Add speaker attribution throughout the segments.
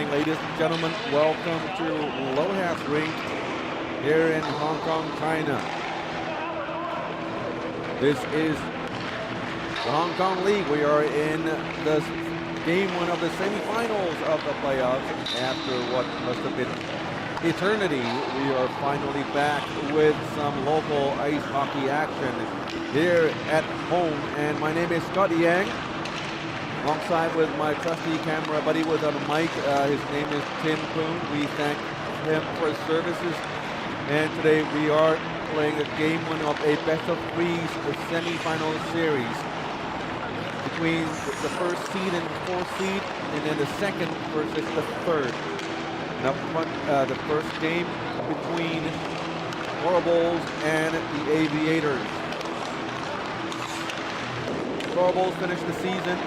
Speaker 1: morning, ladies and gentlemen. Welcome to Lohas Rink here in Hong Kong, China. This is the Hong Kong League. We are in the game one of the semifinals of the playoffs. After what must have been eternity, we are finally back with some local ice hockey action here at home. And my name is Scott Yang, alongside with my trusty camera buddy with a mic. His name is Tim Poon. We thank him for his services. And today we are playing a game one of a best-of-3 semi-final series between the first seed and fourth seed, and then the second versus the third. And up front, the first game between Toro and the Aviators. Toro finished the season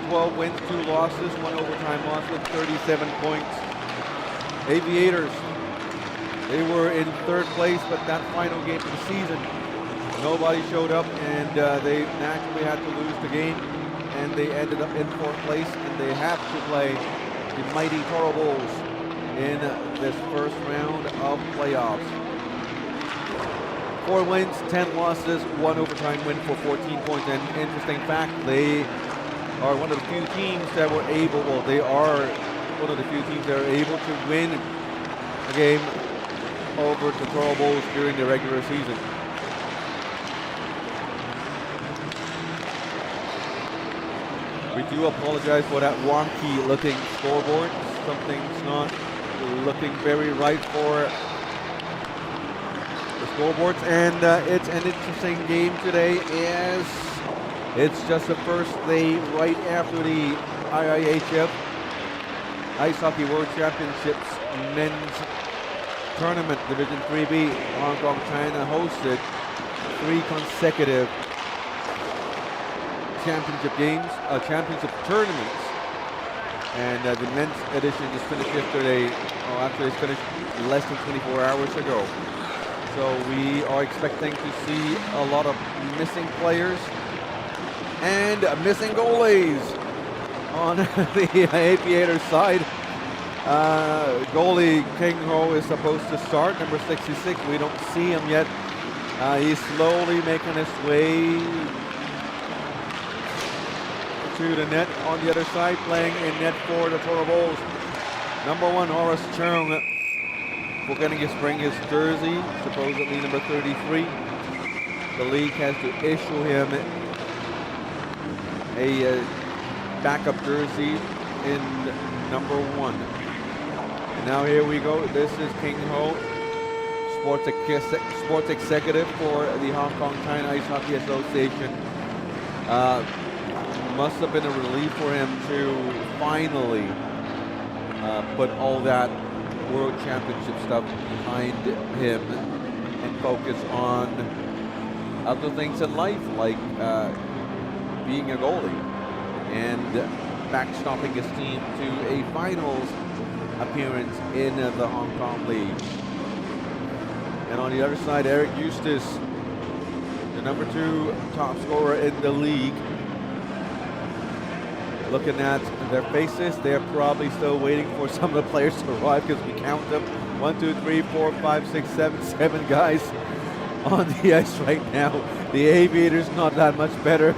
Speaker 1: 12 wins, 2 losses, 1 overtime loss with 37 points. Aviators, they were in third place, but that final game of the season, nobody showed up, and they naturally had to lose the game, and they ended up in fourth place, and they have to play the mighty Toro in this first round of playoffs. 4 wins, 10 losses, 1 overtime win for 14 points. And interesting fact, they are one of the few teams that were able, well, they are one of the few teams that are able to win a game over the Toro Bulls during the regular season. We do apologize for that wonky looking scoreboard. Something's not looking very right for the scoreboards, and it's an interesting game today as it's just the first day right after the IIHF Ice Hockey World Championships men's tournament, Division 3B. Hong Kong, China hosted 3 consecutive championship games, championship tournaments. And the men's edition just finished yesterday. Oh, actually, it's finished less than 24 hours ago. So we are expecting to see a lot of missing players and missing goalies on the Aviators side. Goalie King Ho is supposed to start, number 66. We don't see him yet. He's slowly making his way to the net on the other side, playing in net for the Toro Bulls. Number 1, Horace Chung, forgetting to bring his jersey, supposedly number 33. The league has to issue him a backup jersey in number 1. And now here we go. This is King Ho, sports executive for the Hong Kong China Ice Hockey Association. Must have been a relief for him to finally put all that World Championship stuff behind him and focus on other things in life, like being a goalie and backstopping his team to a finals appearance in the Hong Kong League. And on the other side, Eric Eustace, the number 2 top scorer in the league. Looking at their faces, they're probably still waiting for some of the players to arrive, because we count them 1, 2, 3, 4, 5, 6, 7 guys on the ice right now. The Aviators not that much better.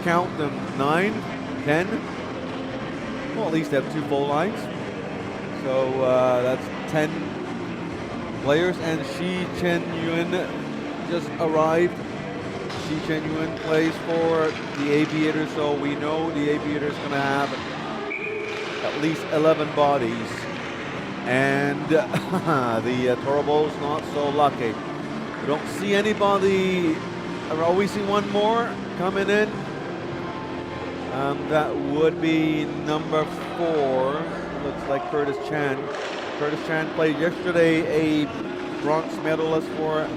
Speaker 1: Count them 9, 10. Well, at least they have 2 full lines. So that's 10 players. And Shi Chen Yun just arrived. Shi Chen Yun plays for the Aviators, so we know the Aviators going to have at least 11 bodies. And the Toro Bulls not so lucky. We don't see anybody. Oh, we see one more coming in. That would be number 4. Looks like Curtis Chan. Curtis Chan played yesterday, a bronze medalist for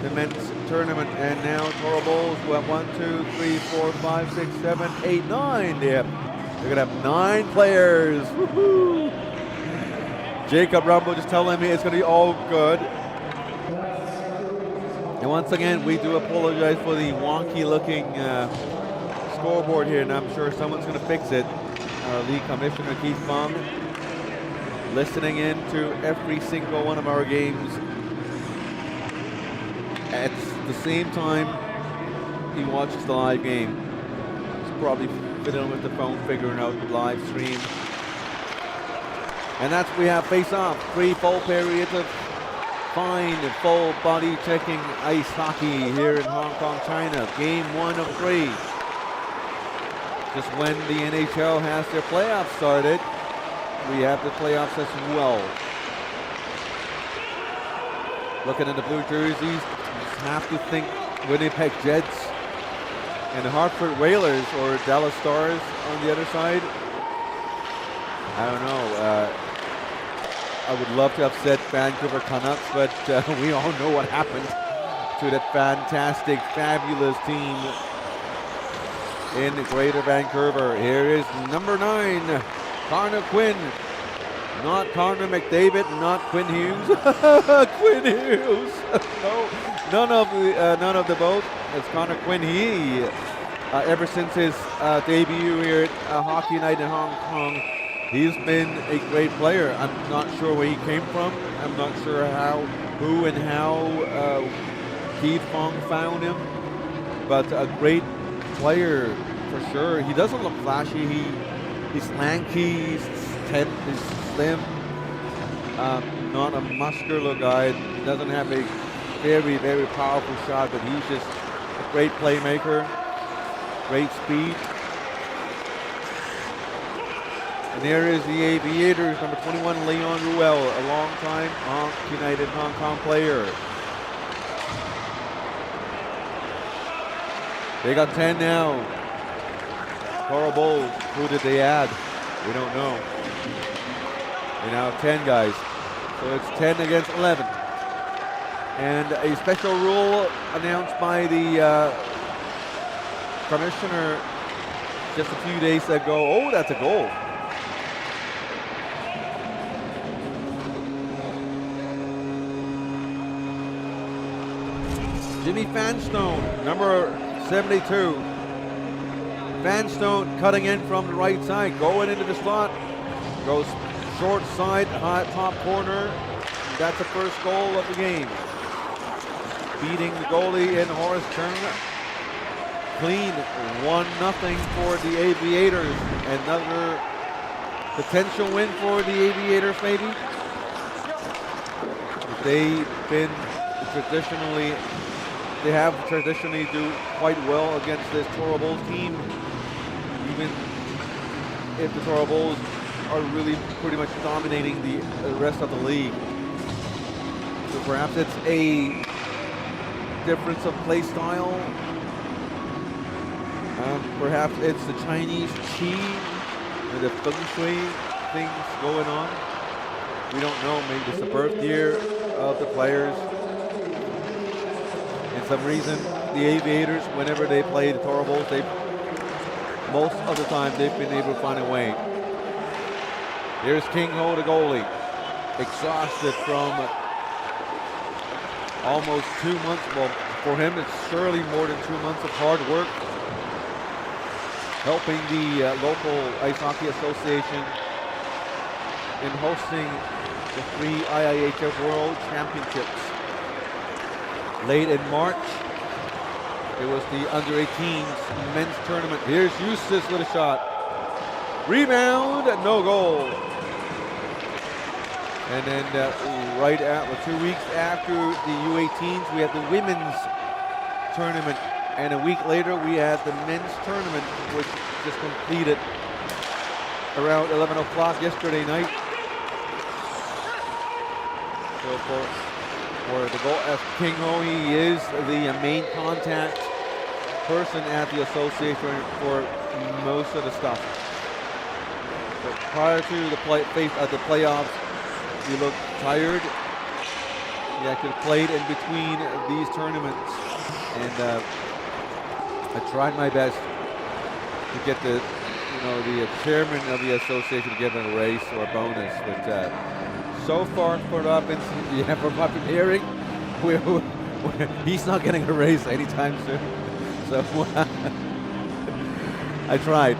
Speaker 1: the men's tournament, and now Toro Bulls went 1, 2, 3, 4, 5, 6, 7, 8, 9. Yep. They're gonna have 9 players. Woohoo! Jacob Rumble just telling me it's gonna be all good. And once again, we do apologize for the wonky looking scoreboard here, and I'm sure someone's gonna fix it. League Commissioner Keith Fung listening in to every single one of our games. At the same time, he watches the live game. He's probably fiddling with the phone, figuring out the live stream. And that's we have face-off. 3 full periods of fine and full body checking ice hockey here in Hong Kong, China. Game 1 of 3. Just when the NHL has their playoffs started, we have the playoffs as well. Looking at the blue jerseys, you just have to think Winnipeg Jets and the Hartford Whalers or Dallas Stars on the other side. I don't know. I would love to have said Vancouver Canucks, but we all know what happened to that fantastic, fabulous team in Greater Vancouver. Here is number 9, Connor Quinn. Not Connor McDavid, not Quinn Hughes. Quinn Hughes. No, none of the both. It's Connor Quinn. He, ever since his debut here at Hockey Night in Hong Kong, he's been a great player. I'm not sure where he came from. I'm not sure who and how Keith Fong found him, but a great player for sure. He doesn't look flashy. He's lanky. He's slim. Not a muscular guy. He doesn't have a very, very powerful shot, but he's just a great playmaker. Great speed. And there is the Aviators, number 21, Leon Ruel, a long-time United Hong Kong player. They got 10 now. Toro Bulls, who did they add? We don't know. They now have 10 guys. So it's 10 against 11. And a special rule announced by the commissioner just a few days ago. Oh, that's a goal. Jimmy Vanstone, number 72. Vanstone cutting in from the right side, going into the slot. Goes short side, high top corner. That's the first goal of the game. Beating the goalie in Horace Turner. Clean 1-0 for the Aviators. Another potential win for the Aviators, maybe. They have traditionally do quite well against this Toro Bulls team, even if the Toro Bulls are really pretty much dominating the rest of the league. So perhaps it's a difference of play style. Perhaps it's the Chinese Qi and the Feng Shui things going on. We don't know. Maybe it's the birth year of the players. And some reason, the Aviators, whenever they play the Toro Bulls, most of the time they've been able to find a way. Here's King Ho, the goalie, exhausted from almost 2 months. Well, for him, it's surely more than 2 months of hard work, helping the local Ice Hockey Association in hosting the 3 IIHF World Championships. Late in March, it was the under-18s men's tournament. Here's Eustace with a shot. Rebound, no goal. And then 2 weeks after the U18s, we had the women's tournament. And a week later, we had the men's tournament, which just completed around 11 o'clock yesterday night. So for the goal, as King Ho, he is the main contact person at the association for most of the stuff. So prior to the playoffs, he looked tired. He actually played in between these tournaments, and I tried my best to get the chairman of the association to give him a raise or a bonus, but so far from what I've been hearing, he's not getting a raise anytime soon. So I tried.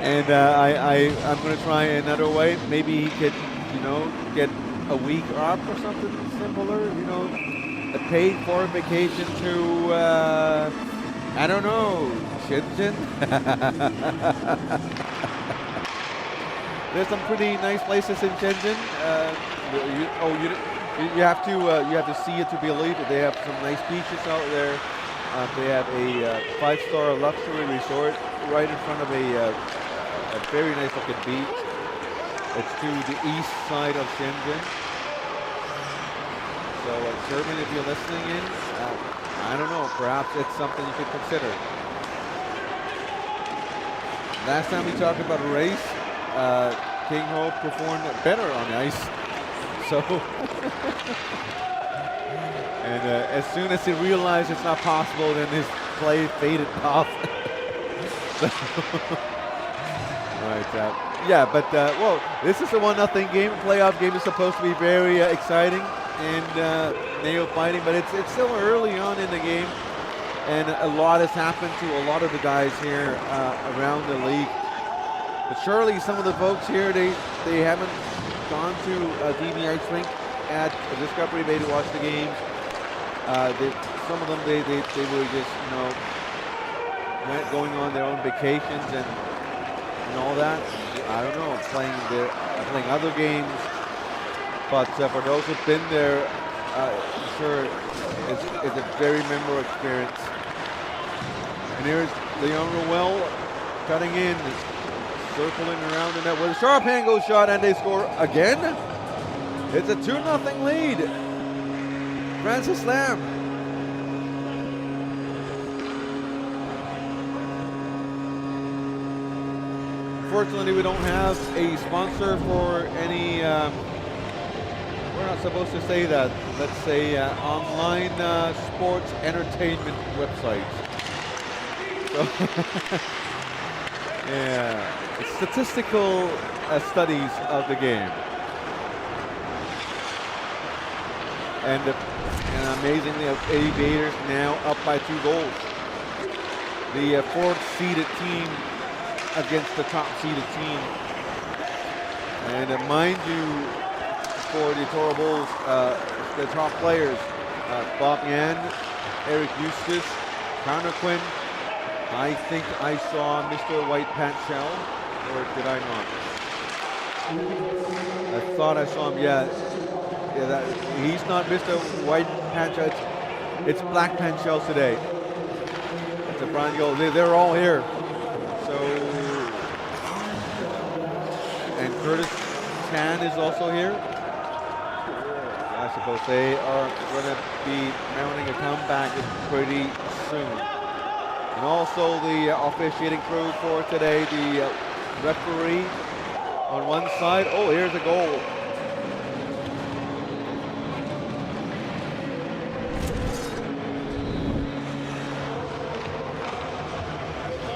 Speaker 1: And I'm going to try another way. Maybe he could, get a week off or something simpler. A paid for vacation to, I don't know, Shenzhen. There's some pretty nice places in Shenzhen. You have to see it to believe it. They have some nice beaches out there. They have a 5-star luxury resort right in front of a very nice looking beach. It's to the east side of Shenzhen. So Sherman, if you're listening in, I don't know, perhaps it's something you could consider. Last time we talked about a race, King Ho performed better on the ice. So, and as soon as he realized it's not possible, then his play faded off. So, right, yeah, but well, this is a 1-0 game. Playoff game is supposed to be very exciting and nail fighting, but it's still early on in the game, and a lot has happened to a lot of the guys here around the league. But surely some of the folks here, they haven't gone to a DB Ice Rink at Discovery Bay to watch the games. Some of them they were just going on their own vacations and all that. I don't know, playing other games. But for those who've been there, I'm sure it's a very memorable experience. And here's Leon Ruel cutting in, circling around the net with a sharp angle shot, and they score again. It's a 2-0 lead. Francis Lamb. Unfortunately, we don't have a sponsor for any, we're not supposed to say that, let's say online sports entertainment websites. So yeah, statistical studies of the game. And amazingly, Aviators now up by 2 goals. The 4th seeded team against the top seeded team. And mind you, for the Toro Bulls, the top players, Bob Yan, Eric Eustace, Connor Quinn. I think I saw Mr. White Pant Shell, or did I not? I thought I saw him, yeah. He's not Mr. White Pant Shell, it's Black Pant Shells today. It's a Brian Gold, they're all here. So, and Curtis Chan is also here. I suppose they are going to be mounting a comeback pretty soon. And also the officiating crew for today, the referee on one side. Oh, here's a goal.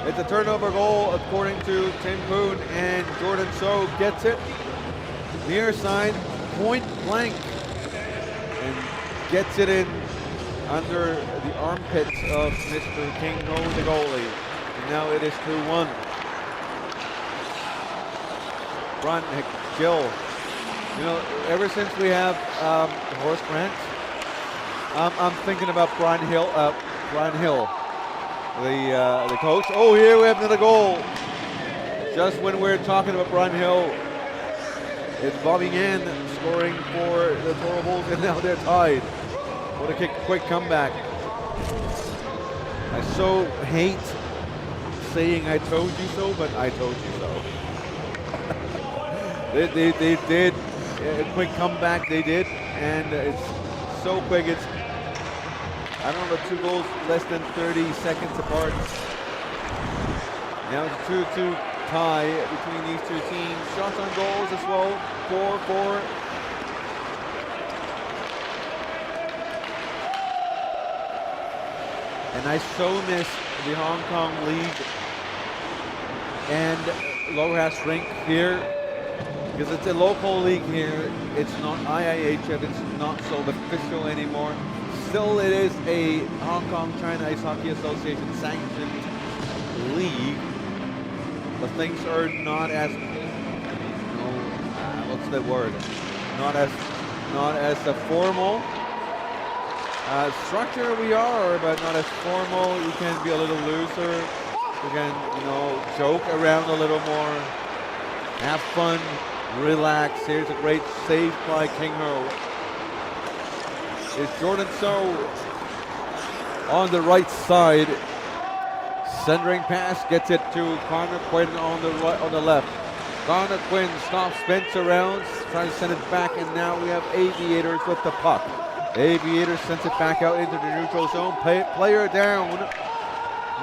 Speaker 1: It's a turnover goal according to Tim Poon, and Jordan So gets it near side, point blank, and gets it in under the armpits of Mr. King Ho, the goalie. And now it is 2-1. Brian Gill. Ever since we have Horace Grant, I'm thinking about Brian Hill, the coach. Oh, here we have another goal. Just when we're talking about Brian Hill, it's Bobby Yan scoring for the Toro Bulls, and now they're tied. What a quick comeback. I so hate saying I told you so, but I told you so. they did a quick comeback, they did, and it's so quick. It's, I don't know, 2 goals less than 30 seconds apart. Now it's a 2-2 tie between these 2 teams. Shots on goals as well, 4-4. And I so miss the Hong Kong League and Lower House Rink here, because it's a local league here. It's not IIHF, it's not so official anymore. Still, it is a Hong Kong China Ice Hockey Association sanctioned league. the things are not as, what's the word? Not as a formal structure we are, but not as formal. We can be a little looser. We can, joke around a little more, have fun, relax. Here's a great save by King Ho. It's Jordan So on the right side. Centering pass gets it to Connor Quinn on the left. Connor Quinn stops, spins around, tries to send it back, and now we have Aviators with the puck. Aviators sends it back out into the neutral zone. Player down.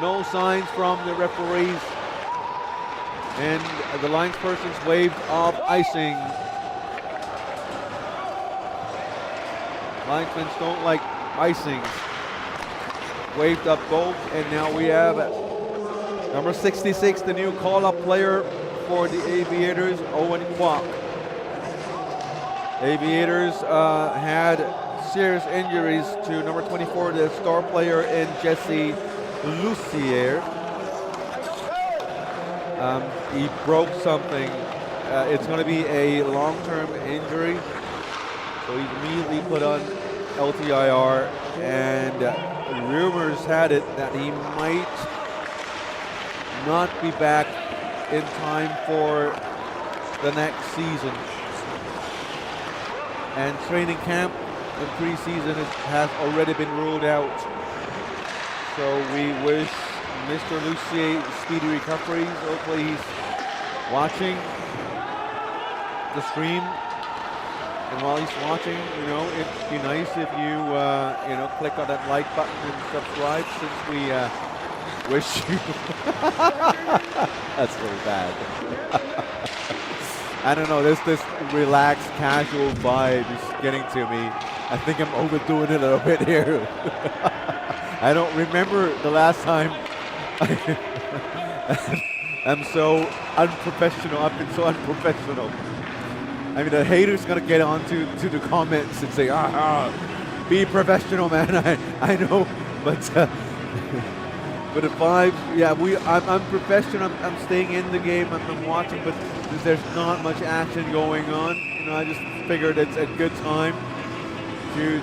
Speaker 1: No signs from the referees. And the linesperson's waved off icing. Linesmen don't like icings. Waved up both, and now we have number 66, the new call-up player for the Aviators, Owen Kwok. Aviators had serious injuries to number 24, the star player, in Jesse Lucier. He broke something. It's going to be a long-term injury, so he's immediately put on LTIR, and rumors had it that he might not be back in time for the next season. And training camp and preseason has already been ruled out. So we wish Mr. Lucier speedy recovery. Hopefully he's watching the stream. And while he's watching, it'd be nice if you, click on that like button and subscribe, since we wish you. That's really bad. I don't know, this relaxed, casual vibe is getting to me. I think I'm overdoing it a little bit here. I don't remember the last time I'm so unprofessional. I've been so unprofessional. I mean, the haters gonna get on to the comments and say, be professional, man. I know, but the vibe, yeah, I'm professional. I'm staying in the game. I'm watching, but there's not much action going on. I just figured it's a good time to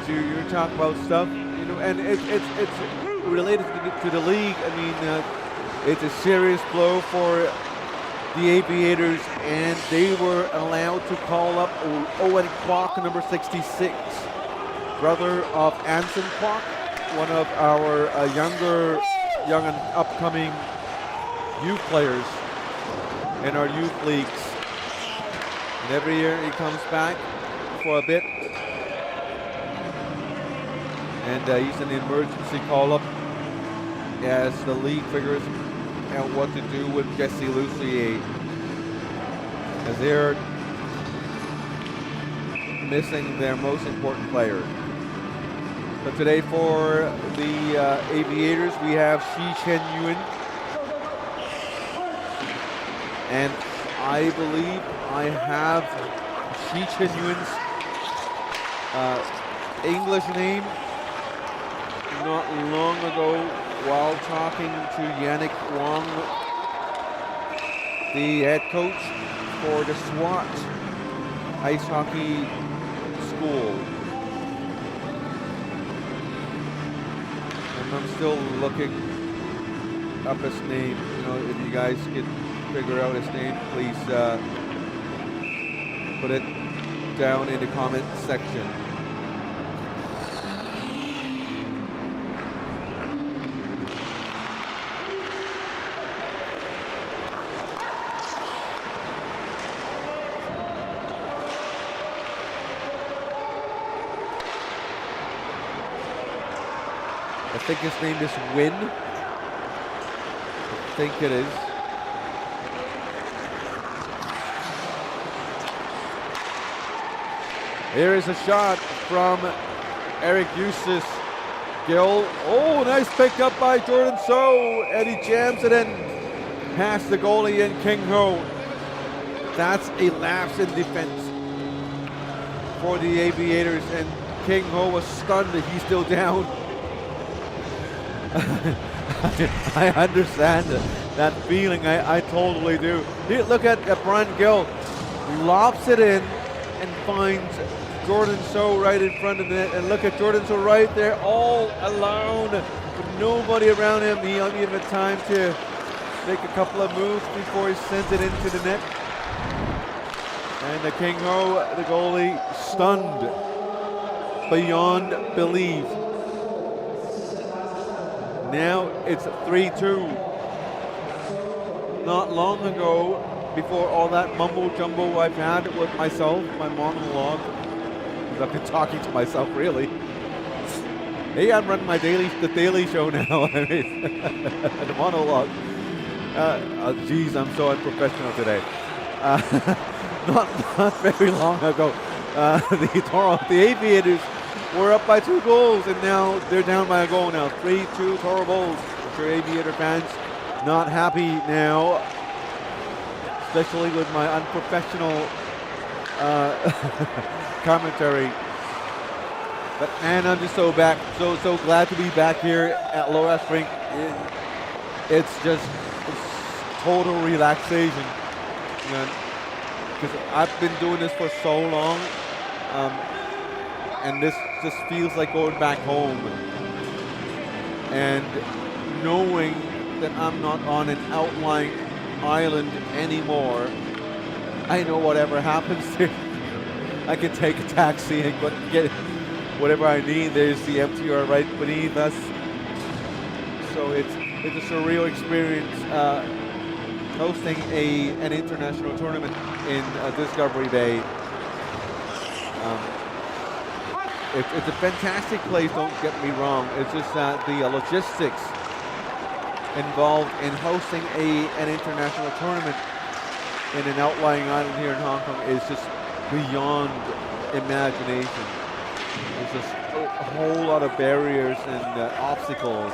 Speaker 1: talk about stuff. And it's related to the league. I mean, it's a serious blow for the Aviators, and they were allowed to call up Owen Kwok, number 66, brother of Anson Kwok, one of our young and upcoming youth players in our youth leagues. And every year he comes back for a bit, and he's an emergency call-up as the league figures out what to do with Jesse Lucier, as they're missing their most important player. But today for the Aviators, we have Shi Chen Yuen, and I believe I have Shi Chen Yuen's English name not long ago while talking to Yannick Wong, the head coach for the SWAT ice hockey school. And I'm still looking up his name. If you guys can figure out his name, please put it down in the comment section. I think his name is Win. I think it is. Here is a shot from Eric Eustace. Gill. Oh, nice pick up by Jordan So. And he jams it in past the goalie and King Ho. That's a lapse in defense for the Aviators. And King Ho was stunned that he's still down. I understand that feeling. I totally do. Here, look at Brian Gill. Lobs it in and finds Jordan So right in front of the net. And look at Jordan So right there, all alone, with nobody around him. He only even time to make a couple of moves before he sends it into the net. And the King Ho, the goalie, stunned beyond belief. Now it's 3-2. Not long ago, before all that mumbo jumbo I've had with myself, my monologue, because I've been talking to myself really. Hey, I'm running the Daily Show now. I mean, the monologue. Geez, I'm so unprofessional today. Not very long ago, the Aviators were up by 2 goals, and now they're down by a goal now. 3-2 Toro Bulls. I'm sure Aviator fans not happy now, especially with my unprofessional commentary. But man, I'm just so glad to be back here at Loras Rink. It's total relaxation, because I've been doing this for so long, and this just feels like going back home, and knowing that I'm not on an outlying island anymore. I know whatever happens there, I can take a taxi and get whatever I need. There's the MTR right beneath us, so it's a surreal experience hosting an international tournament in Discovery Bay. It's a fantastic place, don't get me wrong. It's just that the logistics involved in hosting an international tournament in an outlying island here in Hong Kong is just beyond imagination. There's just a whole lot of barriers and obstacles.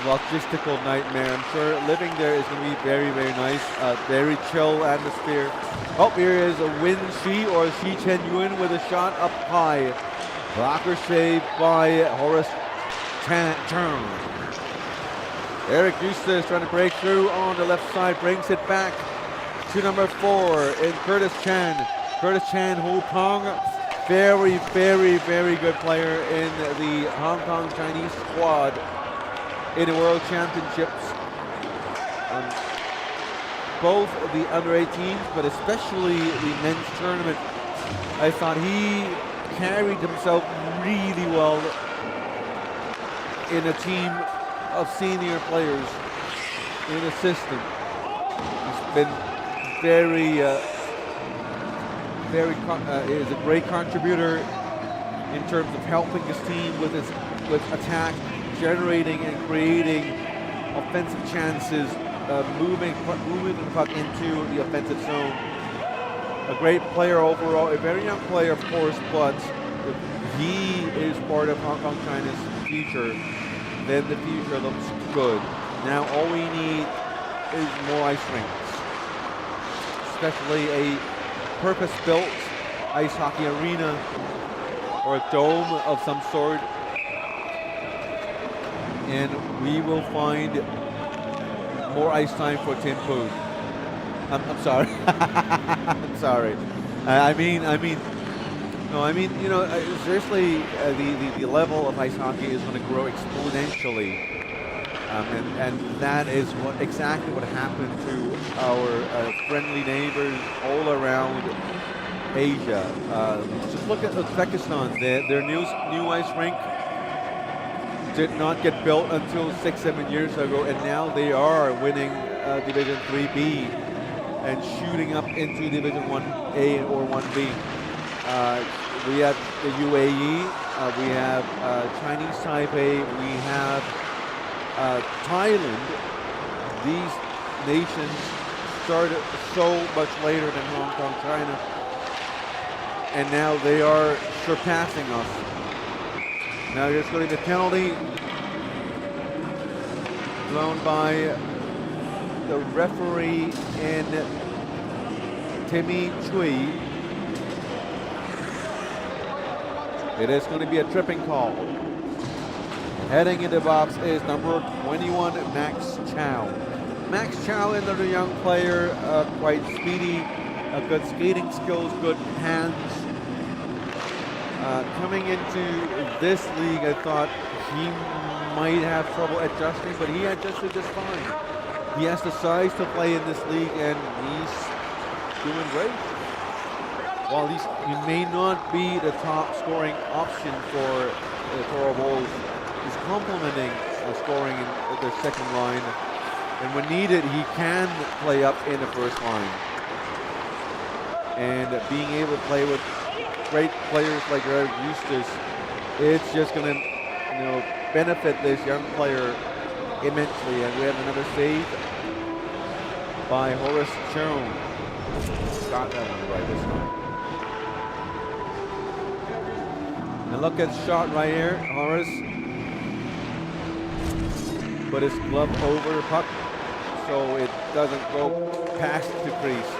Speaker 1: Logistical nightmare. I'm sure living there is going to be very, very nice. Very chill atmosphere. Oh, here is a Win Shi or Shi Chen Yun with a shot up high. Blocker save by Horace Chan. Eric Eustace trying to break through on the left side, brings it back to number 4 in Curtis Chan. Curtis Chan, Hu Pong, very, very, very good player in the Hong Kong Chinese squad in the World Championships. Both the under-18s, but especially the men's tournament. I thought he carried himself really well in a team of senior players in the system. He's been is a great contributor in terms of helping his team with attack, generating and creating offensive chances, moving the puck into the offensive zone. A great player overall, a very young player of course, but he is part of Hong Kong China's future. Then the future looks good. Now all we need is more ice rinks, especially a purpose-built ice hockey arena or a dome of some sort, and we will find more ice time for Tim Poon. I'm sorry. I'm sorry. Seriously, the level of ice hockey is going to grow exponentially, and that is exactly what happened to our friendly neighbors all around Asia. Just look at Uzbekistan. Their new ice rink did not get built until 6-7 years ago, and now they are winning Division 3B and shooting up into Division 1A or 1B. We have the UAE, we have Chinese Taipei, we have Thailand. These nations started so much later than Hong Kong, China, and now they are surpassing us. Now here's going to be the penalty blown by the referee in Timmy Chui. It is going to be a tripping call. Heading in the box is number 21, Max Chow. Max Chow, another young player, quite speedy, good skating skills, good hands. Coming into this league, I thought he might have trouble adjusting, but he adjusted just fine. He has the size to play in this league, and he's doing great. While he may not be the top scoring option for the Toro Bulls, he's complementing the scoring in the second line. And when needed, he can play up in the first line. And being able to play with great players like Eric Eustace, it's just going to benefit this young player immensely. And we have another save by Horace Chow. Got that one right this time. And look at the shot right here. Horace put his glove over the puck so it doesn't go past the crease.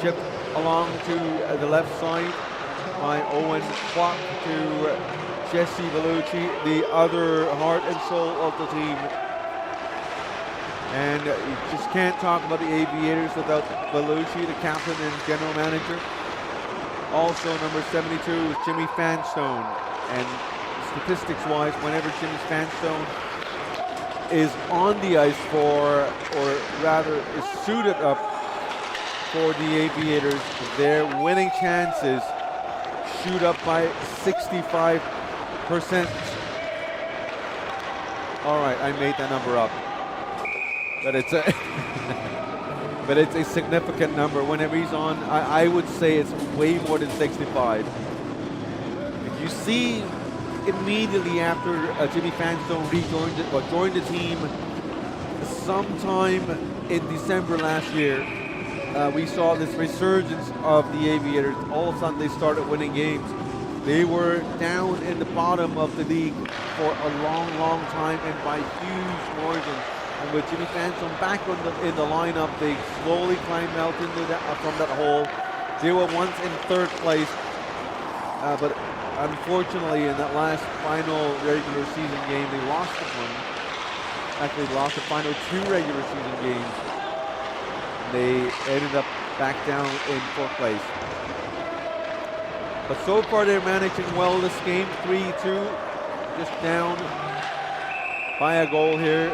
Speaker 1: Shift along to the left side by Owen Kwok to Jesse Bellucci, the other heart and soul of the team. And you just can't talk about the Aviators without Bellucci, the captain and general manager. Also number 72 is Jimmy Fanstone. And statistics-wise, whenever Jimmy Fanstone is on the ice for, or rather is suited up for the Aviators, their winning chances shoot up by 65%. All right, I made that number up, but it's a but it's a significant number. Whenever he's on, I would say it's way more than 65. If you see immediately after Jimmy Fanstone joined the team sometime in December last year, we saw this resurgence of the Aviators. All of a sudden they started winning games. They were down in the bottom of the league for a long time and by huge margins. And with Jimmy Fanstone back in the lineup, they slowly climbed out into from that hole. They were once in third place, but unfortunately in that last final regular season game, they lost the one. Actually lost the final 2 regular season games. They ended up back down in 4th place. But so far they're managing well this game, 3-2, just down by a goal here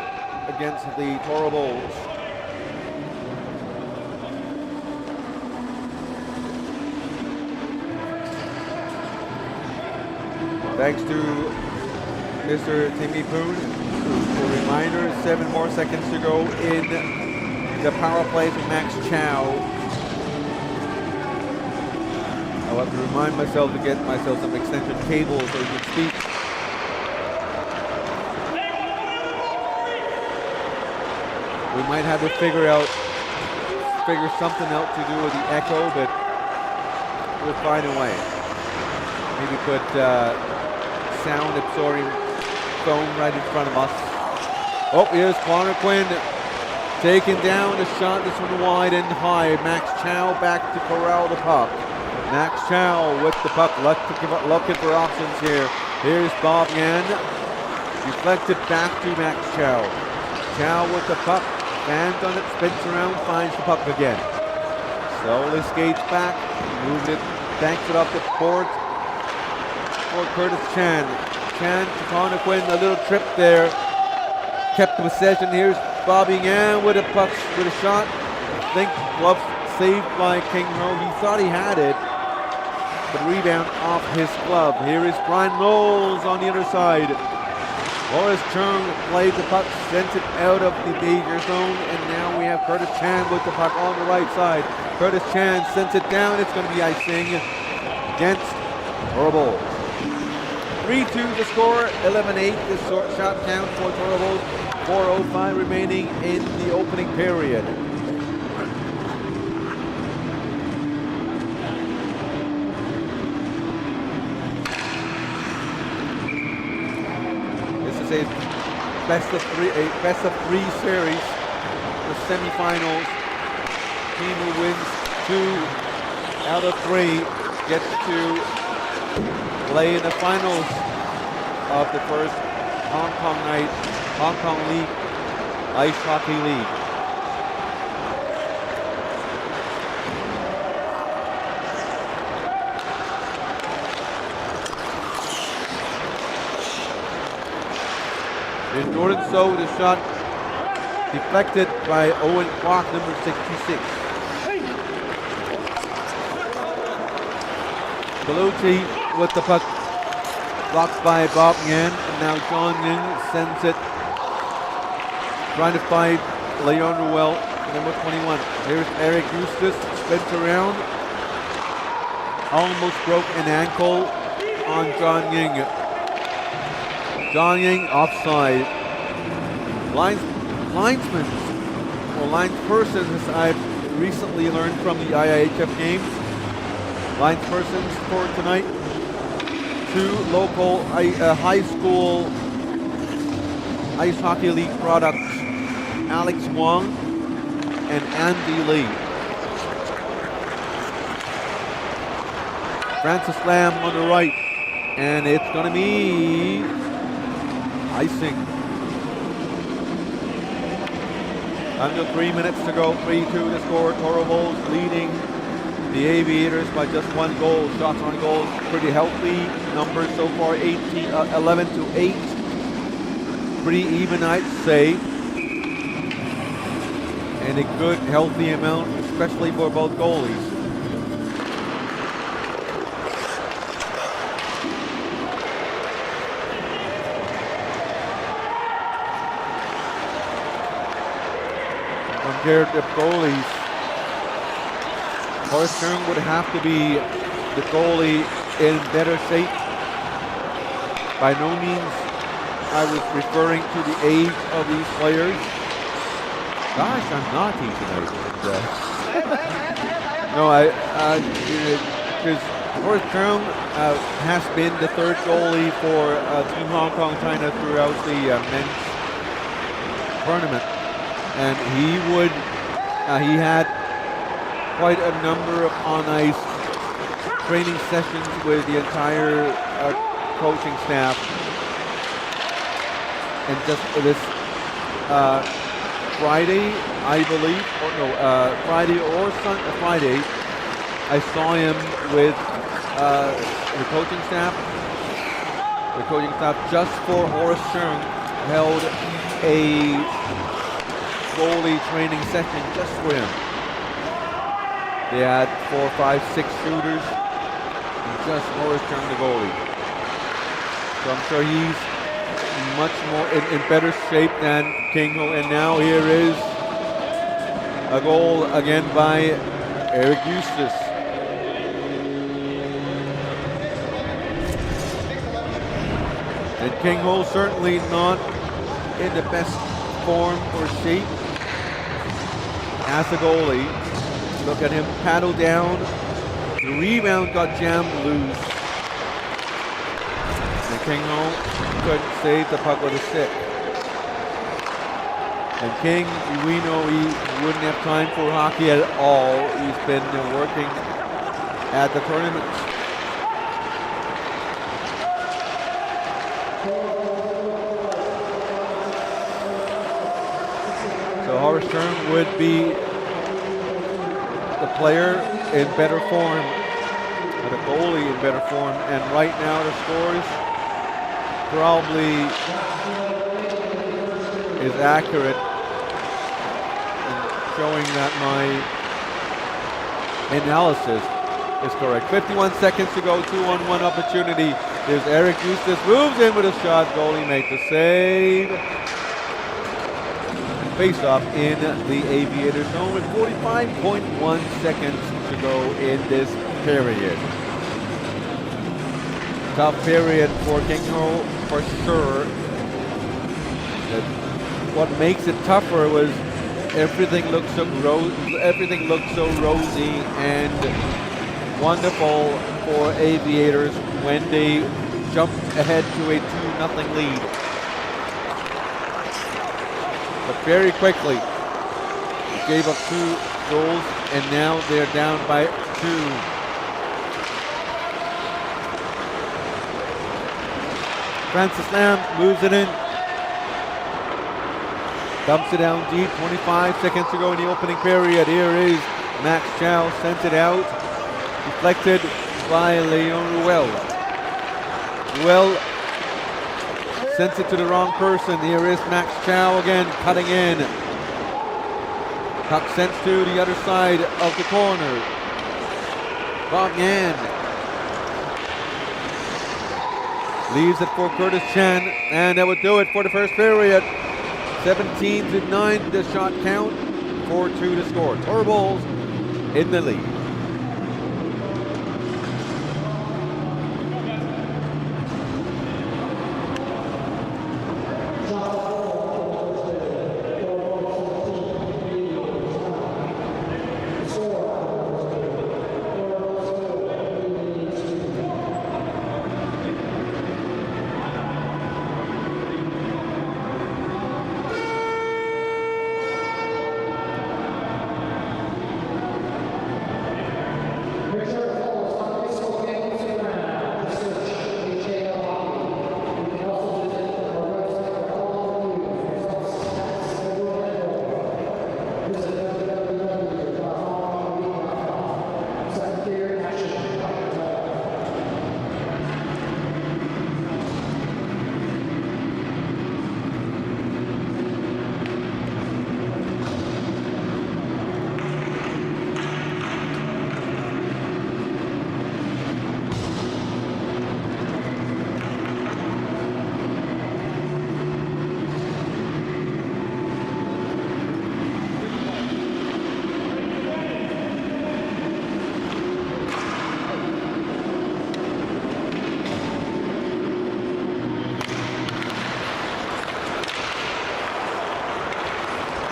Speaker 1: against the Toro Bulls. Thanks to Mr. Timmy Poon. A reminder, 7 more seconds to go in the power play from Max Chow. I'll have to remind myself to get myself some extension cables so we can speak. We might have to figure something out to do with the echo, but we'll find a way. Maybe put sound absorbing foam right in front of us. Oh, here's Connor Quinn taking down the shot. This one wide and high. Max Chow back to corral the puck. Max Chow with the puck, looking for options here. Here's Bob Yan. Deflected back to Max Chow. Chow with the puck. Hands on it, spins around, finds the puck again. Slowly skates back, moves it, banks it off the board for Curtis Chan. Chan to Connor Quinn, a little trip there. Kept possession. Here's Bobby Yan with a puck, with a shot. I think glove saved by King Ho. He thought he had it, but rebound off his glove. Here is Brian Knowles on the other side. Horace Chung played the puck, sent it out of the danger zone, and now we have Curtis Chan with the puck on the right side. Curtis Chan sends it down. It's going to be icing against Toro Bulls. 3-2 the score, 11-8 the shot count for Toro Bulls. 4:05 remaining in the opening period. A best of three series, the semifinals. Team who wins 2 out of 3 gets to play in the finals of the first Hong Kong League Ice Hockey League. In Jordan So, the shot deflected by Owen Kwok, number 66. Belucci with the puck, blocked by Bob Yan, and now John Ying sends it, trying to find Leon Ruel, number 21. Here's Eric Eustace, spins around, almost broke an ankle on John Ying. John Ying offside. Linesmen, or linespersons, as I've recently learned from the IIHF games. Linespersons for tonight. 2 local high school Ice Hockey League products, Alex Wong and Andy Lee. Francis Lam on the right, and it's going to be icing. Under 3 minutes to go, 3-2 to score. Toro Bulls leading the Aviators by just 1 goal. Shots on goal, pretty healthy. Numbers so far 11-8. Pretty even, I'd say. And a good, healthy amount, especially for both goalies. Compared to goalies, Horstern would have to be the goalie in better shape. By no means I was referring to the age of these players. Gosh, I'm naughty tonight. No, because Horstern has been the 3rd goalie for Team Hong Kong China throughout the men's tournament. And he had quite a number of on-ice training sessions with the entire coaching staff. And just this Friday, I believe, Friday, I saw him with the coaching staff. The coaching staff just for Horace Chung held a goalie training session just for him. They had 4, 5, 6 shooters, and just Horace Chung the goalie. So I'm sure he's much more in better shape than King Ho. And now here is a goal again by Eric Eustace. And King Ho certainly not in the best form or shape as a goalie. Look at him paddle down. The rebound got jammed loose. And King Ho couldn't save the puck with a stick. And King, we know he wouldn't have time for hockey at all. He's been working at the tournaments. So Horace Chung would be the player in better form, or the goalie in better form, and right now the scores probably is accurate in showing that my analysis is correct. 51 seconds to go, 2-on-1 opportunity. There's Eric Eustace, moves in with a shot, goalie makes the save. Face-off in the Aviators zone with 45.1 seconds to go in this period. Tough period for King Ho for sure. What makes it tougher was everything looked so rosy and wonderful for Aviators when they jumped ahead to a 2-0 lead. But very quickly, gave up 2 goals, and now they're down by 2. Francis Lam moves it in. Dumps it down deep, 25 seconds to go in the opening period. Here is Max Chow, sends it out. Deflected by Leon Ruel. Ruel sends it to the wrong person. Here is Max Chow again, cutting in. Puck sent to the other side of the corner. Bob Yan leaves it for Curtis Chan, and that would do it for the first period. 17-9 the shot count, 4-2 to score. Toro Bulls in the lead.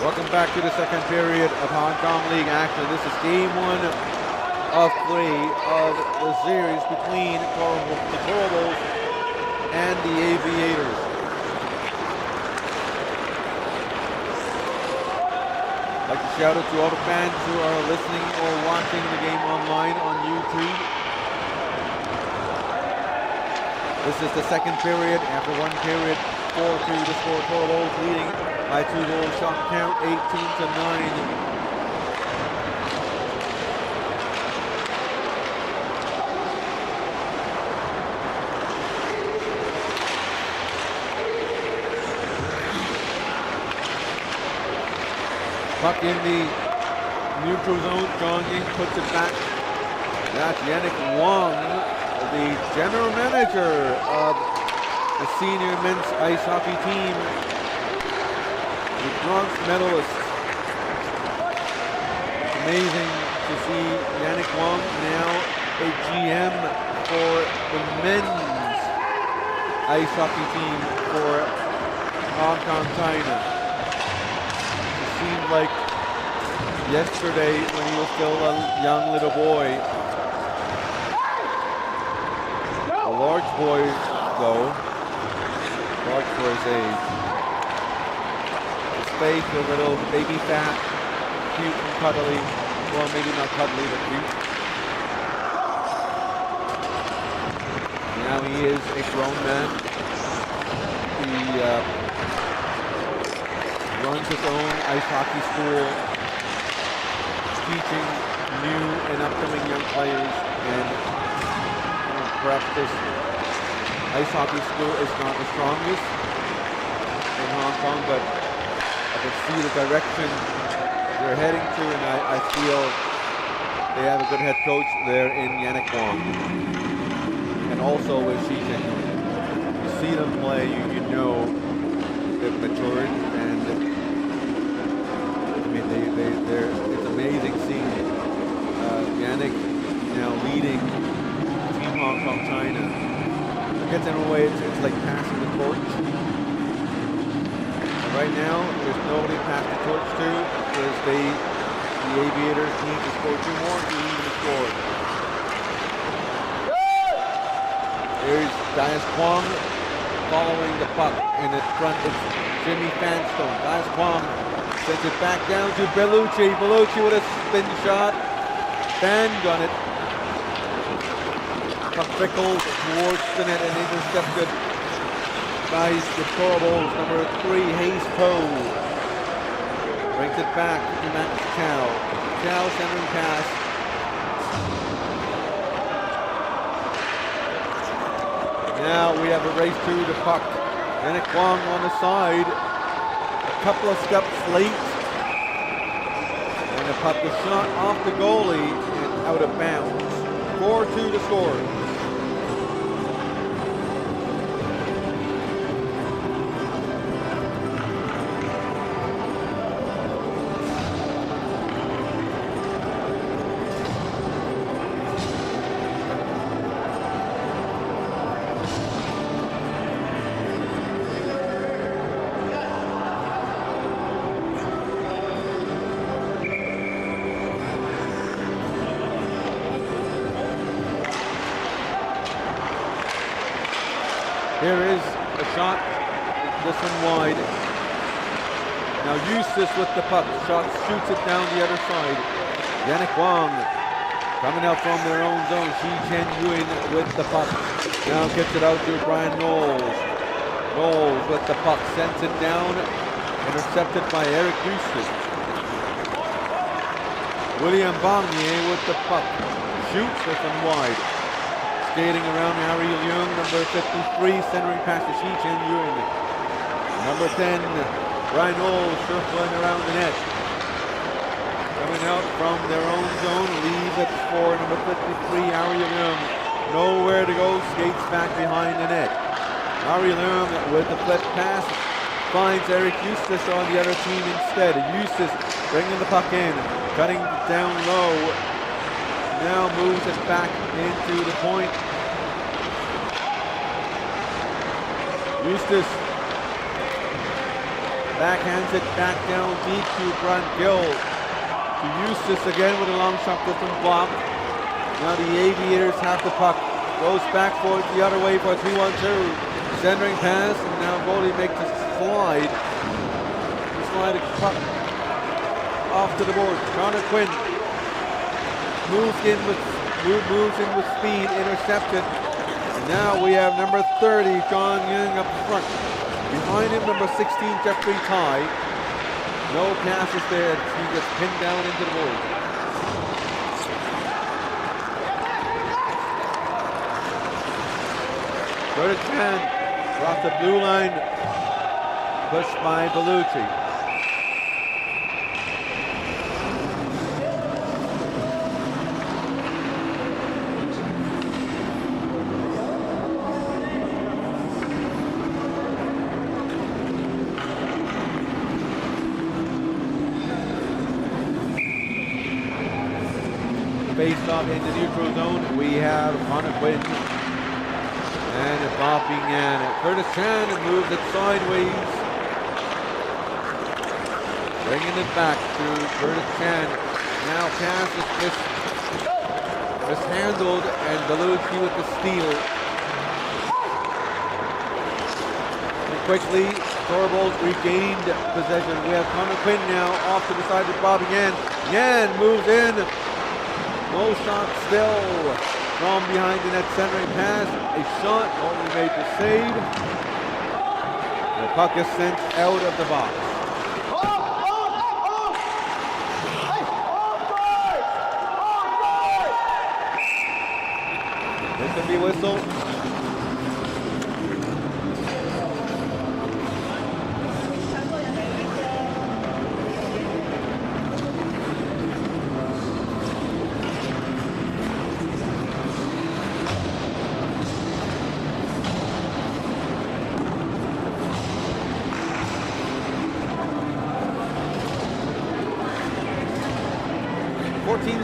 Speaker 1: Welcome back to the second period of Hong Kong League action. This is game 1 of 3 of the series between the Toro Bulls and the Aviators. I'd like to shout out to all the fans who are listening or watching the game online on YouTube. This is the second period. After one period, 4-2 to score. Toro Bulls leading by 2-goal shot count, 18-9. Puck in the neutral zone. John Ying puts it back. That's Yannick Wong, the general manager of the senior men's ice hockey team, the bronze medalist. It's amazing to see Yannick Wong now a GM for the men's ice hockey team for Hong Kong, China. It seemed like yesterday when he was still a young little boy. A large boy, though. Large for his age. His face was a little baby fat, cute and cuddly. Well, maybe not cuddly, but cute. Now he is a grown man. He runs his own ice hockey school, teaching new and upcoming young players, and perhaps this ice hockey school is not the strongest in Hong Kong, but I can see the direction they're heading to, and I feel they have a good head coach there in Yannick Wong. And also with Xi-Jing. You see them play, you know they've matured, and I mean it's amazing seeing Yannick now leading Team Hong Kong China. I guess in a way it's like passing the torch. Right now there's nobody to pass the torch to, because the Aviators need to score 2 more to even the score. There's Dias Kwong following the puck. In the front it's Jimmy Fanstone. Dias Kwong sends it back down to Bellucci. Bellucci with a spin shot. Band on it. Puck trickles towards the net and intercepted by the Toro, number 3, Hayes Poe. Brings it back to Max Chow. Chow centering pass. Now we have a race to the puck. Yannick Wong on the side. A couple of steps late. And the puck was shot off the goalie and out of bounds. 4-2 to score. Here is a shot, this one wide. Now Eustace with the puck, shoots it down the other side. Yannick Wong coming out from their own zone. Shi Chen Yuen with the puck. Now gets it out to Brian Knowles. Knowles with the puck, sends it down, intercepted by Eric Eustace. William Bonnier with the puck, shoots this one wide. Skating around Harry Leung, number 53, centering pass to Shi Chen Yuen. Number 10, Brian Knowles circling around the net. Coming out from their own zone, leaves it for number 53, Harry Leung. Nowhere to go, skates back behind the net. Harry Leung with the flip pass, finds Eric Eustace on the other team instead. Eustace bringing the puck in, cutting down low. Now moves it back into the point. Eustace backhands it back down deep to Grant Gill. To Eustace again with a long shot distance block. Now the Aviators have the puck. Goes back for it the other way for a 3-1-2. Centering pass, and now goalie makes a slide. Slide a puck off to the board. Connor Quinn moves in with speed, intercepted. And now we have number 30, John Young up front. Behind him, number 16, Jeffrey Tai. No passes there. He gets pinned down into the board. Curtis Chan brought the blue line, pushed by Bellucci. Faced off in the neutral zone, we have Connor Quinn and bopping and Curtis Chan moves it sideways, bringing it back to Curtis Chan. Now pass is mishandled and Bellucci with the steal. And quickly, Thorvald regained possession. We have Connor Quinn now off to the side with Bobby Yan. Yan moves in. No shot still from behind the net, centering pass. A shot, only made the save. The puck is sent out of the box. This can be whistled.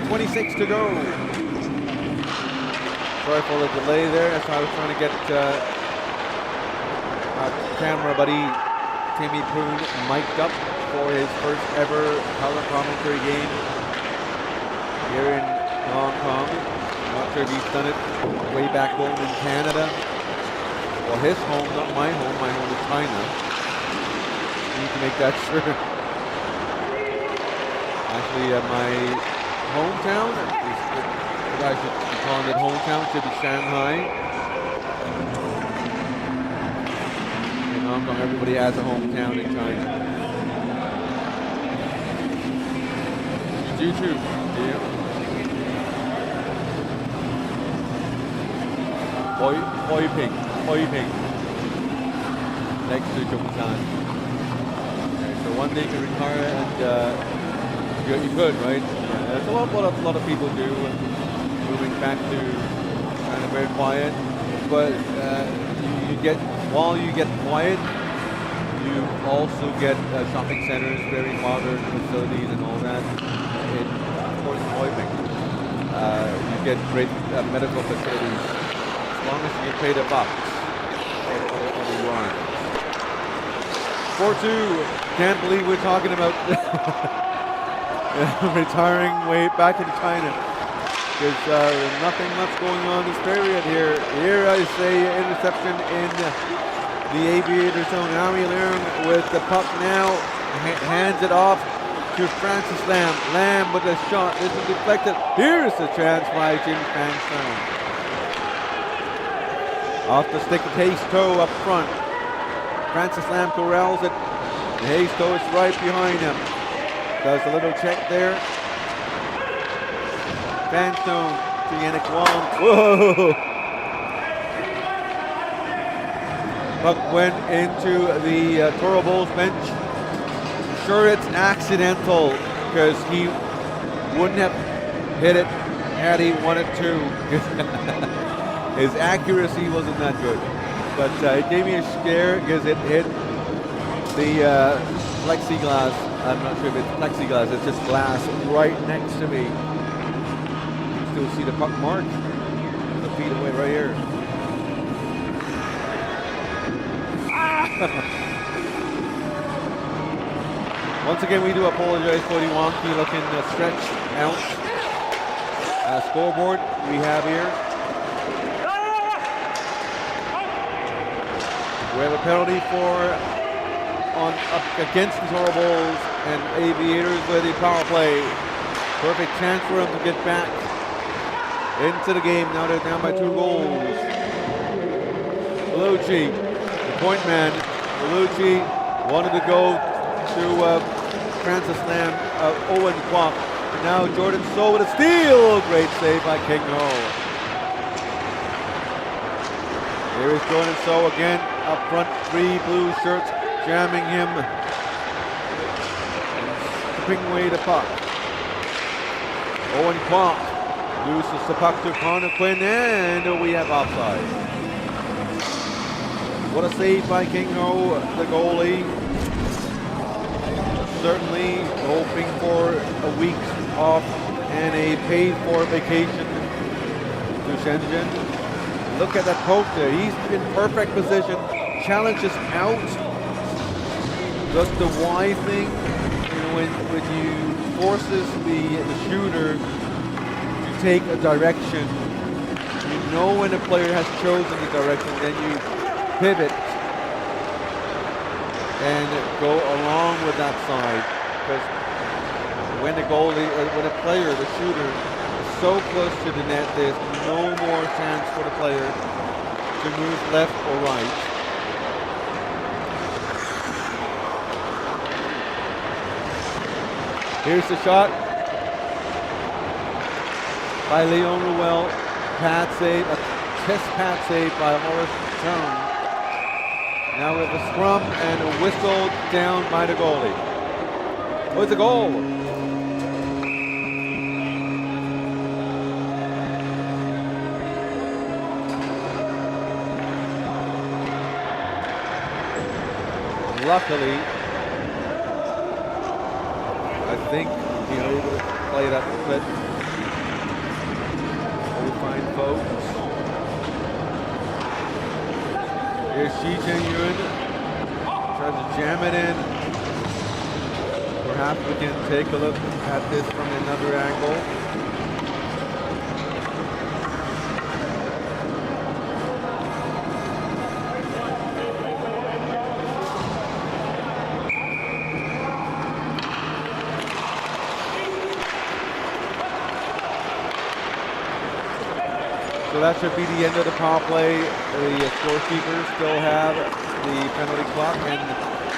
Speaker 1: .26 to go. Sorry for the delay there, as I was trying to get our camera buddy Timmy Poon mic'd up for his first ever color commentary game here in Hong Kong. I'm not sure if he's done it way back home in Canada. Well, his home, not my home. My home is China. Need to make that sure. Actually, my hometown, if I should be calling it hometown, should be Shanghai. Hong Kong, everybody has a hometown in China. You do too, do you? Hoi Ping. Next to Zhongshan. Okay, so one day to retire and you could, right? Yeah, that's a lot of people do. Moving back to China very quiet. But while you get quiet, you also get shopping centers, very modern facilities and all that. Of course, Taiping. You get great medical facilities as long as you get paid a buck for the yuan. 4-2. Can't believe we're talking about retiring way back in China. There's nothing much going on this period here. Here I say interception in the Aviators zone. Ari Leung with the puck now. Hands it off to Francis Lam. Lam with a shot. This is deflected. Here's the chance by Jim Fangstone. Off the stick of Hayes-Toe up front. Francis Lam corrals it. Hayes-Toe is right behind him. Does a little check there. Fangstone to Yannick Wong. Whoa! Puck went into the Toro Bulls bench. I'm sure it's accidental because he wouldn't have hit it had he wanted to. His accuracy wasn't that good. But it gave me a scare because it hit the plexiglass. I'm not sure if it's plexiglass, it's just glass right next to me. Still see the puck mark the feet away right here. Once again, we do apologize for the wonky looking stretch out scoreboard we have here. We have a penalty up against the Toro Bulls and Aviators with the power play. Perfect chance for them to get back into the game. Now they're down by 2 goals. Bellucci, the point man. Bellucci wanted to go to Francis Lam, Owen Kwok. And now Jordan So with a steal. Great save by King Ho. Here is Jordan So again up front. 3 blue shirts jamming him. Stripping away the puck. Owen Kwok loses the puck to Connor Quinn, and we have offside. What a save by King Ho, the goalie. Certainly hoping for a week off and a paid-for vacation to Shenzhen. Look at that poke there. He's in perfect position. Challenge is out. Does the Y thing, when you forces the shooter to take a direction, you know when a player has chosen the direction, then you pivot and go along with that side. Because when the goalie, when a player, the shooter, is so close to the net, there's no more chance for the player to move left or right. Here's the shot by Leon Ruel. Pad save, a test pad save by Horace Jones. Now we have a scrum and a whistle down by the goalie. Oh, it's a goal. Luckily, I think he's able to play that split. We'll find folks. Here's Shi Chen-Yun. Tries to jam it in. Perhaps we can take a look at this from another angle. So that should be the end of the power play. The scorekeepers still have the penalty clock, and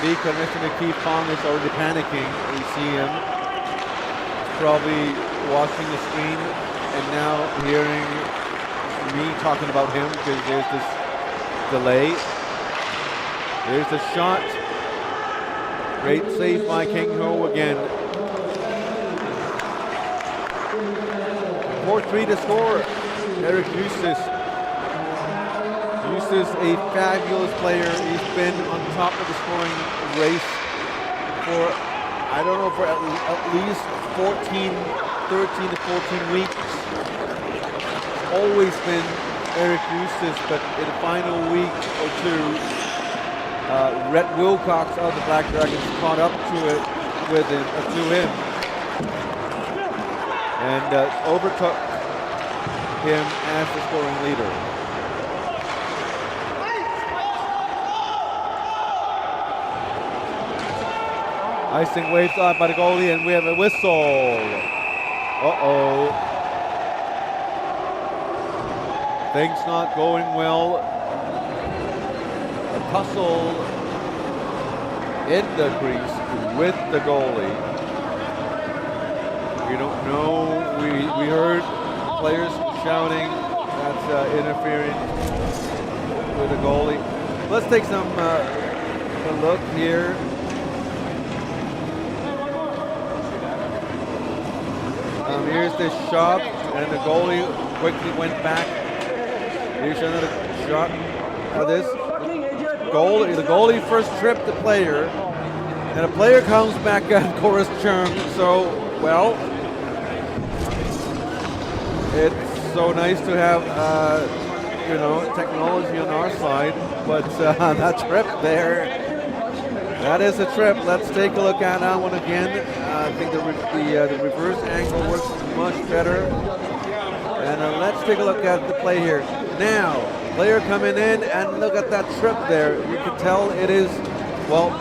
Speaker 1: the Commissioner Keith Fong is already panicking. We see him. He's probably watching the screen and now hearing me talking about him because there's this delay. There's the shot. Great save by King Ho again. 4-3 to score. Eric Eustace. Eustace, a fabulous player. He's been on top of the scoring race for, I don't know, for at least 13 to 14 weeks. Always been Eric Eustace, but in the final week or two, Rhett Wilcox of the Black Dragons caught up to him and overtook him as the scoring leader. Icing waved off by the goalie, and we have a whistle. Uh-oh. Things not going well. A tussle in the crease with the goalie. We don't know. We heard players shouting that's interfering with the goalie. Let's take a look here. Here's this shot, and the goalie quickly went back. Here's another shot of this. The goalie first tripped the player, and the player comes back at Chorus Churn. So, well, it's so nice to have, technology on our side, but that trip there, that is a trip. Let's take a look at that one again. I think the reverse angle works much better. And let's take a look at the play here. Now, player coming in, and look at that trip there. You can tell it is, well,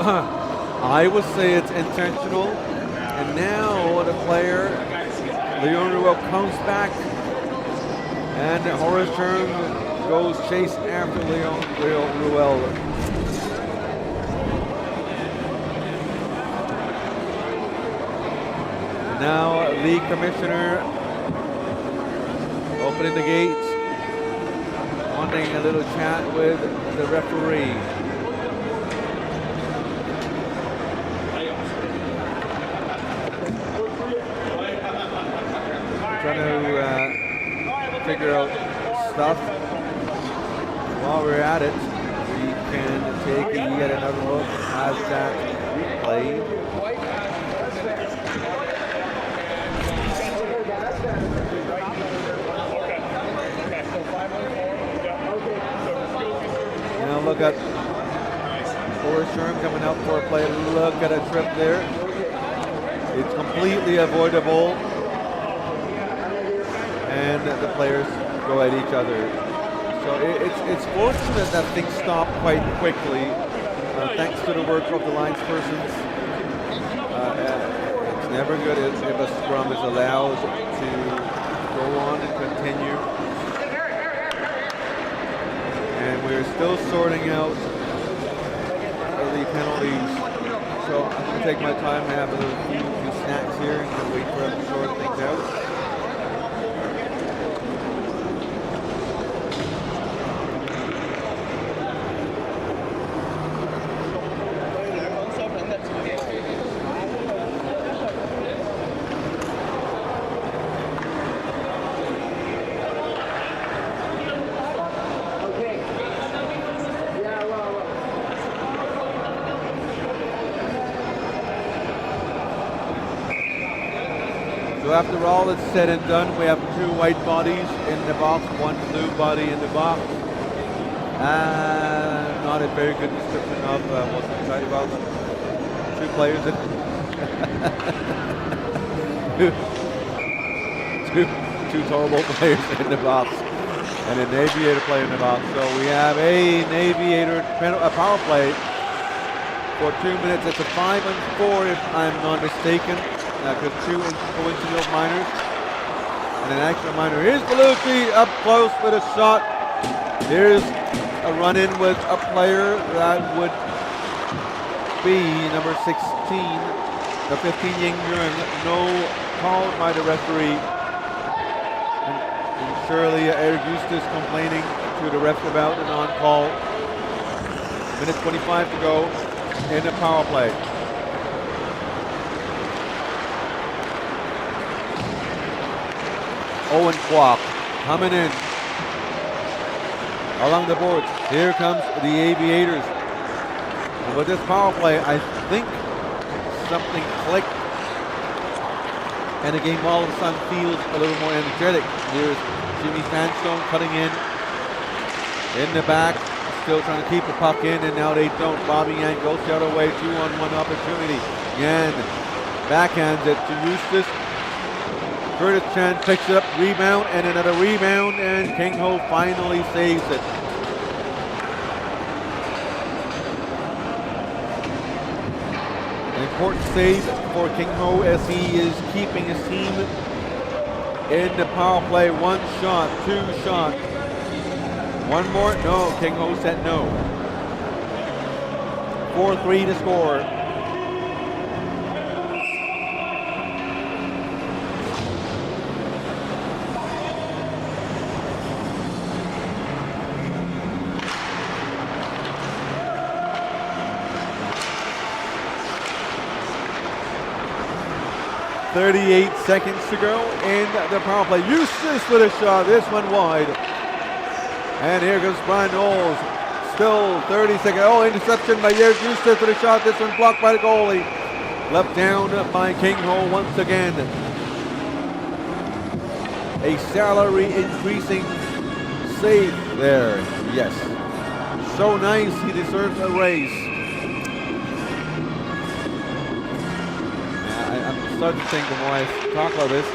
Speaker 1: I would say it's intentional. And now the player, Leon Ruel, comes back, and Horace Churn goes chase after Leon Ruel. Now, league commissioner opening the gates, wanting a little chat with the referee. Trying to figure out stuff. While we're at it, we can take yet another look at that replay. Look at Forrest Sherm coming out for a play. Look at a trip there. It's completely avoidable. And the players go at each other. So it's fortunate that things stop quite quickly. Thanks to the work of the linespersons. It's never good if a scrum is allowed to go on and continue. And we're still sorting out the penalties. So I'm going to take my time and have a little few snacks here and wait for them to sort things out. So after all is said and done, we have two white bodies in the box, one blue body in the box. Not a very good description of what's exciting about them. Two players in two Toro players in the box, and an Aviator player in the box. So we have an Aviator power play for 2 minutes. It's a 5-4 if I'm not mistaken. Because two coincidental minors. And and an extra minor. Here's Bellucci up close with a shot. Here's a run-in with a player that would be number 16, the 15 Ying Yuan. No call by the referee. And surely Eric Eustace complaining to the ref about an on-call. Minute 25 to go in the power play. Owen Kwok coming in along the boards. Here comes the Aviators. And with this power play, I think something clicked and the game all of a sudden feels a little more energetic. Here's Jimmy Sandstone cutting in the back, still trying to keep the puck in, and now they don't. Bobby Yan goes the other way, 2-on-1 opportunity. Yan backhands it to Eustace. Curtis Chan picks it up, rebound, and another rebound, and King Ho finally saves it. An important save for King Ho as he is keeping his team in the power play. One shot, two shot. One more, no, King Ho said no. 4-3 to score. .38 seconds to go in the power play. Eustace with a shot, this one wide. And here goes Brian Knowles. Still 30 seconds. Oh, interception by Eric Eustace with a shot. This one blocked by the goalie. Left down by King Ho once again. A salary increasing save there. Yes. So nice, he deserves a raise. I'm starting to think the more I talk about this,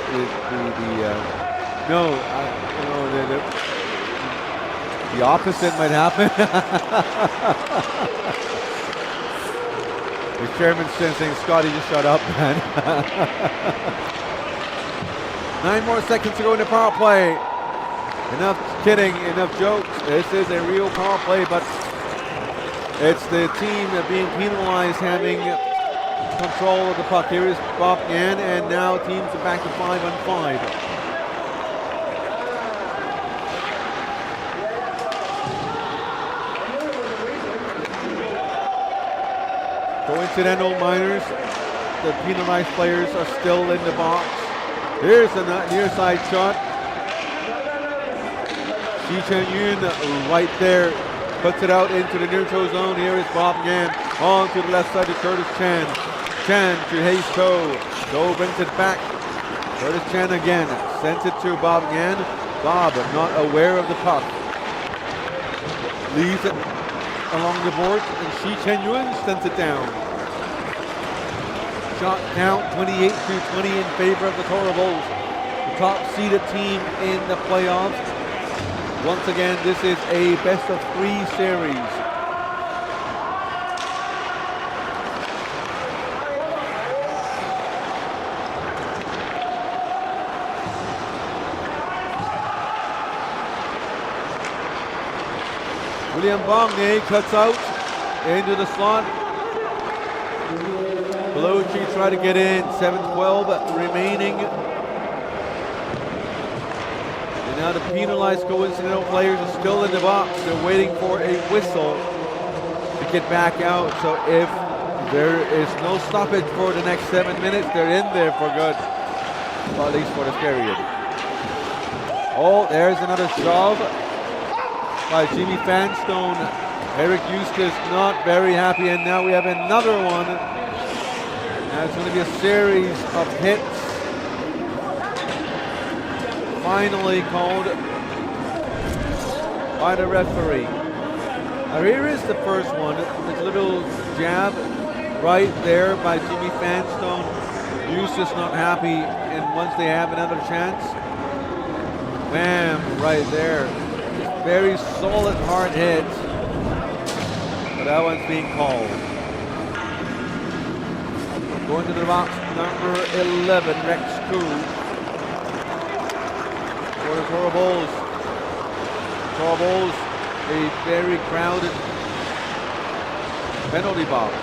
Speaker 1: the opposite might happen. The chairman's saying, Scotty, just shut up, man. 9 more seconds to go in the power play. Enough kidding, enough jokes. This is a real power play, but it's the team being penalized having control of the puck. Here is Bob Yan, and now teams are back to 5-on-5. Coincidental minors. The penalized players are still in the box. Here's a near side shot. Shi Chen Yun right there. Puts it out into the neutral zone. Here is Bob Yan. On to the left side to Curtis Chan. Chan to Hayes Toe. Toe brings it back. Curtis Chan again. Sends it to Bob Yan. Bob not aware of the puck. Leaves it along the board, and Shi Chen Yun sends it down. Shot count 28-20 in favor of the Toro Bulls. The top seeded team in the playoffs. Once again, this is a best of 3 series. William Bongnay cuts out into the slot. Bellucci try to get in. 7:12 remaining. And now the penalized coincidental players are still in the box. They're waiting for a whistle to get back out. So if there is no stoppage for the next 7 minutes, they're in there for good. Well, at least for this period. Oh, there's another shove by Jimmy Fanstone. Eric Eustace not very happy, and now we have another one. Now it's going to be a series of hits. Finally called by the referee. Now here is the first one. This little jab right there by Jimmy Fanstone. Eustace not happy, and once they have another chance, bam, right there. Very solid, hard hit. But that one's being called. Going to the box, number 11, Rex Koo. for the Toro Bulls. Toro Bulls, a very crowded penalty box.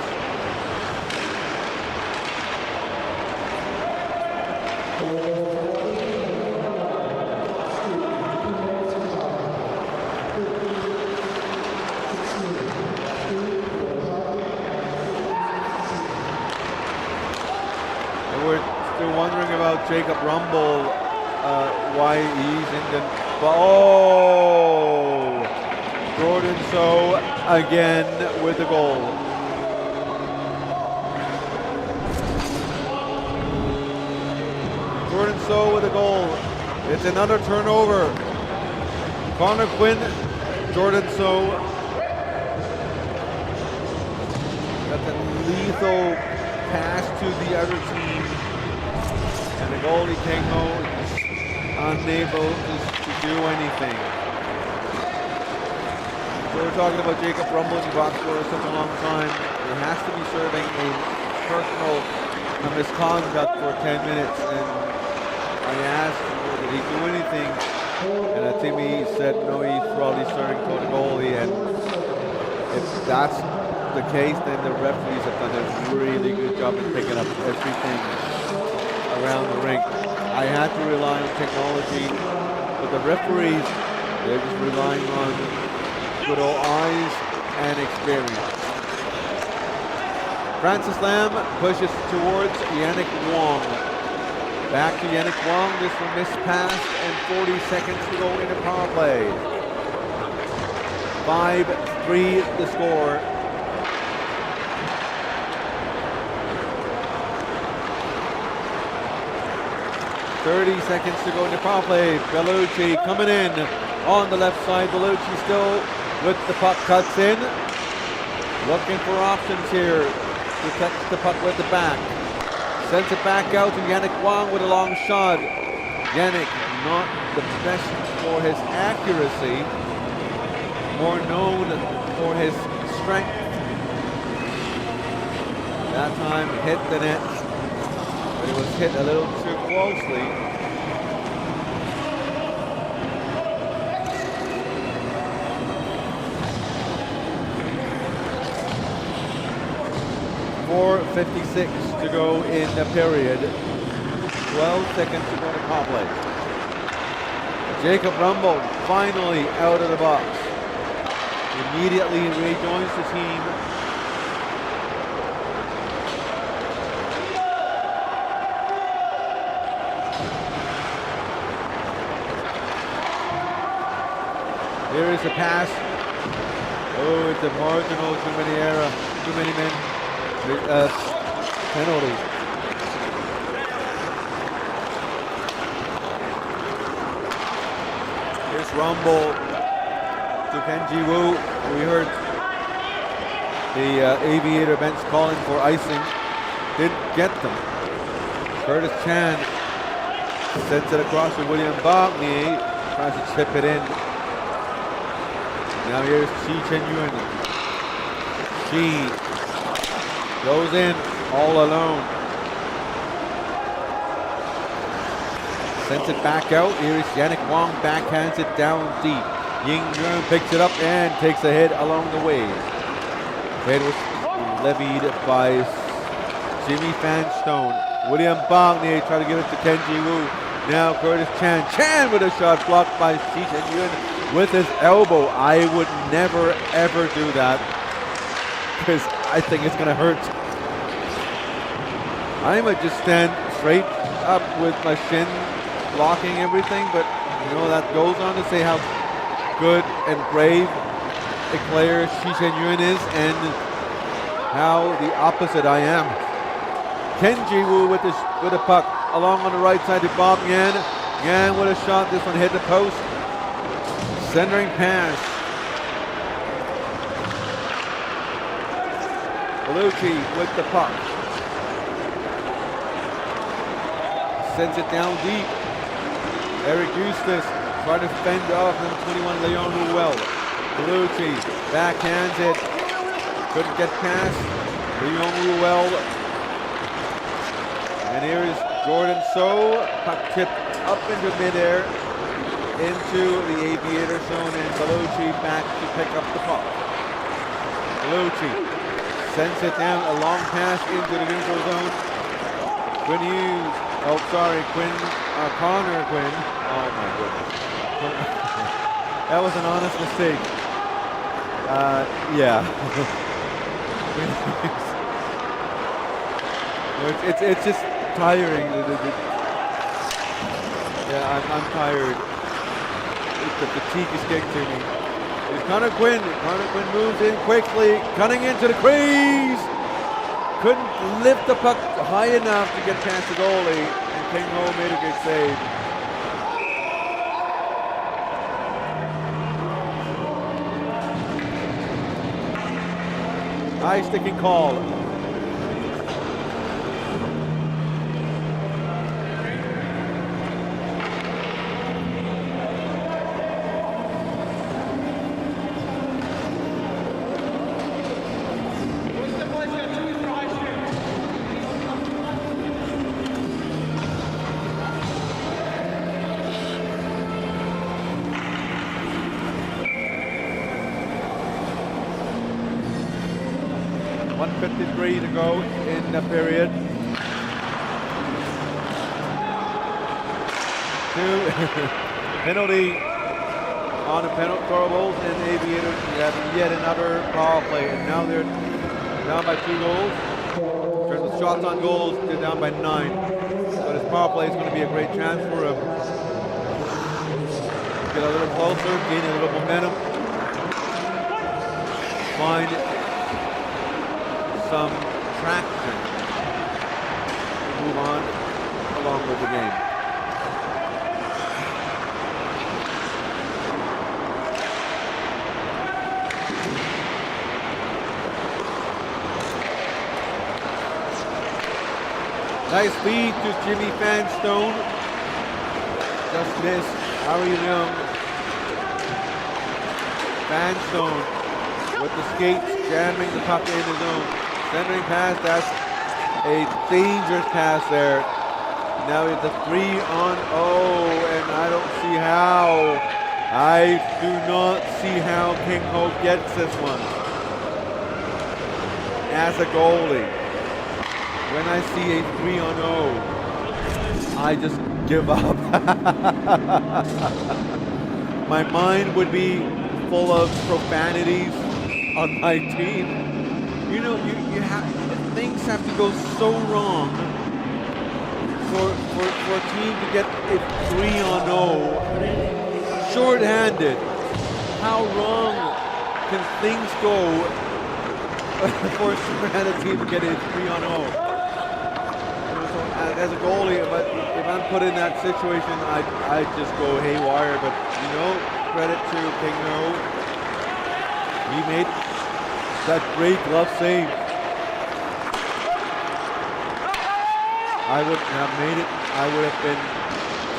Speaker 1: And we're still wondering about Jacob Rumble, why he's in the... Oh! Jordan So again with the goal. Jordan So with a goal. It's another turnover. Connor Quinn, Jordan So. That's a lethal pass to the other team. And the goalie Kengo is unable to do anything. So we're talking about Jacob Rumble in the box for such a long time. He has to be serving a personal misconduct for 10 minutes. And I asked, did he do anything? And I think he said, no, he's probably serving for the goalie. And if that's the case, then the referees have done a really good job in picking up everything around the rink. I had to rely on technology, but the referees, they're just relying on good old eyes and experience. Francis Lam pushes towards Yannick Wong. Back to Yannick Wong, this one missed pass and 40 seconds to go in the power play. 5-3 the score. .30 seconds to go in the power play. Bellucci coming in on the left side. Bellucci still with the puck, cuts in. Looking for options here. Protects the puck with the back. Sends it back out to Yannick Wong with a long shot. Yannick, not the best for his accuracy. More known for his strength. That time hit the net. But it was hit a little too closely. .56 to go in the period. 12 seconds to go in the power play. Jacob Rumble finally out of the box. Immediately rejoins the team. Here is the pass. Oh, it's a marginal, too many men. Penalty. Here's Rumble to Kenji Wu. We heard the Aviator bench calling for icing. Didn't get them. Curtis Chan sends it across to William Bogny. Tries to chip it in. Now here's Chi Chen Yun. Chi goes in all alone. Sends it back out. Here is Yannick Wong, backhands it down deep. Ying Yun picks it up and takes a hit along the way. Hit was levied by Jimmy Fanstone. William Bogny tried to give it to Kenji Wu. Now Curtis Chan. Chan with a shot blocked by Chi Chen Yun with his elbow. I would never ever do that because I think it's gonna hurt. I might just stand straight up with my shin blocking everything, but you know that goes on to say how good and brave a player Chi Chen Yun is and how the opposite I am. Kenji Wu with the puck along on the right side to Bob Yan. Yan with a shot, this one hit the post. Centering pass. Bellucci with the puck. Sends it down deep. Eric Eustace trying to fend off number 21 Leon Ruel. Bellucci backhands it. Couldn't get past Leon Ruel. And here is Jordan So. Puck tipped up into midair. into the Aviator zone, and Bellucci back to pick up the puck. Bellucci sends it down, a long pass into the neutral zone. Quinn Hughes, Connor Quinn. Oh my goodness. That was an honest mistake. Yeah. it's just tiring. Yeah, I'm tired. The fatigue is getting to me. It's Connor Quinn. Connor Quinn moves in quickly, cutting into the crease. Couldn't lift the puck high enough to get past the goalie, and King Ho made a good save. High sticking call. .53 to go in the period. Penalty on the penalty throwables, and Aviators have yet another power play, and now they're down by 2 goals. In terms of shots on goals, they're down by 9. So this power play is going to be a great chance for them. Get a little closer, gain a little momentum, find some traction to move on along with the game. Nice feed to Jimmy Vanstone. Just missed. Harry Young. Vanstone with the skates jamming the puck in the zone. Centering pass, that's a dangerous pass there. Now it's a 3-on-0, and I don't see how. I do not see how King Ho gets this one. As a goalie, when I see a 3-on-0, I just give up. My mind would be full of profanities on my team. You know, things have to go so wrong for a team to get a 3-on-0 short-handed. How wrong can things go for a short-handed team to get a 3-on-0? So as a goalie, if I'm put in that situation, I just go haywire. But credit to King Ho. He made that great glove save. I wouldn't have made it. I would have been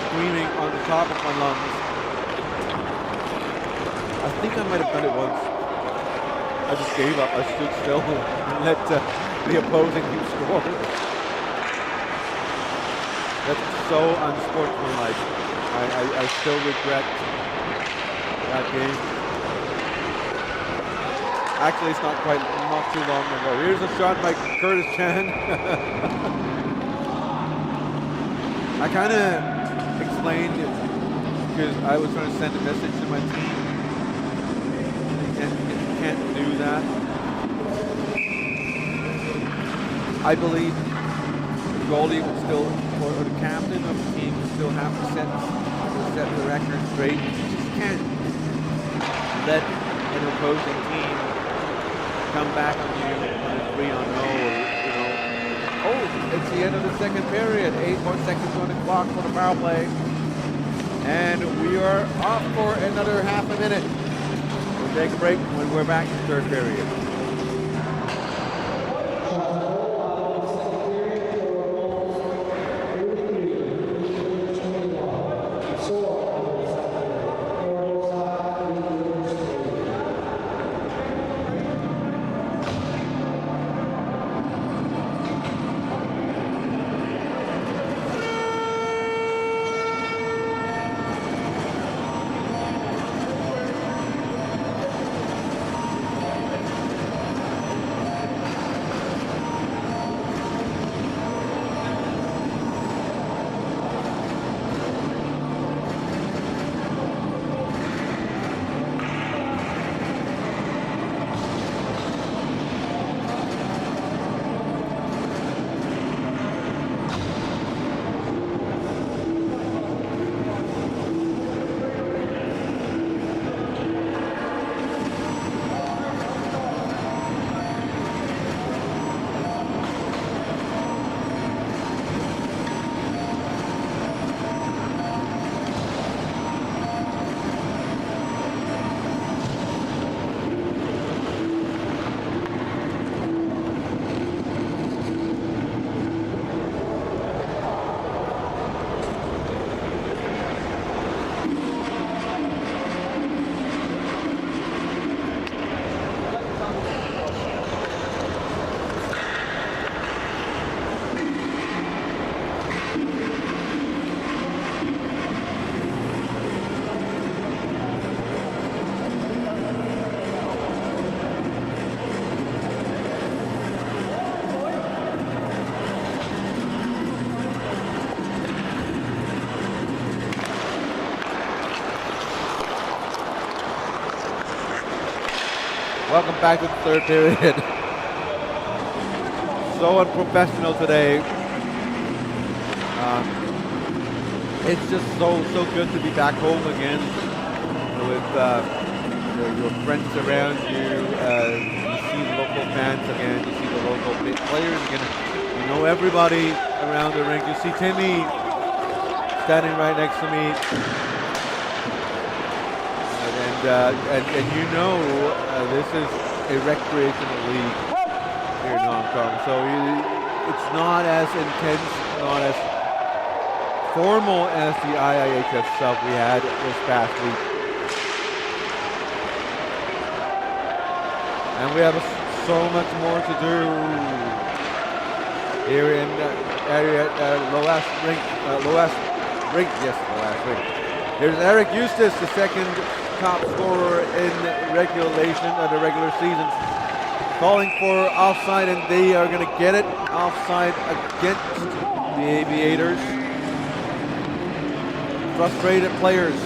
Speaker 1: screaming on the top of my lungs. I think I might have done it once. I just gave up. I stood still and let the opposing team score. That's so unsportsmanlike. I still regret that game. Actually, it's not too long ago. Here's a shot by Curtis Chan. I kind of explained it because I was trying to send a message to my team, and you can't do that. I believe the goalie would still, or the captain of the team would still have to set the record straight. You just can't let an opposing team come back on you on a 3-on-0, Oh, it's the end of the second period. 8 more seconds on the clock for the power play. And we are off for another half a minute. We'll take a break when we're back in the third period. Welcome back to the third period. So unprofessional today. It's just so good to be back home again with your friends around you. You see the local fans again. You see the local players again. You know everybody around the rink. You see Timmy standing right next to me, and you know this is a recreational league here in Hong Kong. So it's not as intense, not as formal as the IIHF stuff we had this past week. And we have so much more to do here in area Loas Rink. Here's Eric Eustace, the second top scorer in the regular season, calling for offside, and they are going to get it. Offside against the Aviators. Frustrated players,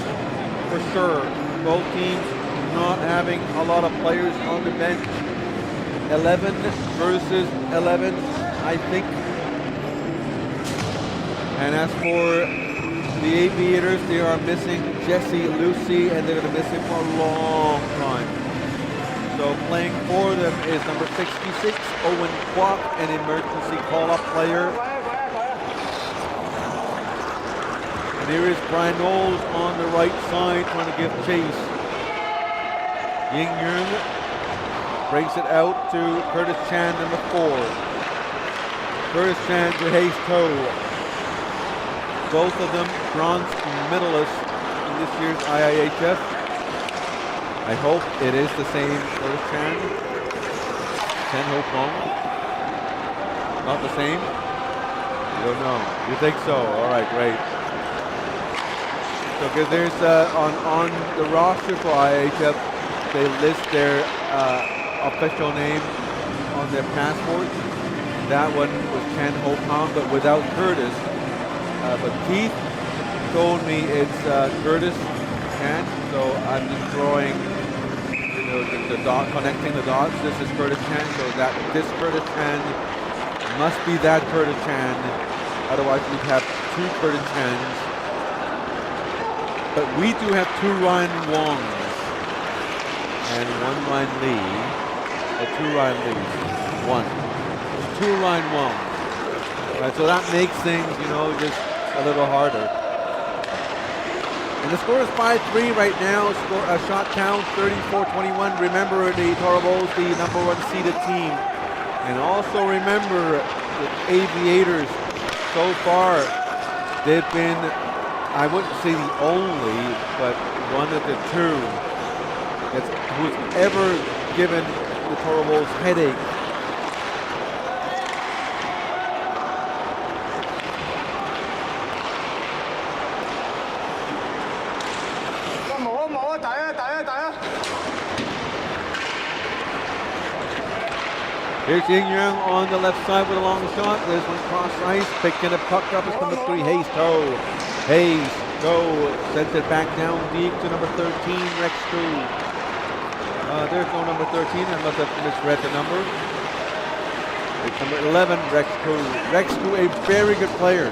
Speaker 1: for sure. Both teams not having a lot of players on the bench. 11 versus 11, I think. And as for the Aviators, they are missing Jesse Lucy, and they're going to miss him for a long time. So playing for them is number 66, Owen Kwok, an emergency call-up player. And here is Brian Knowles on the right side trying to give chase. Ying Yung breaks it out to Curtis Chan, number 4. Curtis Chan to Hayes Toe. Both of them bronze medalists in this year's IIHF. I hope it is the same Curtis Chan. Chen Ho Pong. Not the same? You don't know. You think so? All right, great. So because there's on the roster for IIHF, they list their official name on their passports. That one was Chen Ho Pong, but without Curtis. But Keith told me it's Curtis Chan, so I'm just drawing, the dot, connecting the dots. This is Curtis Chan, so that this Curtis Chan must be that Curtis Chan. Otherwise, we'd have 2 Curtis Chans. But we do have 2 Ryan Wongs and 1 Ryan Lee. 2 Ryan Lees. 2 Ryan Wongs. Right, so that makes things, just a little harder. And the score is 5-3 right now. Shot count 34-21. Remember, the Toro Bulls, the number 1 seeded team. And also remember, the Aviators, so far, they've been, I wouldn't say the only, but one of the 2 who's ever given the Toro Bulls headache. Here's Ying Yang on the left side with a long shot. There's one cross ice, picking the puck up. It's number 3, Hayes Toe. Hayes Toe sends it back down deep to number 13, Rex Koo. There's no number 13. I must have misread the number. It's number 11, Rex Koo. Rex Koo, a very good player.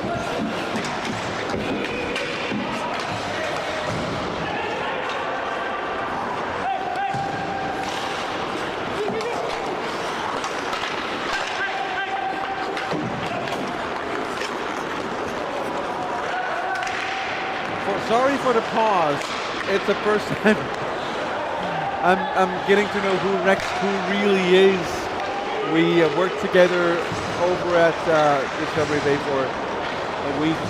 Speaker 1: Sorry for the pause. It's the first time I'm getting to know who Rex Koo really is. We worked together over at Discovery Bay for a week.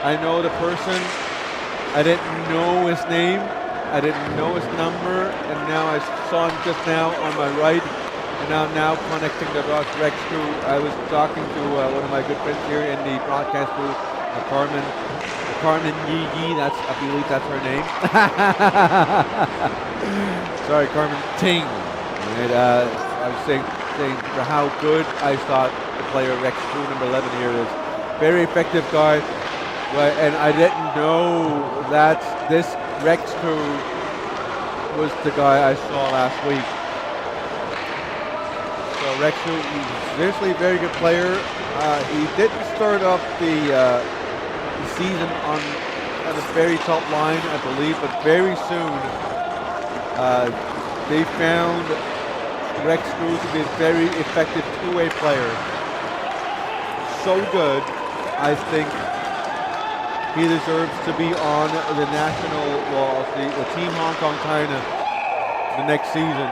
Speaker 1: I know the person. I didn't know his name. I didn't know his number. And now I saw him just now on my right. And I'm now connecting the dots. Rex Koo. I was talking to one of my good friends here in the broadcast booth, Carmen Yi, I believe that's her name. Sorry, Carmen Ting. And, I was saying for how good I thought the player Rex Koo, number 11 here is. Very effective guy. Right, and I didn't know that this Rex Koo was the guy I saw last week. So Rexu, he's seriously a very good player. He didn't start off the season on the very top line, I believe, but very soon they found Rex Cruz to be a very effective two-way player. So good, I think he deserves to be on the national, well, the Team Hong Kong China the next season.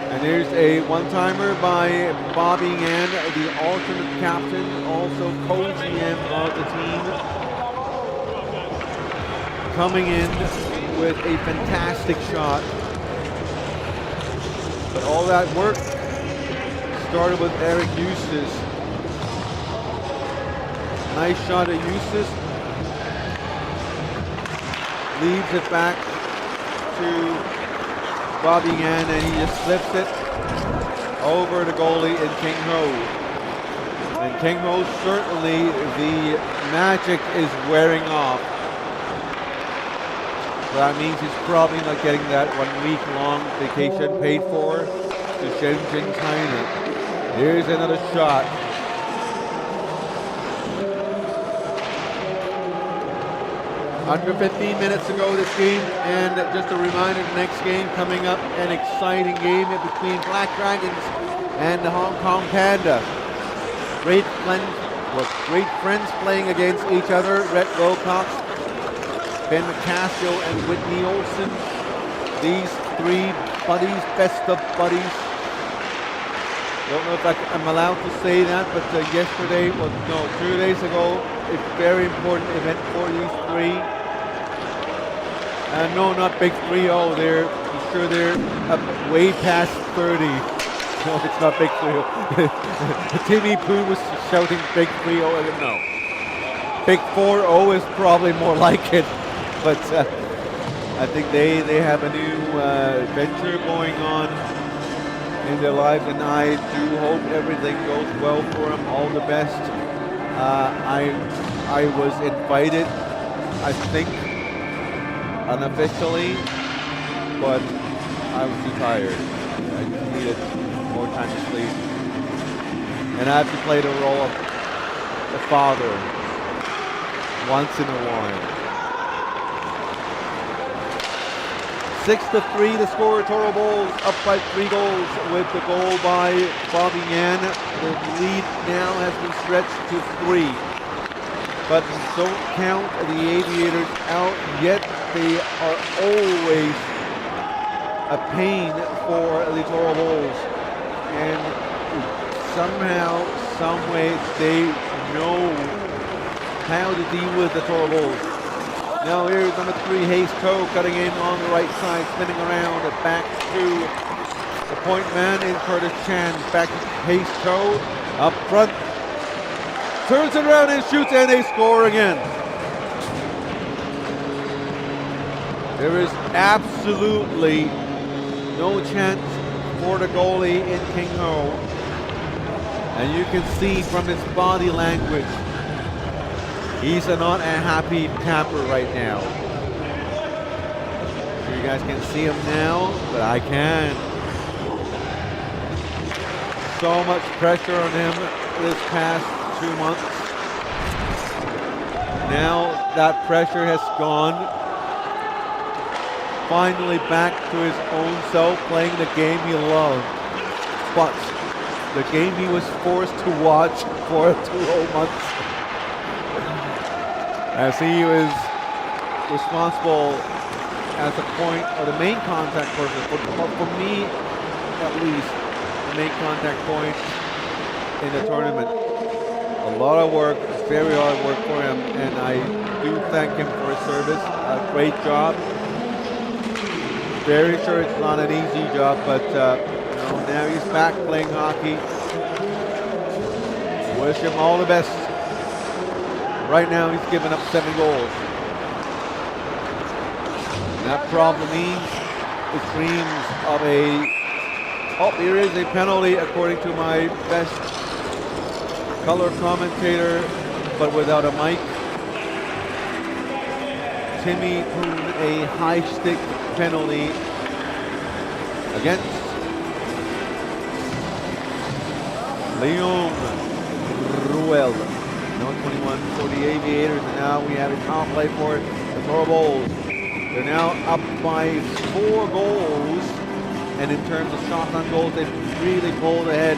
Speaker 1: And there's a one-timer by Bobby Yan, the alternate captain, also co-GM of the team, coming in with a fantastic shot. But all that work started with Eric Eustace. Nice shot at Eustace. Leaves it back to Bobby Yan, and he just slips it over the goalie in King Ho. And King Ho, certainly the magic is wearing off. So that means he's probably not getting that 1 week long vacation paid for to Shenzhen, China. Here's another shot. Under 15 minutes to go this game, and just a reminder, the next game coming up, an exciting game between Black Dragons and the Hong Kong Panda. Great friends playing against each other. Rhett Wilcox, Ben McCaskill, and Whitney Olsen. These three buddies, best of buddies. Don't know if I'm allowed to say that, but yesterday, 2 days ago, a very important event for these three. No, not Big 3-0. I'm sure they're up way past 30. No, it's not Big 3-0. Timmy Poo was shouting Big 3-0. I don't know. Big 4-0 is probably more like it. But I think they have a new venture going on in their lives, and I do hope everything goes well for them. All the best. I was invited, I think, unofficially, but I was too tired. I just needed more time to sleep. And I have to play the role of the father once in a while. 6-3 the score. Toro Bulls up by 3 goals with the goal by Bobby Yan. The lead now has been stretched to 3. But don't count the Aviators out yet. They are always a pain for the Toro Bulls. And somehow, some way, they know how to deal with the Toro Bulls. Now here's number 3, Hayes Toe, cutting in on the right side, spinning around, back to the point man in Curtis Chan. Back to Hayes Toe, up front, turns it around and shoots, and they score again. There is absolutely no chance for the goalie in King Ho. And you can see from his body language, he's not a happy camper right now. You guys can see him now, but I can. So much pressure on him this past 2 months. Now that pressure has gone. Finally back to his own self, playing the game he loved. But the game he was forced to watch for 2 whole months. As he was responsible as a point, or the main contact person, for me at least, the main contact point in the tournament. A lot of work, very hard work for him, and I do thank him for his service. A great job. Very sure it's not an easy job, but now he's back playing hockey. Wish him all the best. Right now he's given up 7 goals. And that probably means the dreams of here is a penalty according to my best color commentator, but without a mic. Timmy Poon, a high stick penalty against Leon Ruel. No 21 for the Aviators, and now we have a power play for the Toro Bulls. They're now up by 4 goals, and in terms of shots on goals, they've really pulled ahead.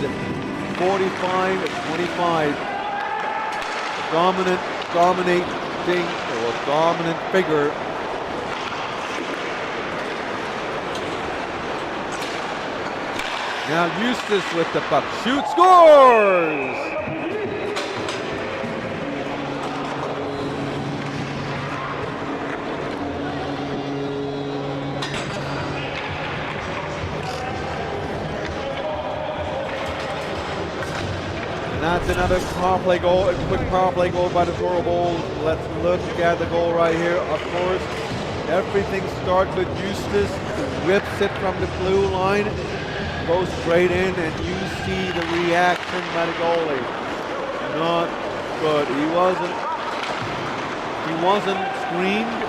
Speaker 1: 45-25. Dominant figure. Now Eustace with the puck. Shoots, scores! And that's another power play goal, a quick power play goal by the Toro Bulls. Let's look at the goal right here. Of course, everything starts with Eustace, whips it from the blue line, goes straight in, and you see the reaction by the goalie. Not good. He wasn't screened.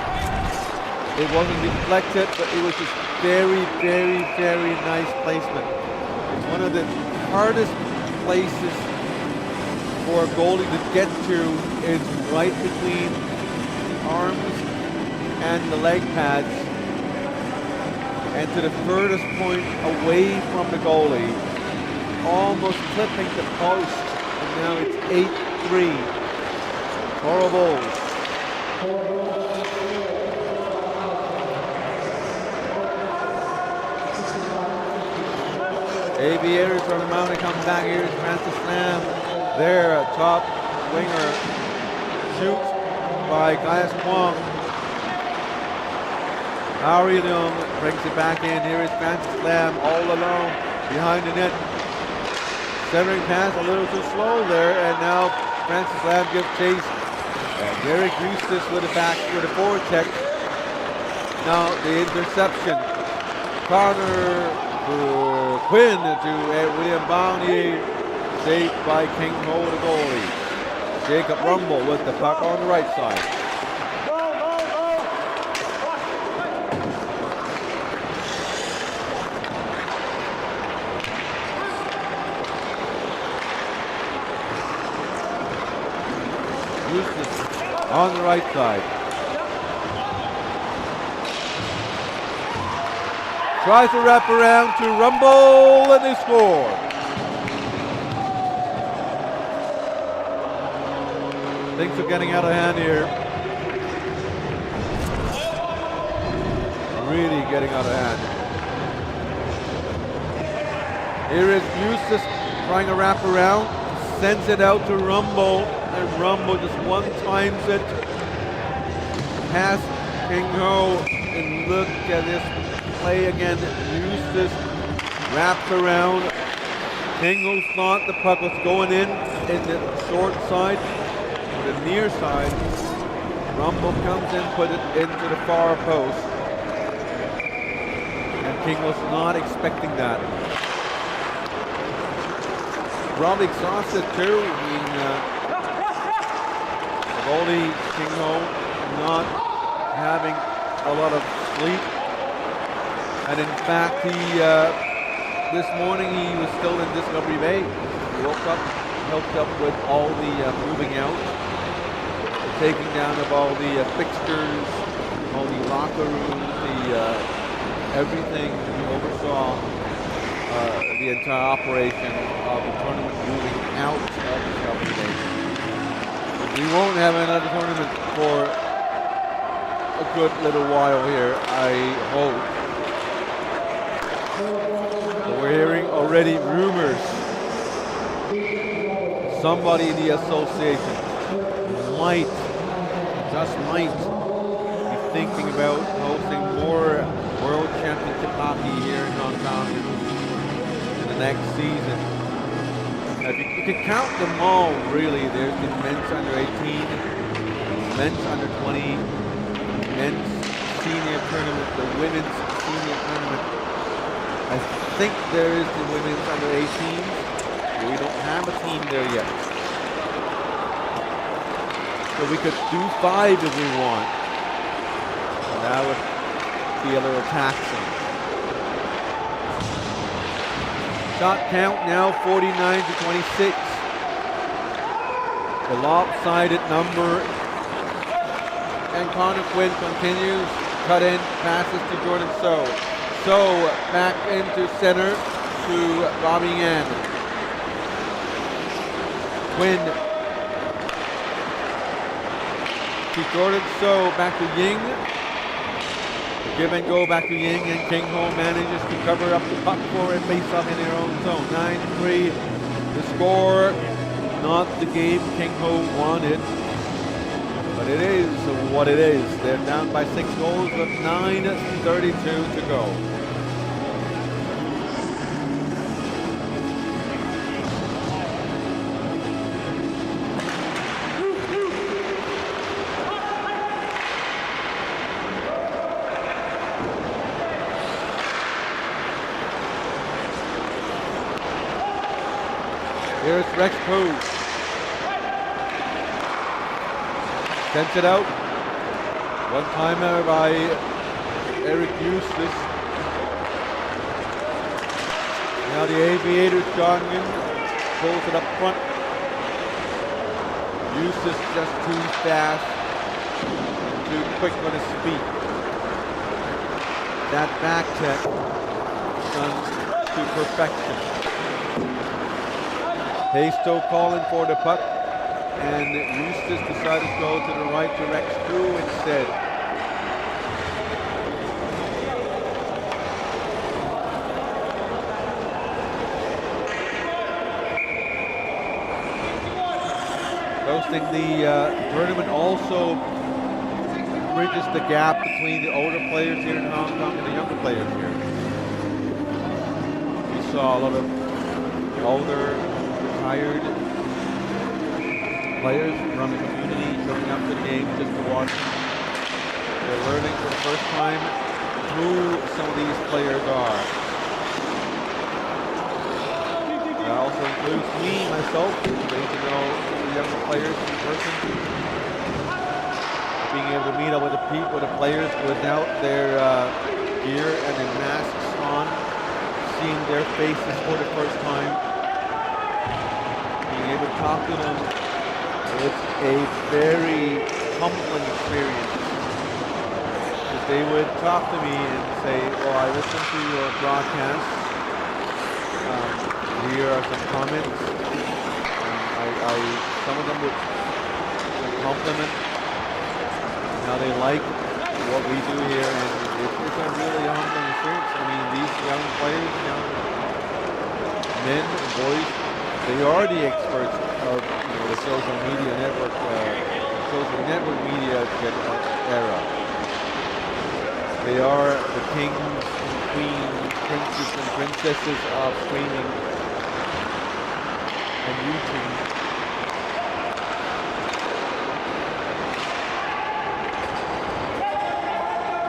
Speaker 1: It wasn't deflected, but it was just very, very, very nice placement. It's one of the hardest places for a goalie to get to is right between the arms and the leg pads, and to the furthest point away from the goalie, almost clipping the post, and now it's 8-3. Toro Bulls. Aviators on the mountain, comes back. Here's Francis Lamb. There, a top winger. Shoots by Gaius Kwong. Harry Leung brings it back in. Here is Francis Lamb all alone behind the net. Centering pass a little too slow there, and now Francis Lamb gives chase. And Derek Eustace with a forward check. Now the interception. Connor Quinn to William Bounty, saved by King Ho, the goalie. Jacob Rumble with the puck on the right side. Eustace on the right side. Tries to wrap around to Rumble, and they score. Things are getting out of hand here. Really getting out of hand. Here is Eustace trying to wrap around, sends it out to Rumble, and Rumble just one-times it past King Ho, and look at this play again. Eustace wraps around. King Ho thought the puck was going in the short side, or the near side. Rumble comes in, put it into the far post, and King was not expecting that. Probably exhausted too. I mean, the goalie, King Ho, not having a lot of sleep. And in fact, this morning he was still in Discovery Bay. He woke up, helped up with all the moving out, the taking down of all the fixtures, all the locker rooms, everything. He oversaw the entire operation of the tournament moving out of Discovery Bay. We won't have another tournament for a good little while here, I hope. But we're hearing already rumors. Somebody in the association might, just might, be thinking about hosting more World Championship hockey here in Hong Kong in the next season. If you can count them all, really. There's the men's under 18, men's under 20, men's senior tournament, the women's senior tournament. I think there is the women's under 18. We don't have a team there yet. So we could do 5 if we want. And that would be a little taxing. Shot count now 49-26. The lopsided number. And Connor Quinn continues. Cut in, passes to Jordan So. So back into center to Robbie Yan. Quinn to Jordan So, back to Ying. Give and go back to Ying, and King Ho manages to cover up the puck for a face-off in their own zone. 9-3, the score, not the game King Ho wanted, but it is what it is. They're down by 6 goals with 9:32 to go. Here's Rex Poe. Sends it out. One-timer by Eric Eustace. Now the Aviators jogging, pulls it up front. Eustace just too fast and too quick on his feet. That back check done to perfection. Hasto calling for the puck, and Eustace decided to go to the right to Rex Crew instead. Hosting the tournament also bridges the gap between the older players here in Hong Kong and the younger players here. We saw a lot of older, retired players from the community showing up to the game just to watch. They're learning for the first time who some of these players are. That also includes me, myself, getting to know the younger players in person. Being able to meet up with the players without their gear and their masks on. Seeing their faces for the first time. Able to talk to them. It's a very humbling experience. Because they would talk to me and say, well, I listened to your broadcast. Here are some comments. Some of them would compliment how they like what we do here, and it's a really humbling experience. I mean, these young players, young men and boys, they are the experts of the social media network, media era. They are the kings and queens, princes and princesses of streaming and YouTube.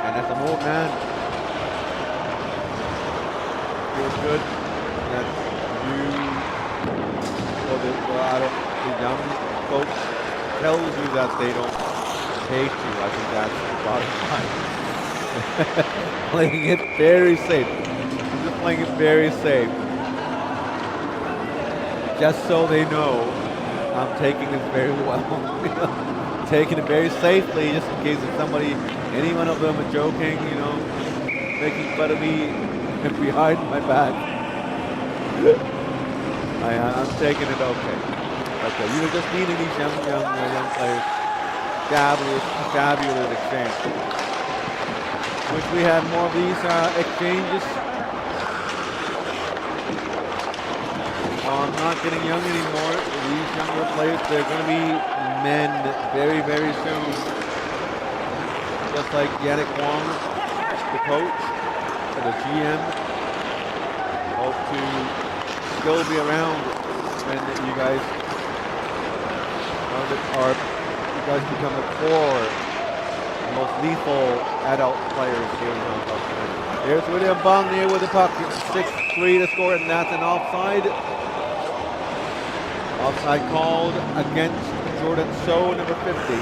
Speaker 1: And as an old man, it feels good that the young folks tells you that they don't hate you. I think that's the bottom line. Playing it very safe. I'm just playing it very safe. Just so they know I'm taking this very well. Taking it very safely, just in case if any one of them are joking, making fun of me behind my back. I'm taking it okay. You were just meeting these young players. Fabulous exchange. Wish we had more of these exchanges. I'm not getting young anymore. These younger players, they're going to be men very, very soon. Just like Yannick Wong, the coach, and the GM. Hope to still be around when you guys become the core, most lethal adult players here in Hong Kong. Here's William Bong here with the puck. 6-3 to score, and that's an offside. Offside called against Jordan So, number 50.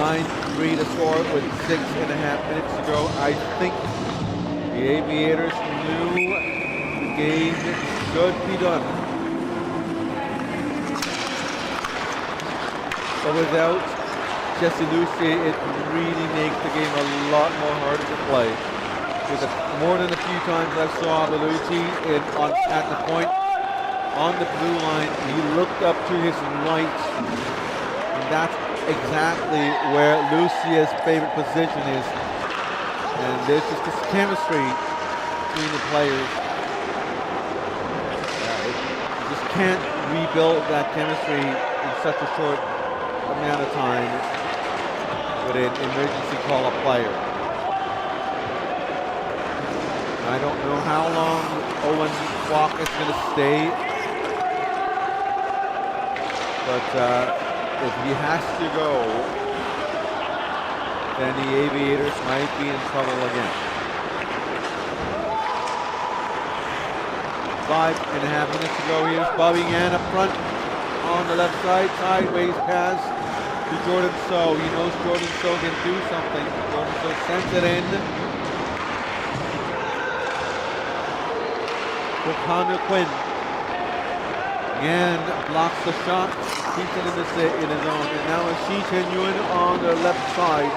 Speaker 1: 9-3 to score with 6.5 minutes to go. I think the Aviators knew the game should be done. But without Jesse Lucier, it really makes the game a lot more harder to play. Because more than a few times I saw Bellucci at the point on the blue line, he looked up to his right, and that's exactly where Lucier's favorite position is. And there's just this chemistry between the players. You just can't rebuild that chemistry in such a short amount of time with an emergency call-up player. I don't know how long Owen Kwok is going to stay, but if he has to go, then the Aviators might be in trouble again. 5.5 minutes to go. Here's Bobby Yan up front on the left side, sideways pass to Jordan So. He knows Jordan So can do something. Jordan So sends it in to Connor Quinn. Yan blocks the shot, keeps it in his own. And now it's Shi Chen-Yun on the left side.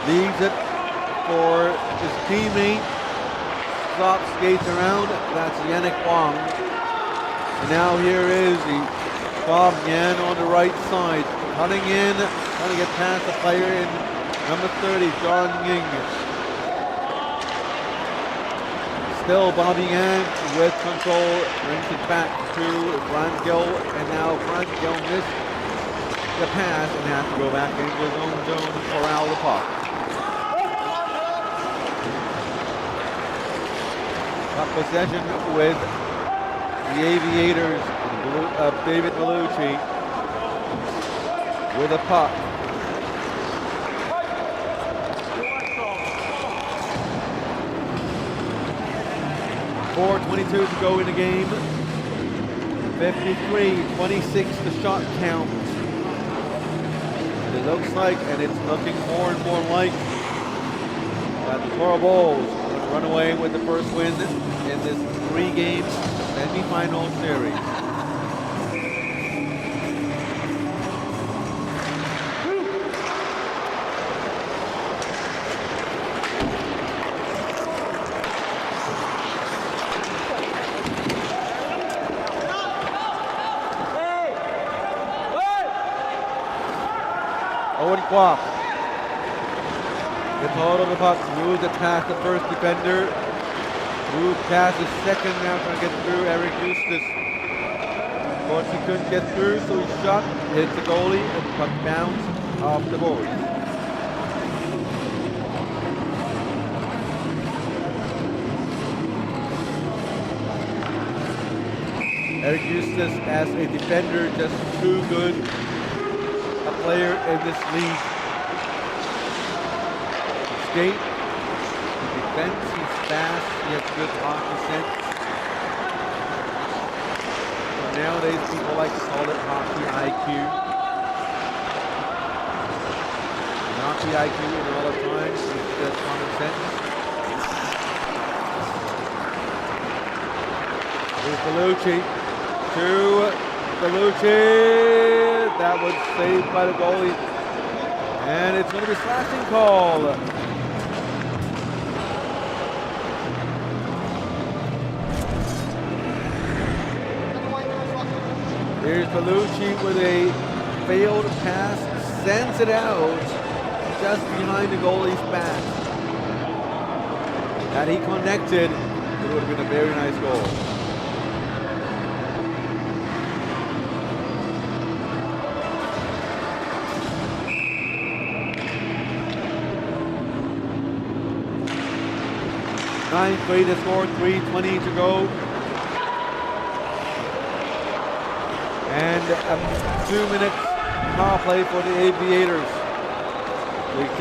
Speaker 1: Leaves it for his teammate. Stop, skates around. That's Yannick Wong. And now here is the Bob Yan on the right side. Cutting in, trying to get past the player in number 30, John Ying. Still Bobby Yan with control, brings it back to Brian Gill, and now Brian Gill missed the pass and has to go back into his own zone to corral the puck. Puck possession with the Aviators, David Bellucci with a puck. .4:22 to go in the game. 53-26 the shot count. It looks like, and it's looking more and more like, that the Toro Bulls will run away with the first win in this 3-game semi-final series. Owen Kwok gets hold of the puck, moves it past the first defender, moves past the second, now trying to get through Eric Eustace. Of course he couldn't get through, so he shot, hits the goalie, and the puck bounced off the board. Eric Eustace as a defender, just too good a player in this league. Skate, defense, he's fast, he has good hockey sense. So nowadays people like to call it hockey IQ. And hockey IQ in all the times is just common sense. Here's Bellucci to Bellucci. That was saved by the goalie. And it's going to be a slashing call. Here's Bellucci with a failed pass, sends it out just behind the goalie's back. Had he connected, it would have been a very nice goal. .9 to score, 3:20 to go. And a 2-minute power play for the Aviators. They've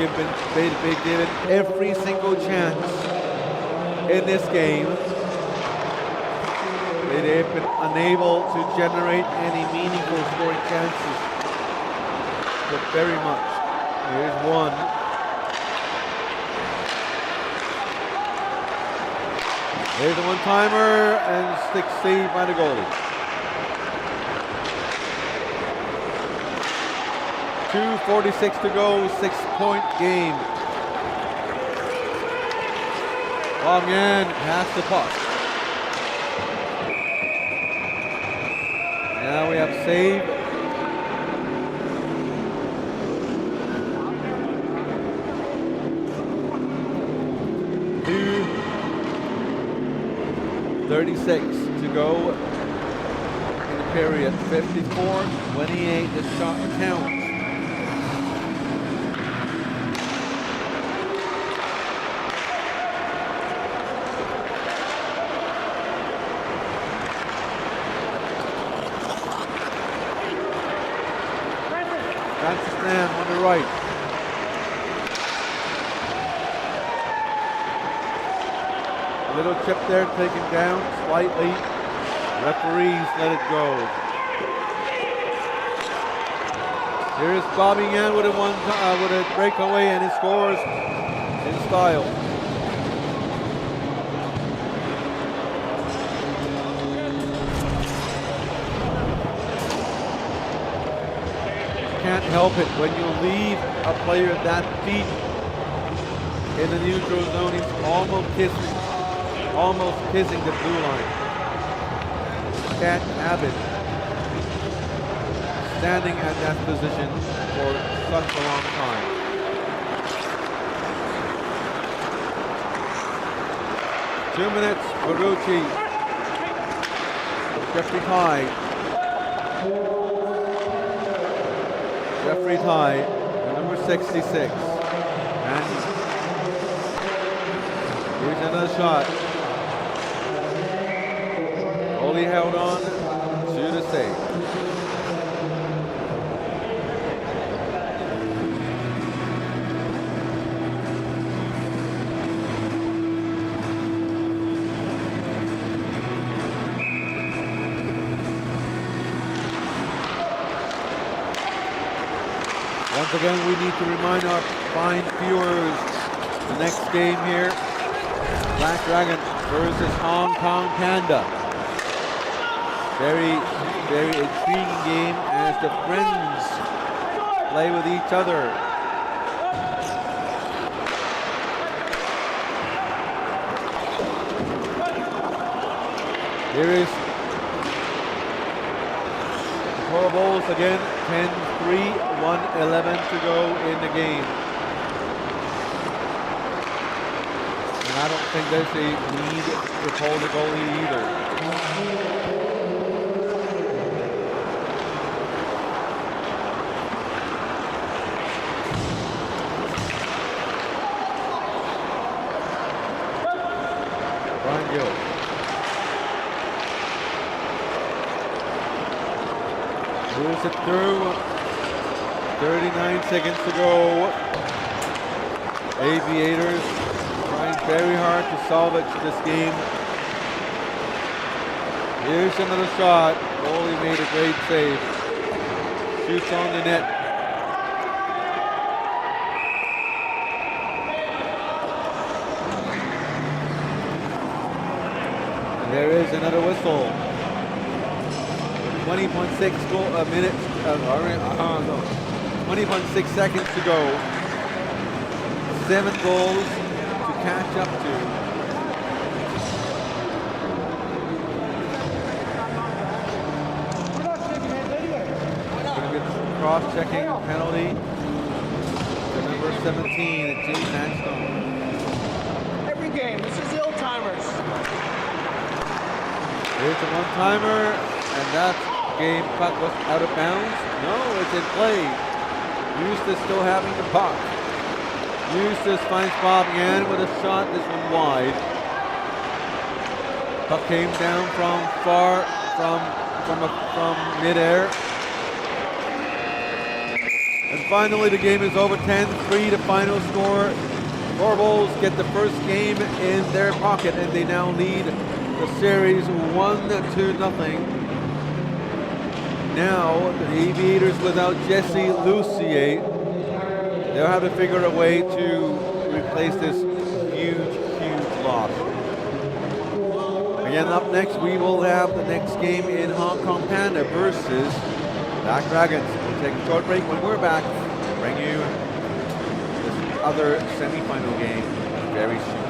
Speaker 1: given every single chance in this game. They've been unable to generate any meaningful scoring chances, but very much. Here's one. Here's a one-timer and stick saved by the goalie. 2:46 to go, 6-point game. Bong Yan pass the puck. Now we have save. Two 36 to go in the period. 54-28, the shot count. That's the stand on the right. A little chip there taken down slightly. Referees let it go. Here's Bobby Yan with a breakaway, and he scores in style. Can't help it when you leave a player that deep in the neutral zone. He's almost kissing the blue line. Can't have it standing at that position for such a long time. Two minutes, Barucci. Jeffrey Ty, number 66. And here's another shot. Goalie held on to the save. Once again, we need to remind our fine viewers the next game here, Black Dragon versus Hong Kong Panda. Very, very intriguing game as the friends play with each other. Here is Toro Bulls again, 10-3, 1:11 to go in the game. And I don't think there's a need to pull the goalie either. Brian Gill. Moves it through. 39 seconds to go. Aviators trying very hard to salvage this game. Here's another shot. Goalie made a great save. Shoots on the net. And there is another whistle. 20.6 minutes. 20.6 seconds to go. 7 goals to catch up to. Gonna get cross-checking penalty to number 17, Jim Sandstone.
Speaker 2: Every game, this is ill-timers.
Speaker 1: Here's a one-timer, and that game puck was out of bounds. No, it's in play. Eustace still having the puck. Eustace finds Bob Yan with a shot, this one wide. Puck came down from midair. And finally the game is over, 10-3 the final score. Toro Bulls get the first game in their pocket, and they now lead the series 1-0. Now, the Aviators without Jesse Lucier. they'll have to figure a way to replace this huge loss. Again, up next, we will have the next game in Hong Kong Panda versus Black Dragons. We'll take a short break. When we're back, bring you this other semifinal game very soon.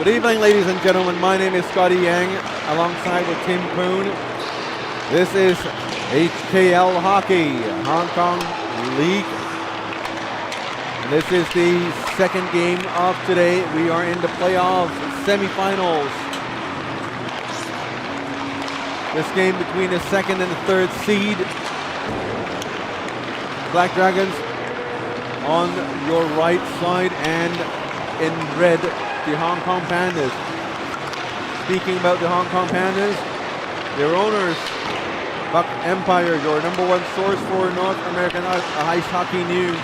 Speaker 1: Good evening, ladies and gentlemen. My name is Scotty Yang, alongside with Tim Poon. This is HKL Hockey, Hong Kong League. And this is the second game of today. We are in the playoffs, semifinals. This game between the second and the third seed. Black Dragons on your right side, and in red, the Hong Kong Pandas. Speaking about the Hong Kong Pandas, their owners, Buck Empire, your number one source for North American ice hockey news.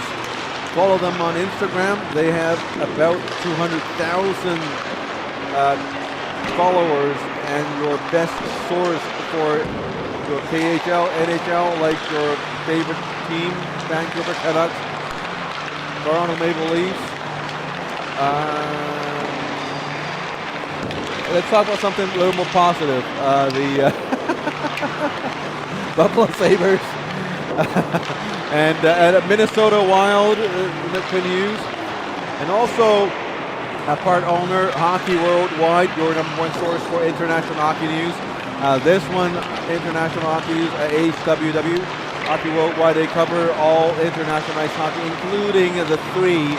Speaker 1: Follow them on Instagram. They have about 200,000 followers, and your best source for your KHL, NHL, like your favorite team, Vancouver Canucks, Toronto Maple Leafs. Let's talk about something a little more positive. The Buffalo Sabres and Minnesota Wild news, and also a part owner, Hockey Worldwide, your number one source for international hockey news. This one, international hockey news, HWW, Hockey Worldwide. They cover all international ice hockey, including the 3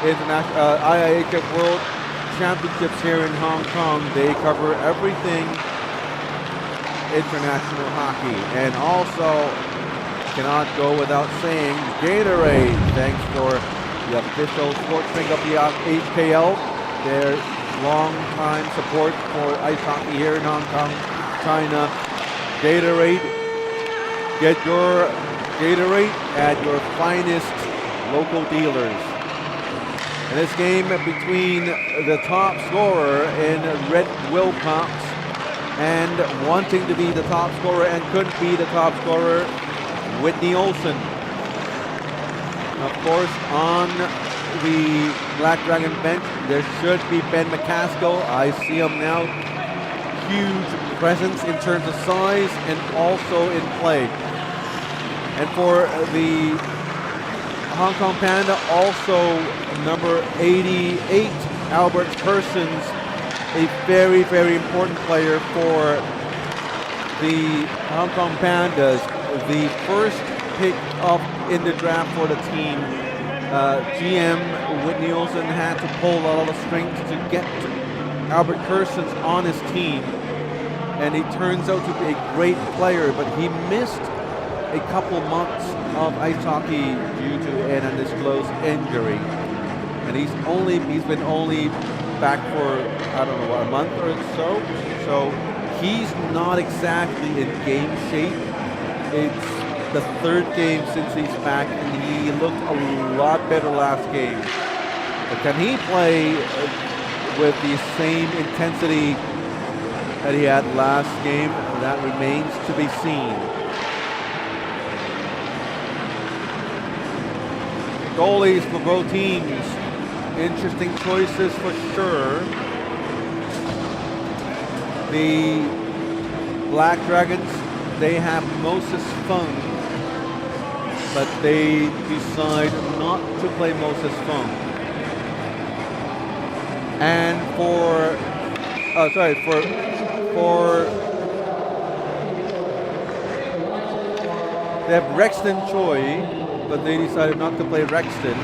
Speaker 1: international IIHF World Championships here in Hong Kong. They cover everything international hockey. And also, cannot go without saying, Gatorade, thanks for the official sports drink of the HKL, their long-time support for ice hockey here in Hong Kong, China. Gatorade, get your Gatorade at your finest local dealers. In this game between the top scorer in Red Wilcox and wanting to be the top scorer and couldn't be the top scorer, Whitney Olsen. Of course, on the Black Dragon bench, there should be Ben McCaskill. I see him now. Huge presence in terms of size and also in play. And for the Hong Kong Panda, also number 88, Albert Persons, a very, very important player for the Hong Kong Pandas. The first pick up in the draft for the team, GM Whitney Olsen had to pull a lot of the strings to get Albert Persons on his team, and he turns out to be a great player, but he missed a couple months of ice hockey due to an undisclosed injury, and he's been only back for, I don't know, what, a month or so. So he's not exactly in game shape. It's the third game since he's back, and he looked a lot better last game. But can he play with the same intensity that he had last game? That remains to be seen. Goalies for both teams. Interesting choices for sure. The Black Dragons, they have Moses Fung, but they decide not to play Moses Fung. And they have Rexton Choi, but they decided not to play Rexton.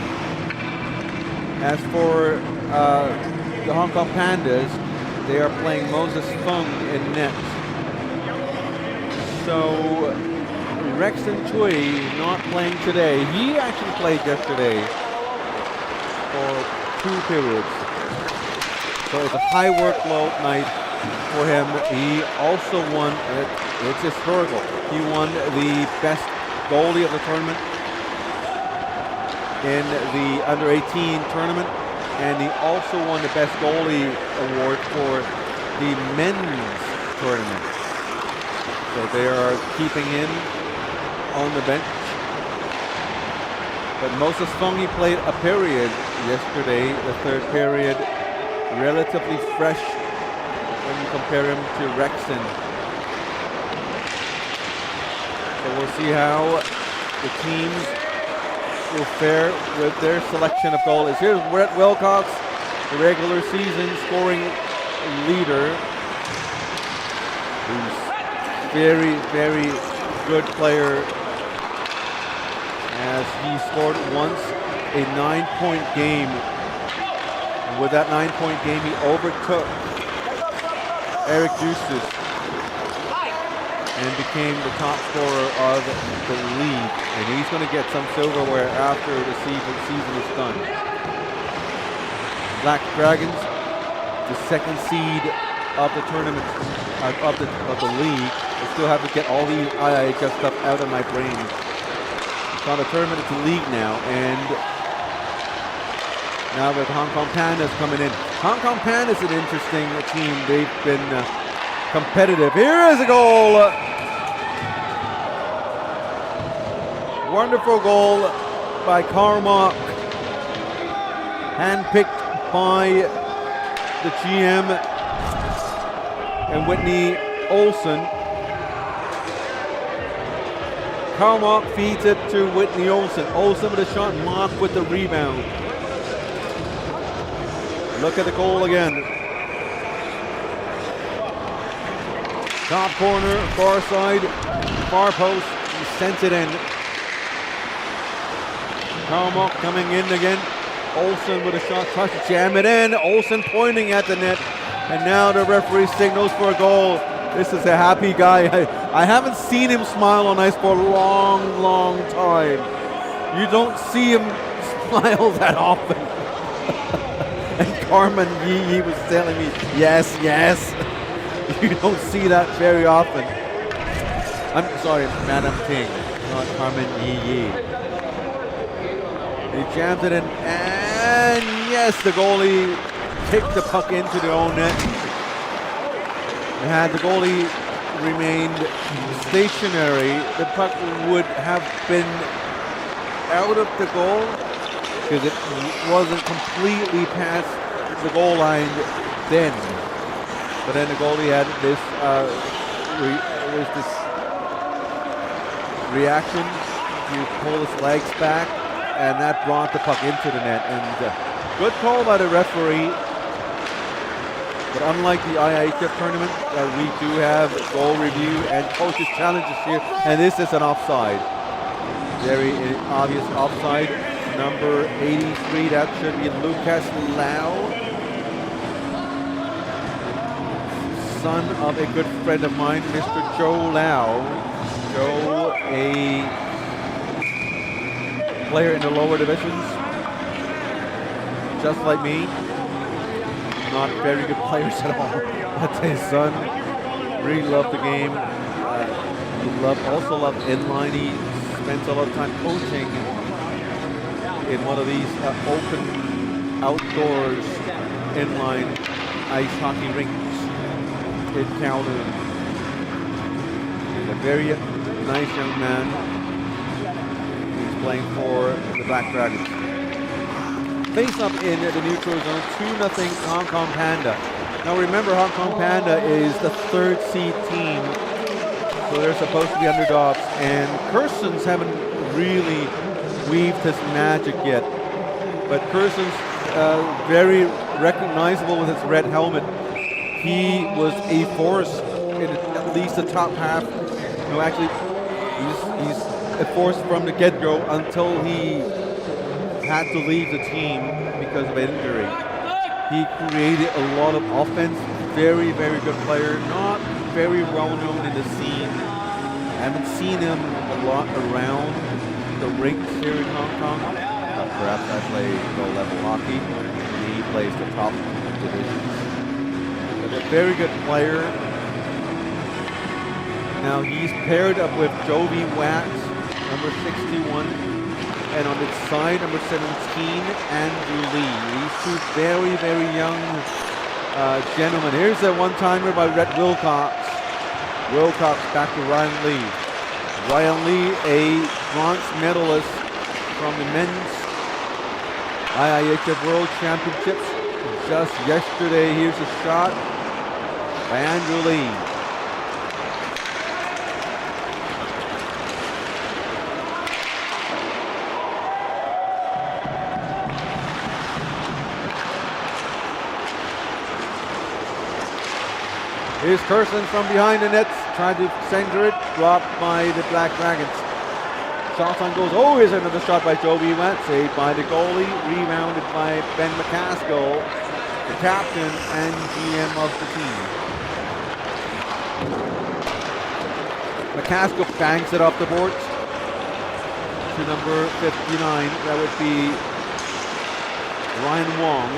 Speaker 1: As for the Hong Kong Pandas, they are playing Moses Fung in net. So Rexton Choi not playing today. He actually played yesterday for 2 periods. So it's a high workload night for him. He also won, it's historical, he won the best goalie of the tournament in the under-18 tournament, and he also won the best goalie award for the men's tournament. So they are keeping him on the bench. But Moses Fung, he played a period yesterday, the third period, relatively fresh when you compare him to Rexton. So we'll see how the teams will fare with their selection of goalies. Here's Brett Wilcox regular season scoring leader, who's very, very good player, as he scored once a 9-point game. And with that 9-point game, he overtook Eric Eustace and became the top scorer of the league. And he's going to get some silverware after the season is done. Black Dragons, the second seed of the tournament, of the league. I still have to get all the IIHF stuff out of my brain. It's not a tournament, it's a league now. And now with Hong Kong Pandas coming in. Hong Kong Pandas is an interesting team. They've been competitive. Here is a goal. Wonderful goal by Carmack. Handpicked by the GM and Whitney Olsen. Carmack feeds it to Whitney Olsen. Olsen with a shot, Mark with the rebound. Look at the goal again. Top corner, far side, far post, he sends it in. Carmack coming in again. Olsen with a shot, tries to jam it in. Olsen pointing at the net. And now the referee signals for a goal. This is a happy guy. I haven't seen him smile on ice for a long, long time. You don't see him smile that often. And Carmen Yee was telling me, yes, yes. You don't see that very often. I'm sorry, Madam King, not Carmen Yee. He jams it in, and yes, the goalie kicked the puck into the own net. And had the goalie remained stationary, the puck would have been out of the goal because it wasn't completely past the goal line then. But then the goalie had this reaction to pull his legs back, and that brought the puck into the net. And good call by the referee. But unlike the IIHF tournament, we do have goal review and coaches challenges here, and this is an offside. Very obvious offside. Number 83, that should be Lucas Lau, son of a good friend of mine, Mr. Joe Lau. Joe, a player in the lower divisions, just like me. Not very good players at all. But his son really loved the game. He also loved inline. He spends a lot of time coaching in one of these open outdoors inline ice hockey rinks in Kowloon. He's a very nice young man. He's playing for the Black Dragons. Face up in the neutral zone, 2-0 Hong Kong Panda. Now remember, Hong Kong Panda is the third seed team, so they're supposed to be underdogs, and Kerson's haven't really weaved his magic yet. But Kerson's very recognizable with his red helmet. He was a force in at least the top half. No, actually, he's a force from the get-go until he had to leave the team because of injury. He created a lot of offense. Very, very good player. Not very well known in the scene. I haven't seen him a lot around the rinks here in Hong Kong. Perhaps I play low-level hockey, and he plays the top divisions. But a very good player. Now he's paired up with Jovi Watts, number 61. And on its side, number 17, Andrew Lee. These two very, very young gentlemen. Here's a one-timer by Rhett Wilcox. Wilcox back to Ryan Lee. Ryan Lee, a bronze medalist from the men's IIHF World Championships just yesterday. Here's a shot by Andrew Lee. Here's Kirsten from behind the nets, trying to center it, dropped by the Black Dragons. Shots on goals. Oh, here's another shot by Joby Watt, saved by the goalie, rebounded by Ben McCaskill, the captain and GM of the team. McCaskill bangs it off the boards to number 59. That would be Ryan Wong.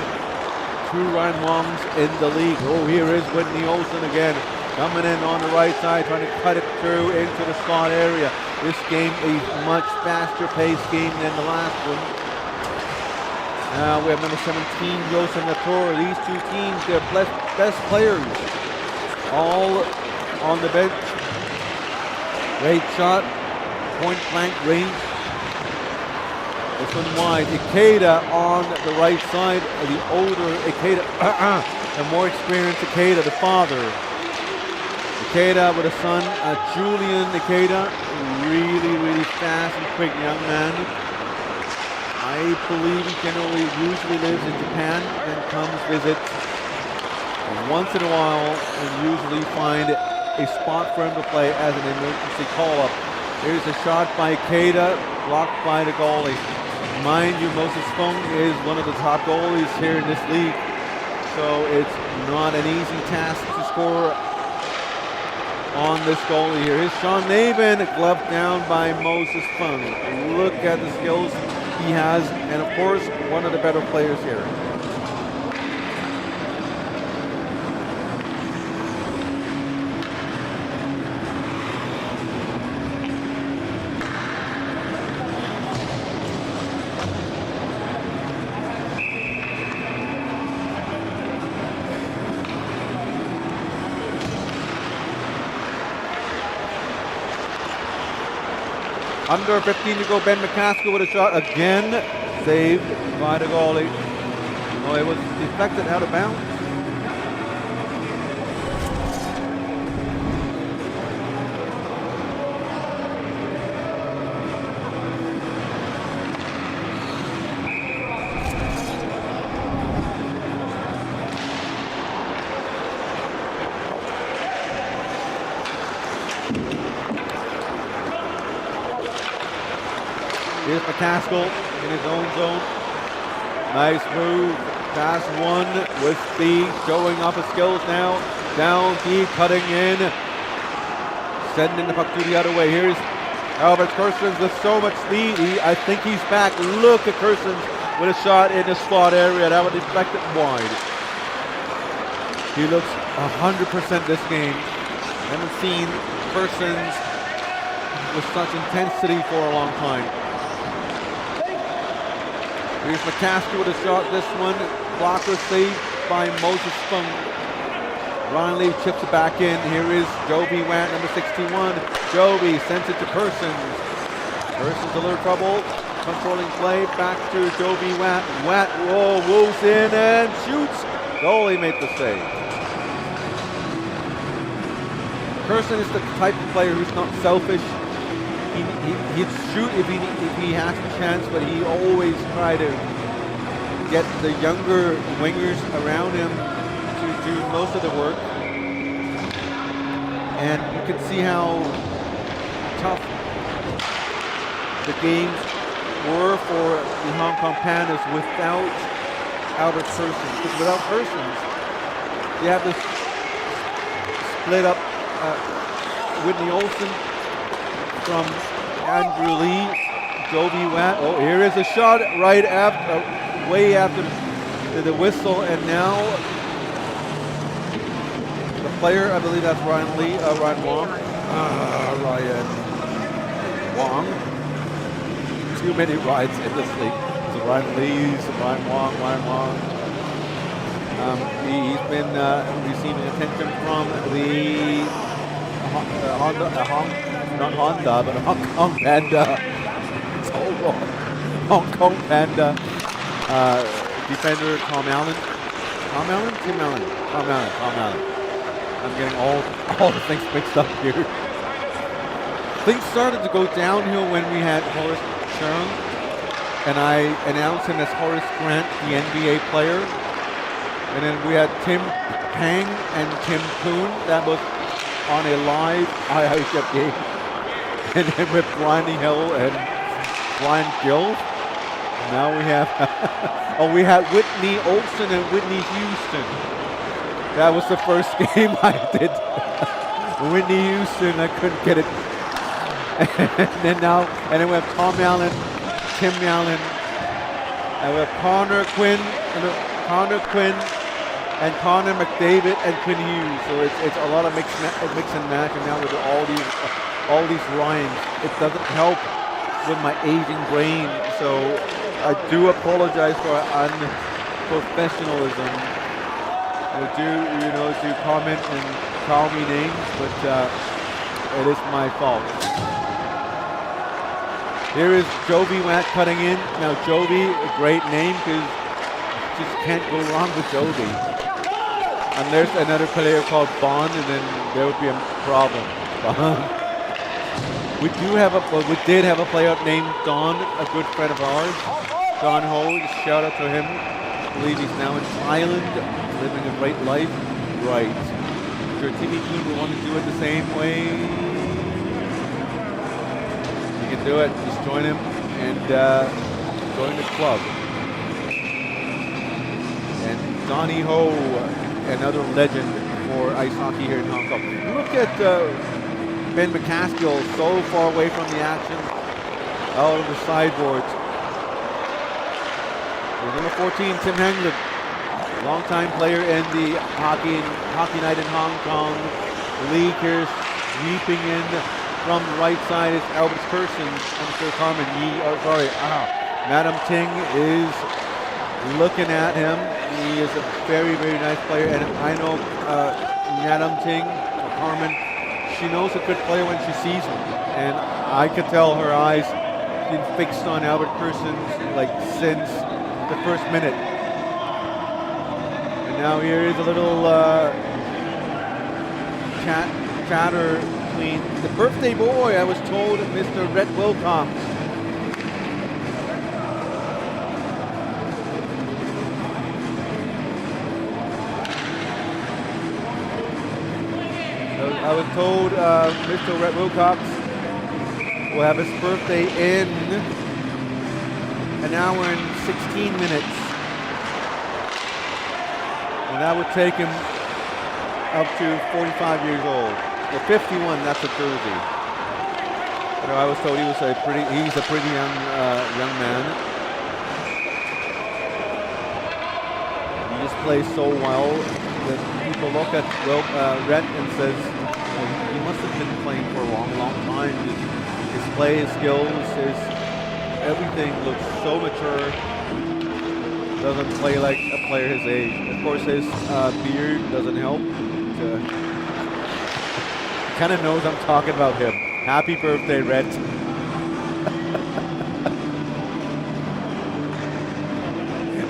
Speaker 1: 2 Ryan Wongs in the league. Oh, here is Whitney Olsen again, coming in on the right side, trying to cut it through into the slot area. This game a much faster paced game than the last one. We have number 17, Joseph Toro. These two teams, their best players, all on the bench. Great shot, point blank range. This one wide. Ikeda on the right side. The older Ikeda, the more experienced Ikeda, the father. Ikeda with a son, Julian Ikeda, really fast and quick young man. I believe he usually lives in Japan and comes visit once in a while and usually find a spot for him to play as an emergency call-up. Here's a shot by Ikeda, blocked by the goalie. Mind you, Moses Fung is one of the top goalies here in this league, so it's not an easy task to score on this goalie here. Here's Sean Navin, gloved down by Moses Fung. Look at the skills he has, and of course, one of the better players here. Under 15 to go, Ben McCaskill with a shot again, saved by the goalie. Oh, it was deflected out of bounds. Here's McCaskill in his own zone. Nice move. Pass one with speed, showing off his skills now. Down deep, cutting in. Sending the puck to the other way. Here's Albert Kirstens with so much speed. I think he's back. Look at Kirstens with a shot in the slot area. That would deflect it wide. He looks 100% this game. Haven't seen Kirstens with such intensity for a long time. Here's McCaskill with a shot, this one. Blocker saved by Moses Fung. Ron Lee chips it back in. Here is Joby Watt, number 61. Joby sends it to Persons. Persons a little trouble. Controlling play, back to Joby Watt. Watt, whoa, moves in and shoots. Goalie made the save. Persons is the type of player who's not selfish. He'd shoot if he has a chance, but he always try to get the younger wingers around him to do most of the work. And you can see how tough the games were for the Hong Kong Pandas without Albert Persons. Because without Persons, you have this split up Whitney Olsen from Andrew Lee, Joby Watt. Oh, here is a shot right after, way after the whistle, and now the player, I believe that's Ryan Wong. Ryan Wong. Too many rides in this league. So Ryan Lee, Ryan Wong. He's been receiving attention from the not Honda, but Hong Kong Panda. It's all wrong. Hong Kong Panda defender Tom Allen. Tom Allen. I'm getting all the things mixed up here. Things started to go downhill when we had Horace Chung, and I announced him as Horace Grant, the NBA player. And then we had Tim Pang and Kim Poon. That was on a live IIHF game. And then with Bryony Hill and Brian Gill. Now we have, we had Whitney Olsen and Whitney Houston. That was the first game I did. Whitney Houston, I couldn't get it. And then we have Tom Allen, Tim Allen, and we have Connor Quinn, and Connor McDavid and Quinn Hughes. So it's a lot of mix and match, and now with all these rhymes, it doesn't help with my aging brain. So I do apologize for unprofessionalism. I do comment and call me names, but it is my fault. Here is Jovi Watt cutting in. Now Jovi, a great name because just can't go wrong with Jovi. And there's another player called Bond, and then there would be a problem. We did have a player named Don, a good friend of ours. Don Ho, shout out to him. I believe he's now in Thailand, living a great life. Right. Sure, Timmy Kuhn will want to do it the same way. You can do it. Just join him and join the club. And Donnie Ho, another legend for ice hockey here in Hong Kong. Look at Ben McCaskill, so far away from the action, out of the sideboards. There's number 14, Tim Hanglin, longtime player in the Hockey Night in Hong Kong League here, sweeping in from the right side is Albert Persons. I'm sure Carmen Madam Ting is looking at him. He is a very, very nice player, and I know Madam Ting, Carmen, she knows a good player when she sees him, and I could tell her eyes been fixed on Albert Persons like since the first minute. And now here is a little chatter between the birthday boy, I was told, Mr. Rhett Wilcox. I was told Mr. Rhett Wilcox will have his birthday in an hour and 16 minutes. And that would take him up to 45 years old. Well, 51, that's a jersey. But I was told he's a pretty young man. He just plays so well that people look at Rhett and says, he must have been playing for a long, long time. His play, his skills, everything looks so mature. Doesn't play like a player his age. Of course, his beard doesn't help. He kind of knows I'm talking about him. Happy birthday, Rhett.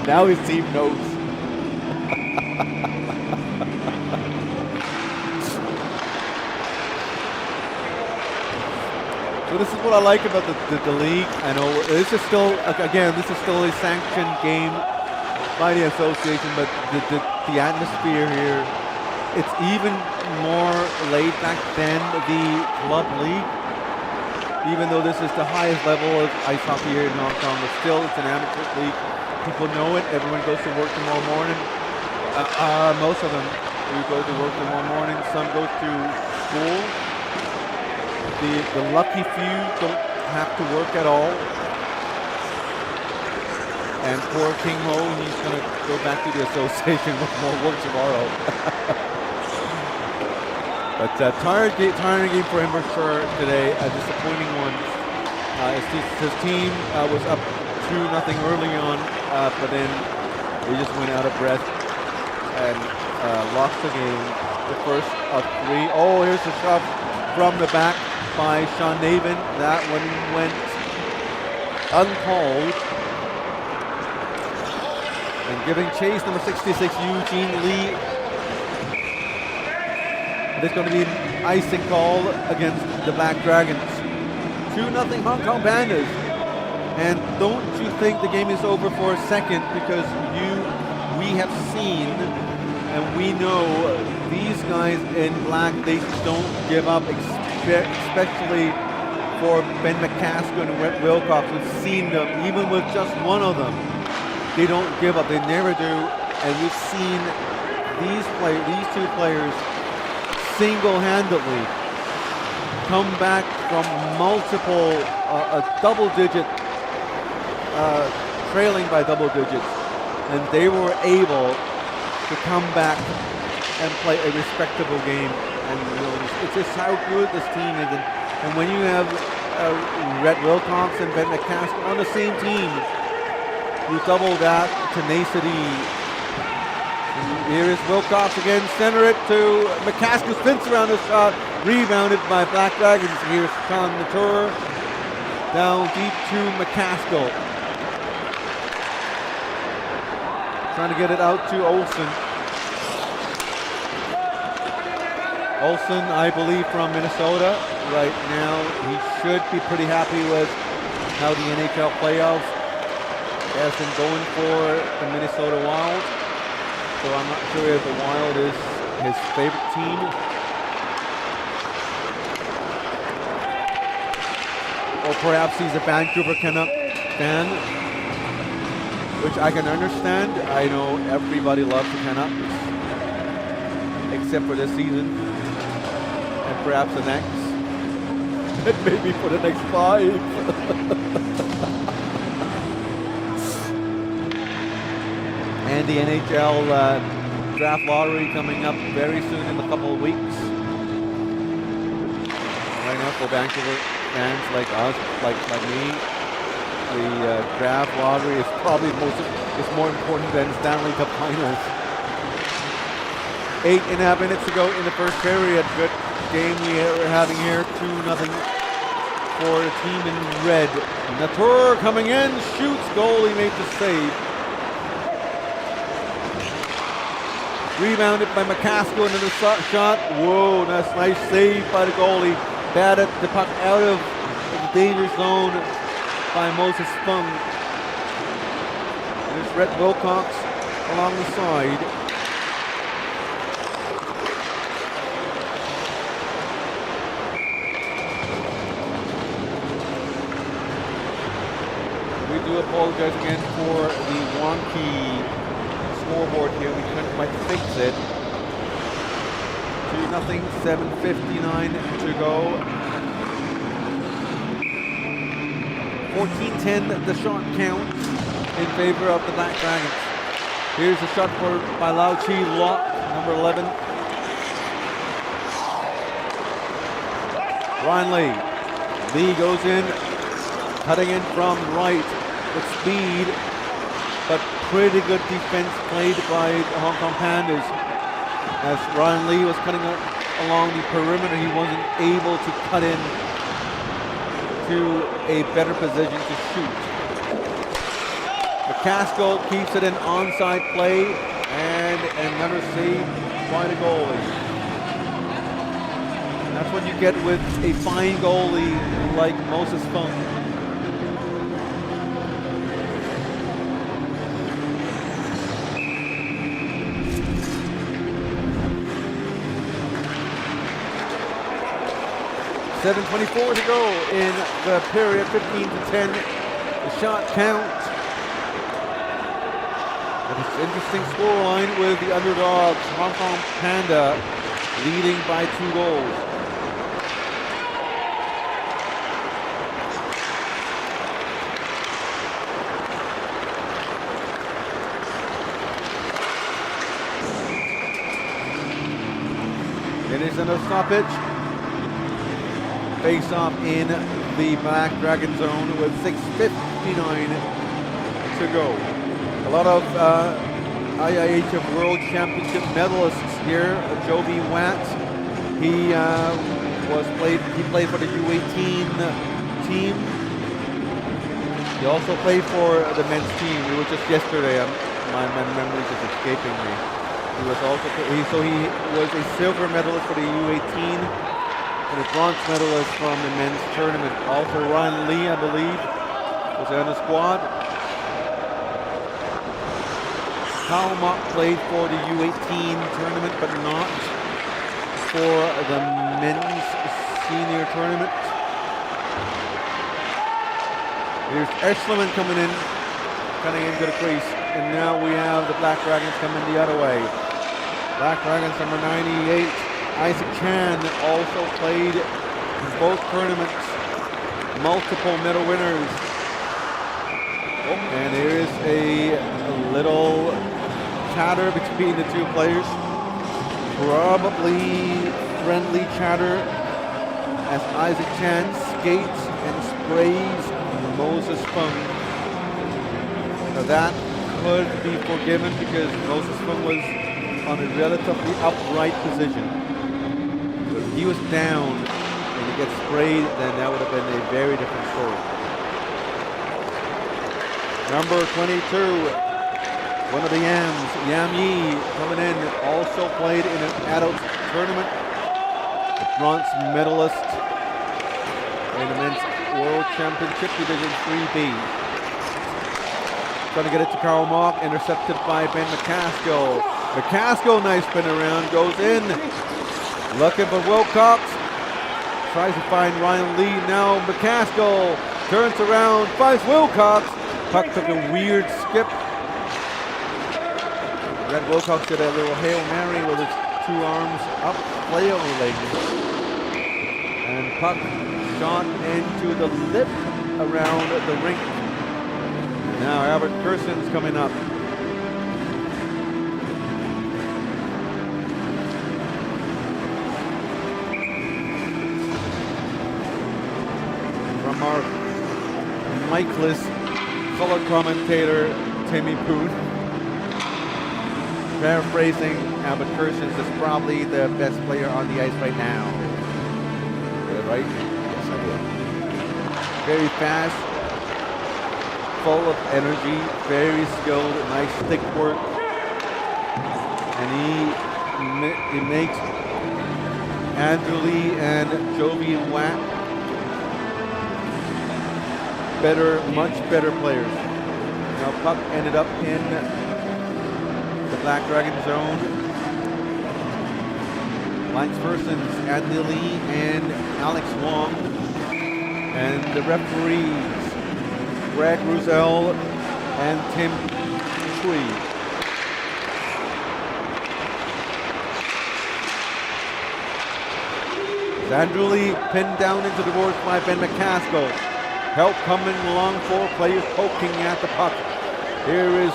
Speaker 1: Now his team knows. So this is what I like about the league. I know this is still a sanctioned game by the association, but the atmosphere here, it's even more laid back than the club league. Even though this is the highest level of ice hockey here in Hong Kong, but still it's an amateur league. People know it. Everyone goes to work tomorrow morning. Most of them do go to work tomorrow morning. Some go to school. The lucky few don't have to work at all. And poor King Ho, he's going to go back to the association with more work tomorrow. But tiring game for him for sure today. A disappointing one. His team was up 2-0 early on, but then they just went out of breath and lost the game. The first of 3. Oh, here's the shove from the back by Sean Navin. That one went uncalled. And giving chase, number 66, Eugene Lee. There's going to be an icing call against the Black Dragons. 2-0 Hong Kong Pandas. And don't you think the game is over for a second, because we have seen And we know these guys in black, they don't give up, especially for Ben McCaskill and Rhett Wilcox. We've seen them, even with just one of them, they don't give up, they never do. And we've seen these two players single-handedly come back from multiple, double-digit, trailing by double digits, and they were able to come back and play a respectable game. And it's just how good this team is. And when you have Rhett Wilcox and Ben McCaskill on the same team, you double that tenacity. And here is Wilcox again, center it to McCaskill, spins around the shot, rebounded by Black Dragons. Here's Sean Latour, down deep to McCaskill. Trying to get it out to Olsen. Olsen, I believe, from Minnesota. Right now, he should be pretty happy with how the NHL playoffs has been going for the Minnesota Wild. So I'm not sure if the Wild is his favorite team. Or perhaps he's a Vancouver Canuck fan, which I can understand. I know everybody loves the Canucks, except for this season, and perhaps the next, and maybe for the next 5. And the NHL draft lottery coming up very soon in a couple of weeks. Right now for Vancouver fans like us, like me, the draft lottery is probably more important than Stanley Cup Finals. 8.5 minutes to go in the first period. Good game we're having here. 2-0 for the team in red. Latour coming in, shoots, goalie made the save. Rebounded by McCaskill into the shot. Whoa, that's a nice save by the goalie. Batted the puck out of the danger zone by Moses Fung. There's Rhett Wilcox along the side. We do apologize again for the wonky scoreboard here. We couldn't quite fix it. 2-0, 7:59 to go. 14-10 the shot count in favor of the Black Dragons. Here's a shot by Lau Chi Lok, number 11. Ryan Lee. Lee goes in, cutting in from right with speed, but pretty good defense played by the Hong Kong Pandas. As Ryan Lee was cutting along the perimeter, he wasn't able to cut in to a better position to shoot. McCaskill keeps it in onside play, and another save by the goalie. And that's what you get with a fine goalie like Moses Fung. .7:24 to go in the period, 15-10, the shot count. And it's an interesting scoreline with the underdogs, Hong Kong Panda, leading by 2 goals. It is another stoppage. Face off in the Black Dragon zone with 6:59 to go. A lot of IIHF World Championship medalists here. Joby Watt, he played for the U18 team. He also played for the men's team. It was just yesterday. My memory is just escaping me. He was a silver medalist for the U18. And a bronze medalist from the men's tournament. Also Ryan Lee, I believe, was on the squad. Kyle Mock played for the U18 tournament, but not for the men's senior tournament. Here's Eschleman coming in, cutting into the crease. And now we have the Black Dragons coming the other way. Black Dragons number 98, Isaac Chan, also played in both tournaments. Multiple medal winners. Oh, and there is a little chatter between the two players. Probably friendly chatter as Isaac Chan skates and sprays Moses Fung. Now that could be forgiven because Moses Fung was on a relatively upright position. But if he was down and he gets sprayed, then that would have been a very different story. Number 22, one of the Yams, Yam Yi, coming in, also played in an adult tournament. The bronze medalist in the men's World Championship Division 3B. Trying to get it to Karl Mock, intercepted by Ben McCaskill. McCaskill, nice spin around, goes in. Looking for Wilcox. Tries to find Ryan Lee. Now McCaskill turns around, finds Wilcox. Puck took a weird skip. Red Wilcox did a little Hail Mary with his two arms up, flail legs. And puck shot into the lip around the rink. And now Albert Kerson's coming up. From our Mikeless color commentator, Timmy Poon. Paraphrasing, Albert Kersons is probably the best player on the ice right now. Is that right? Yes, I did. Very fast, full of energy, very skilled, nice stick work. And he makes Andrew Lee and Jovian Watt better, much better players. Now puck ended up in the Black Dragon zone. Linespersons Andy Lee and Alex Wong. And the referees Greg Ruzel and Tim Chui. Andrew Lee pinned down into the boards by Ben McCaskill. Help coming along, four players poking at the puck. Here's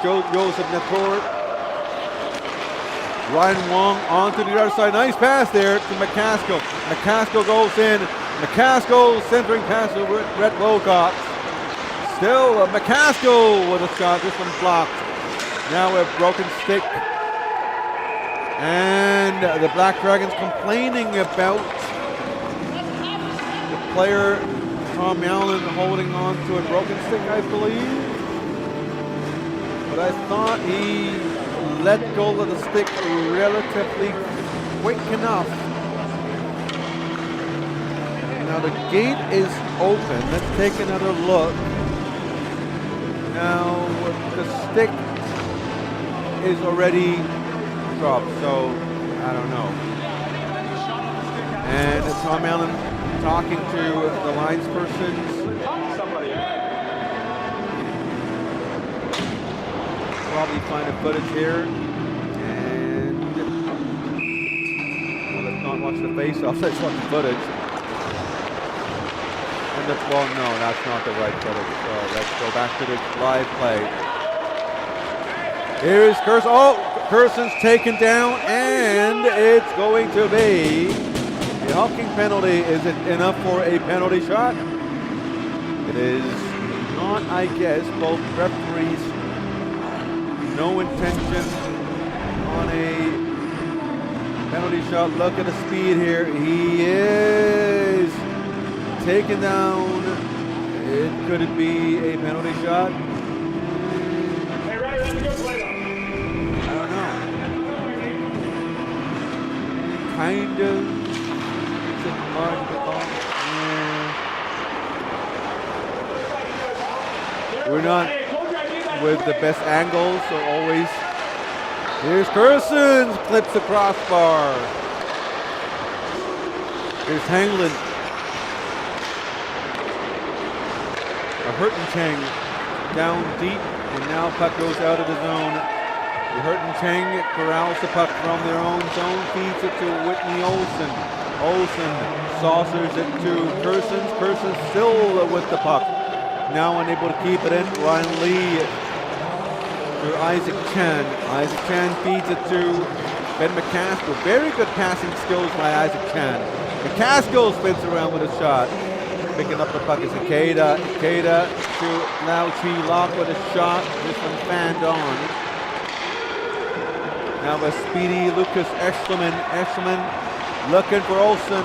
Speaker 1: Joseph Nator. Ryan Wong onto the other side. Nice pass there to McCaskill. McCaskill goes in. McCaskill centering pass to Red Wilcox. Still McCaskill with a shot. This one blocked. Now a broken stick. And the Black Dragons complaining about the player Tom Allen holding on to a broken stick, I believe. But I thought he let go of the stick relatively quick enough. Now the gate is open. Let's take another look. Now the stick is already dropped, so I don't know. And Tom Allen talking to the linespersons. Probably find a footage here. And well, let's not watch the face-off, let's watch the footage. And that's, well, no, that's not the right footage. So let's go back to the live play. Here's Kerson. Oh! Kerson's taken down, and it's going to be a hulking penalty. Is it enough for a penalty shot? It is not, I guess. Both referees, no intention on a penalty shot. Look at the speed here. He is taken down. Could it be a penalty shot? Kind of. with the best angles, so always. Here's Kersons, clips the crossbar. Here's Hanglin. A Hurton Cheng down deep, and now puck goes out of the zone. The Hurton Cheng corrals the puck from their own zone, feeds it to Whitney Olsen. Olsen saucers it to Kersons. Kersons still with the puck. Now unable to keep it in. Ryan Lee to Isaac Chan. Isaac Chan feeds it to Ben McCaskill. Very good passing skills by Isaac Chan. McCaskill spins around with a shot. Picking up the puck is Ikeda. Ikeda to Lau Chi Lok with a shot. This one fanned on. Now a speedy Lucas Eschleman. Eschleman looking for Olsen.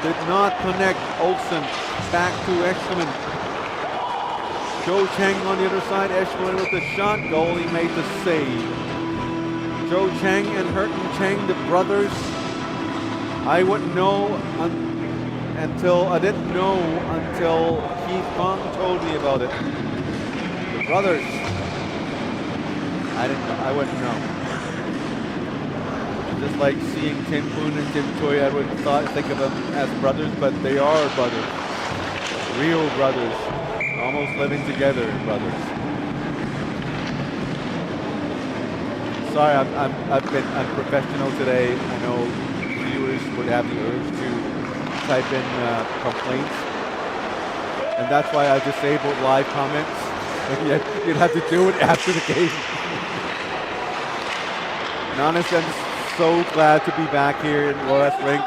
Speaker 1: Did not connect. Olsen back to Eschleman. Joe Cheng on the other side. Eschleman with the shot. Goalie made the save. Joe Cheng and Hurton Cheng, the brothers. I wouldn't know until Keith Kong told me about it. The brothers. I wouldn't know. Just like seeing Tim Poon and Tim Choi, I wouldn't think of them as brothers, but they are brothers. Real brothers. Almost living together brothers. Sorry, I've been unprofessional today. I know viewers would have the urge to type in complaints, and that's why I disabled live comments. And yet you'd have to do it after the game. And honestly, I'm just so glad to be back here in Royal Rink.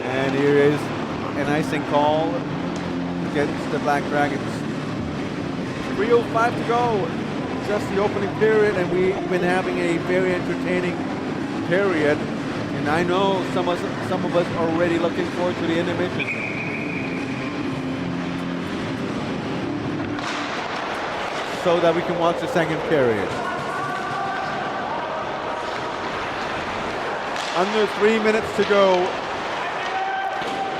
Speaker 1: And here is an icing call against the Black Dragons. 3:05 to go. Just the opening period, and we've been having a very entertaining period. And I know some of us are already looking forward to the intermission. So that we can watch the second period. Under 3 minutes to go.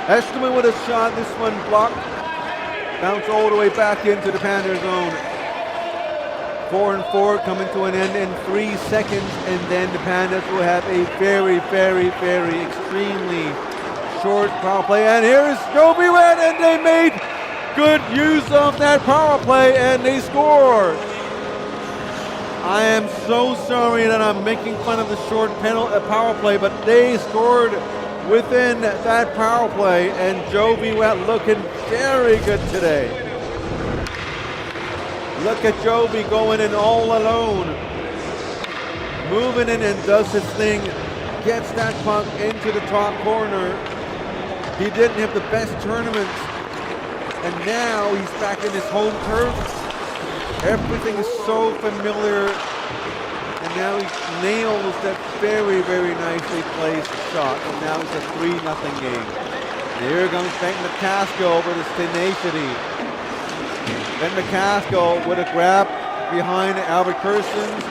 Speaker 1: Eschleman with a shot, this one blocked. Bounce all the way back into the Pandas zone. 4-4 coming to an end in 3 seconds, and then the Pandas will have a very, very, very extremely short power play. And here's Joby Red, and they made good use of that power play, and they score. I am so sorry that I'm making fun of the short power play, but they scored within that power play, and Joby Red looking very good today. Look at Joby going in all alone. Moving in and does his thing. Gets that puck into the top corner. He didn't have the best tournament. And now he's back in his home turf. Everything is so familiar. And now he nails that very, very nicely placed shot. And now it's a 3-0 game. And here comes Ben McCaskill with his tenacity. Ben McCaskill with a grab behind Albert Kersons.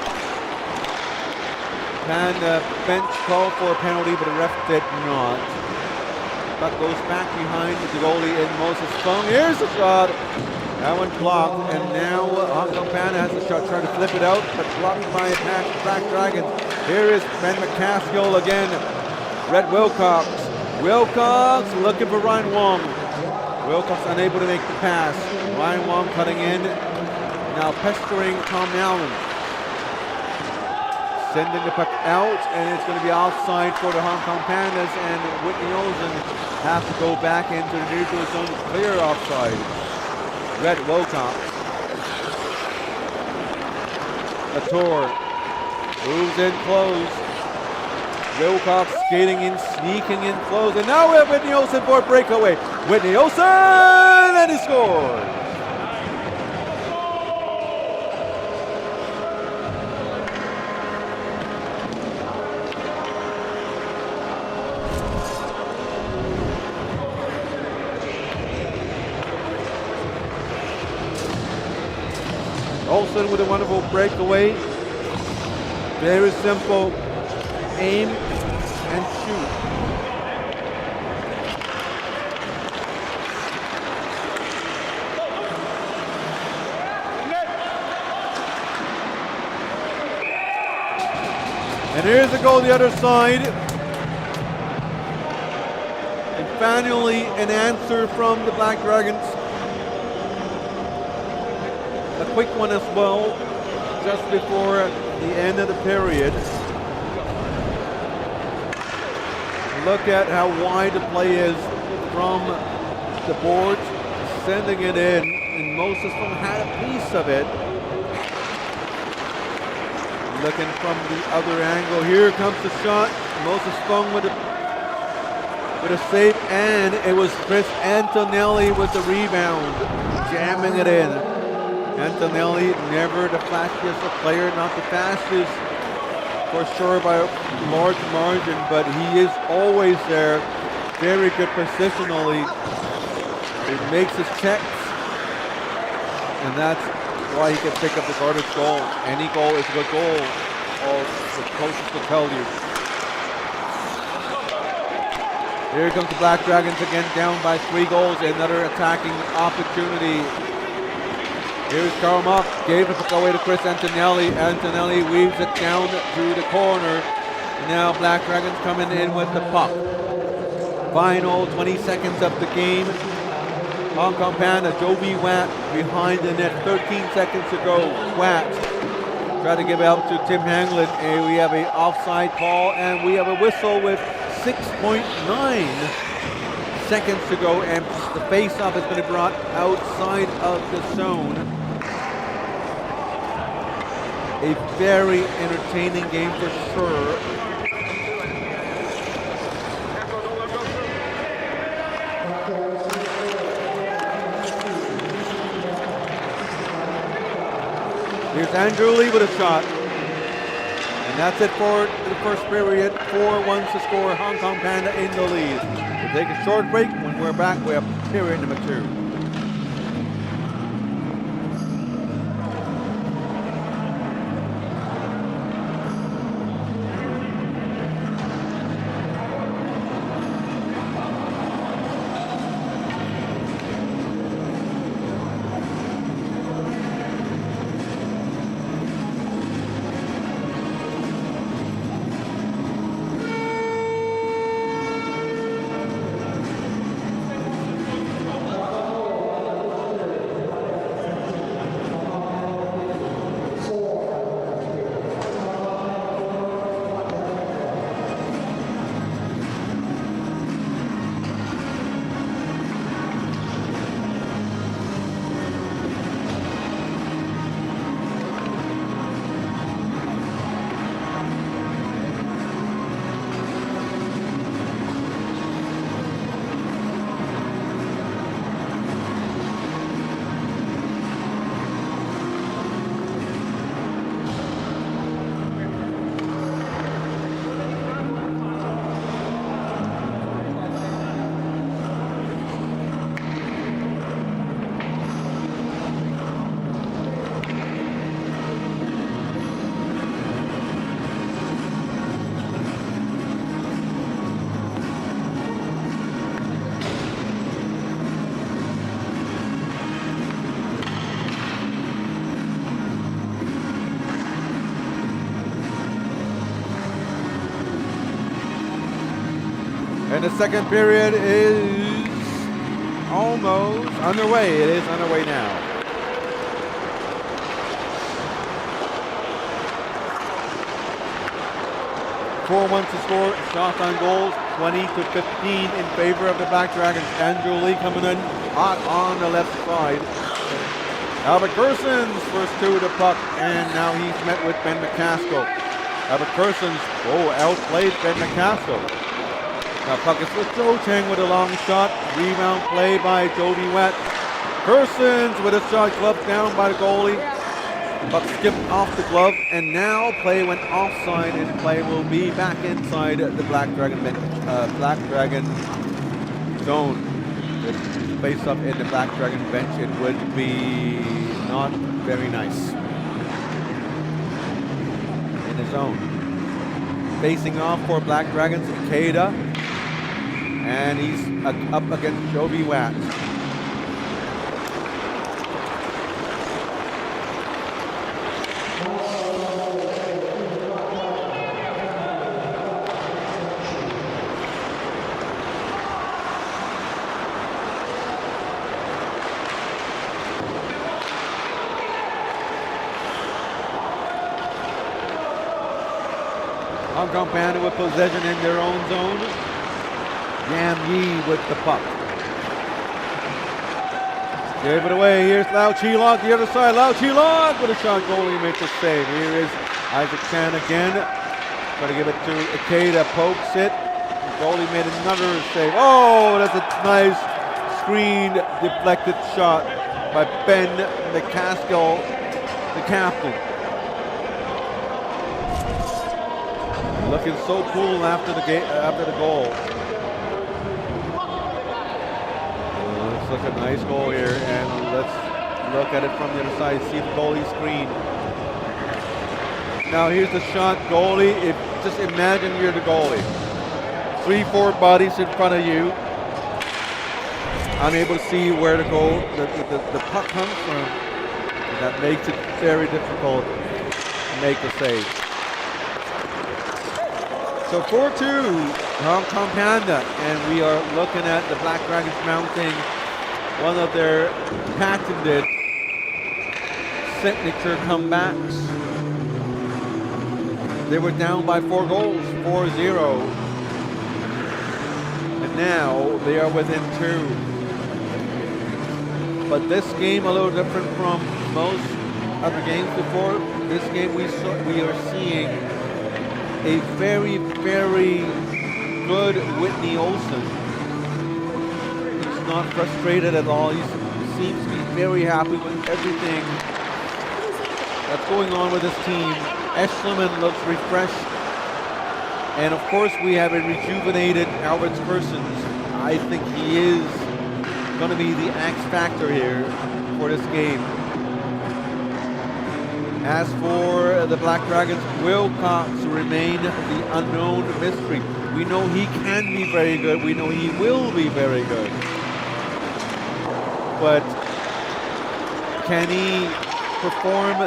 Speaker 1: And the bench called for a penalty, but the ref did not. Puck goes back behind the goalie in Moses Fung. Here's the shot. That one blocked, and now Hong Kong Panda has a shot trying to flip it out, but blocked by a Black Dragons. Here is Ben McCaskill again. Red Wilcox. Wilcox looking for Ryan Wong. Wilcox unable to make the pass. Ryan Wong cutting in. Now pestering Tom Allen. Sending the puck out, and it's going to be offside for the Hong Kong Pandas, and Whitney Olsen have to go back into the neutral zone to clear offside. Red Wilcox. Toro moves in close. Wilcox skating in, sneaking in close, and now we have Whitney Olsen for a breakaway. Whitney Olsen, and he scores! Olsen with a wonderful breakaway. Very simple. Aim and shoot. And here's the goal the other side. And finally an answer from the Black Dragons. A quick one as well, just before the end of the period. Look at how wide the play is from the boards, sending it in, and Moses Fung had a piece of it. Looking from the other angle, here comes the shot. Moses Fung with a save, and it was Chris Antonelli with the rebound, jamming it in. Antonelli, never the flashiest of player, not the fastest for sure by a large margin, but he is always there. Very good positionally. He makes his checks, and that's why he can pick up the garbage goal. Any goal is a good goal, all the coaches will tell you. Here comes the Black Dragons again, down by 3 goals. Another attacking opportunity. Here's Karma, gave the puck away to Chris Antonelli. Antonelli weaves it down to the corner. And now Black Dragons coming in with the puck. Final 20 seconds of the game. Hong Kong Panda, Jovi Watt behind the net, 13 seconds to go. Watt try to give it out to Tim Hanglin, and we have an offside call, and we have a whistle with 6.9 seconds to go, and the face-off has been brought outside of the zone. A very entertaining game for sure. Here's Andrew Lee with a shot. And that's it for the first period. 4-1 to score. Hong Kong Panda in the lead. We'll take a short break. When we're back, we have period number 2. And the second period is almost underway. It is underway now. (4-1) to score. Shots on goals, 20-15 in favor of the Black Dragons. Andrew Lee coming in hot on the left side. Albert Gerson's first to the puck, and now he's met with Ben McCaskill. Albert Gerson's outplayed Ben McCaskill. Now puck is with Joe Chang with a long shot. Rebound play by Jody Watt. Gersons with a shot, glove down by the goalie. Puck skipped off the glove, and now play went offside, and play will be back inside the Black Dragon zone. Face up in the Black Dragon bench, it would be not very nice. In the zone. Facing off for Black Dragons, Ikeda. And he's up against Joby Watt. Kong Panda with possession in their own zone. Yam Yi with the puck. Gave it away. Here's Lau Chi-Lok, the other side. Lau Chi-Lok with a shot. Goalie makes a save. Here is Isaac Chan again. Trying to give it to Ikeda. Pokes it. The goalie made another save. Oh, that's a nice screen deflected shot by Ben McCaskill, the captain. Looking so cool after the goal. Looks like a nice goal here, and let's look at it from the other side. See the goalie screen. Now here's the shot, goalie. Just imagine you're the goalie. 3-4 bodies in front of you. Unable to see where the puck comes from. And that makes it very difficult to make the save. So 4-2, Hong Kong Panda, and we are looking at the Black Dragons mounting one of their patented signature comebacks. They were down by 4 goals, 4-0. And now they are within 2. But this game a little different from most other games before. This game we are seeing a very, very good Whitney Olsen. He's not frustrated at all. He seems to be very happy with everything that's going on with his team. Eschleman looks refreshed. And of course we have a rejuvenated Albert Persons. I think he is going to be the X factor here for this game. As for the Black Dragons, Will Cox remain the unknown mystery. We know he can be very good. We know he will be very good. But can he perform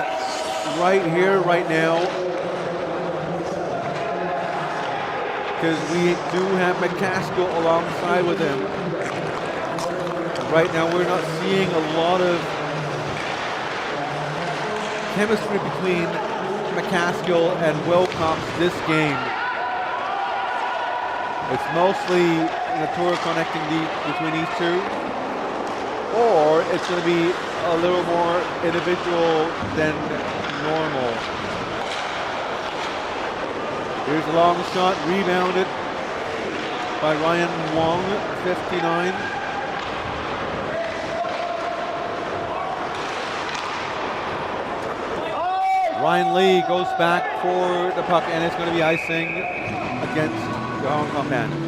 Speaker 1: right here, right now? Because we do have McCaskill alongside with him. Right now we're not seeing a lot of chemistry between McCaskill and Wilcox this game. It's mostly Toro connecting between these two, or it's going to be a little more individual than normal. Here's a long shot, rebounded by Ryan Wong, 59. Ryan Lee goes back for the puck, and it's going to be icing against the Hong Kong Pandas.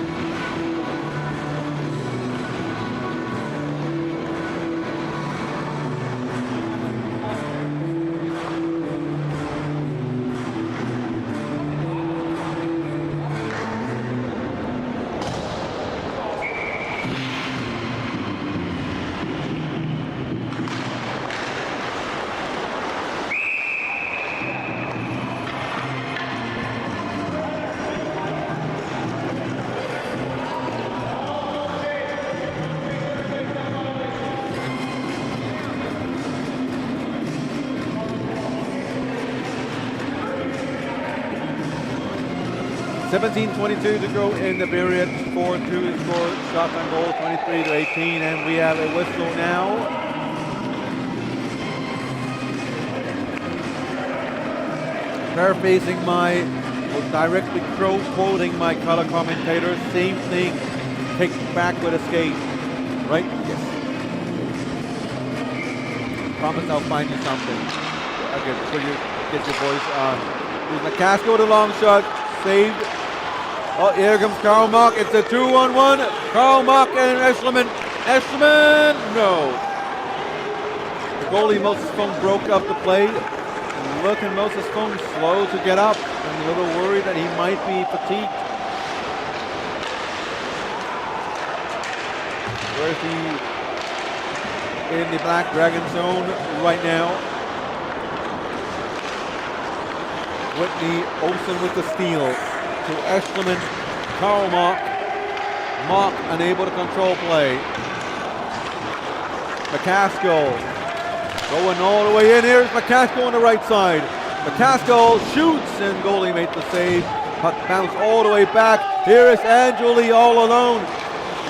Speaker 1: .22 to go in the period. 4-2 score, shot on goal, 23-18, and we have a whistle now. Paraphrasing directly quoting my color commentator, same thing, take back with a skate, right? Yes. Promise I'll find you something. Okay, so you get your voice on. Here's McCaskill with a long shot, saved. Oh, here comes Karl Mock. It's a 2-on-1. Karl Mock and Eschleman. Eschleman, no. The goalie Moses Fung broke up the play. Look at Moses Fung slow to get up. I'm a little worried that he might be fatigued. Where's he in the Black Dragon zone right now? Whitney Olsen with the steal. To Eschleman, Karl Mock. Mock unable to control play. McCaskill going all the way in. Here's McCaskill on the right side. McCaskill shoots, and goalie made the save. Puck bounced all the way back. Here is Andrew Lee all alone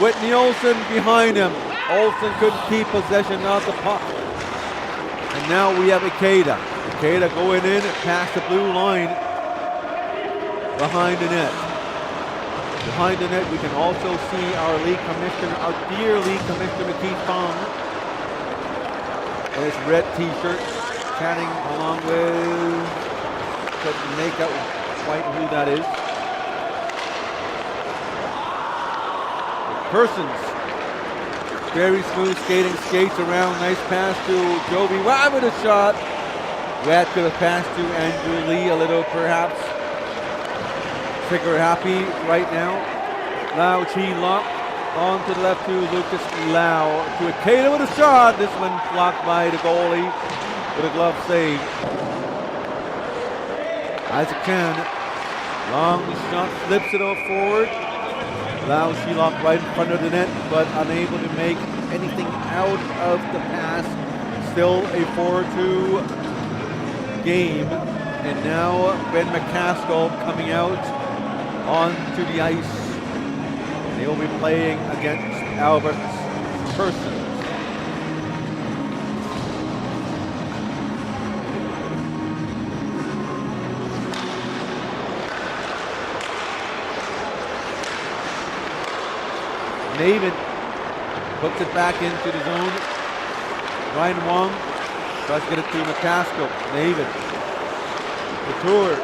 Speaker 1: with Nielsen behind him. Olsen couldn't keep possession of the puck. And now we have Ikeda. Ikeda going in past the blue line behind the net. Behind the net, we can also see our league commissioner, our dear league commissioner, Keith Fong, in his red t-shirt, chatting along with, couldn't make out quite who that is. Persons, very smooth skating, skates around, nice pass to Joby Watt with a shot. Watt could have passed to Andrew Lee a little, perhaps trigger happy right now. Lau Chi Lock on to the left to Lucas Lau. To Ikeda with a shot. This one blocked by the goalie with a glove save. Isaac Chan, long shot, flips it off forward. Lau Chi Lock right in front of the net, but unable to make anything out of the pass. Still a 4-2 game. And now Ben McCaskill coming out onto the ice. They will be playing against Albert Persons. David puts it back into the zone. Ryan Wong tries to get it to McCaskill. David. Couture.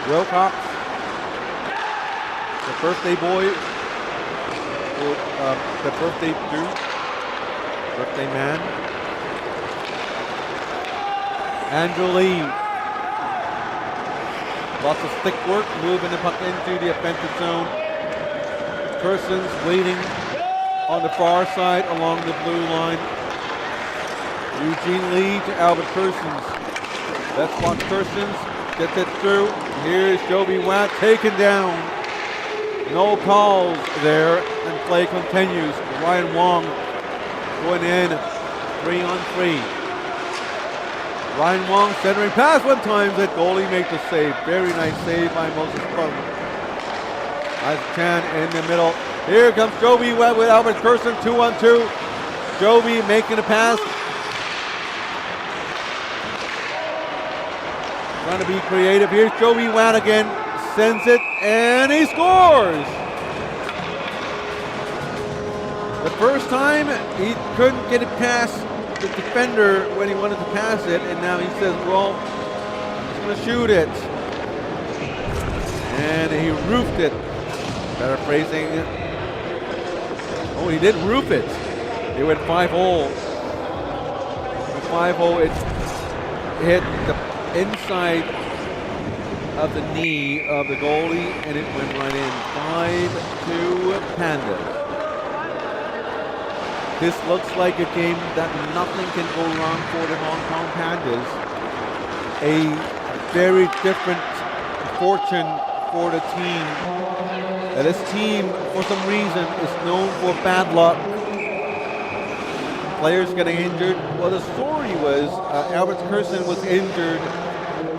Speaker 1: Wilcox. The birthday boy. The birthday dude. Birthday man. Andrew Lee. Lots of stick work, moving the puck into the offensive zone. Persons waiting on the far side along the blue line. Eugene Lee to Albert Persons. Let's watch Persons. Gets it through. Here's Joby Watt taken down. No calls there, and play continues. Ryan Wong going in 3-on-3. Ryan Wong centering pass one time. That goalie makes the save. Very nice save by Moses Plum. Isaac Chan in the middle. Here comes Joby Watt with Albert Persons, 2-on-2. Joby making a pass. Trying to be creative. Here's Joby Watt again. Sends it, and he scores! The first time, he couldn't get it past the defender when he wanted to pass it, and now he says, well, I'm just going to shoot it. And he roofed it. Paraphrasing. Oh, he didn't roof it. He went 5-hole. 5-hole, it hit the inside of the knee of the goalie, and it went right in. 5-2 Pandas. This looks like a game that nothing can go wrong for the Hong Kong Pandas. A very different fortune for the team. This team, for some reason, is known for bad luck. Players getting injured. Well, the story was Albert Persons was injured,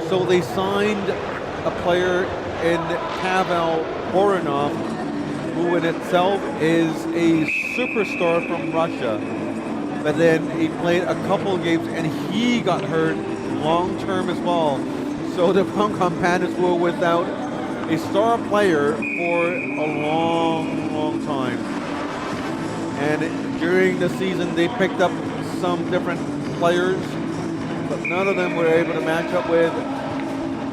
Speaker 1: so they signed a player in Pavel Voronov, who in itself is a superstar from Russia. But then he played a couple of games and he got hurt long term as well. So the Hong Kong Pandas were without a star player for a long time. And during the season they picked up some different players, but none of them were able to match up with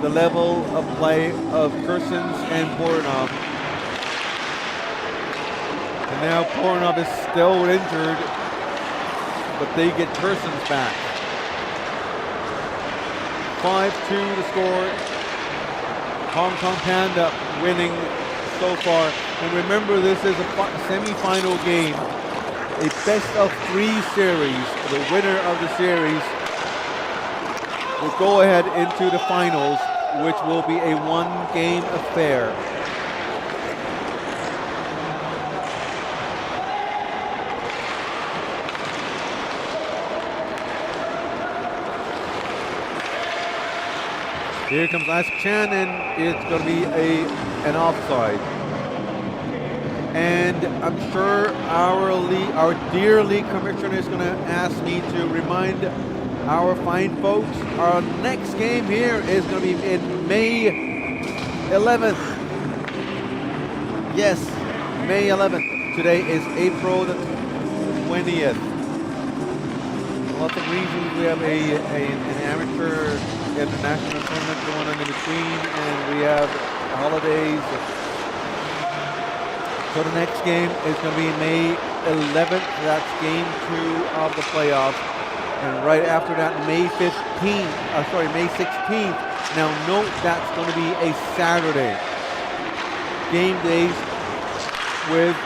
Speaker 1: the level of play of Persons and Voronov. And now Voronov is still injured, but they get Persons back. 5-2 to score. Hong Kong Panda winning so far. And remember, this is a semi-final game, a best-of-3 series. The winner of the series will go ahead into the finals, which will be a one-game affair. Here comes Isaac Chan, and it's going to be an offside. And I'm sure our dear league commissioner is going to ask me to remind our fine folks, our next game here is going to be in May 11th. Yes, May 11th. Today is April the 20th. Lots of reasons. We have an amateur international tournament going on in between, and we have holidays. So the next game is going to be May 11th. That's game 2 of the playoffs. And right after that, May 16th. Now note that's going to be a Saturday. Game days with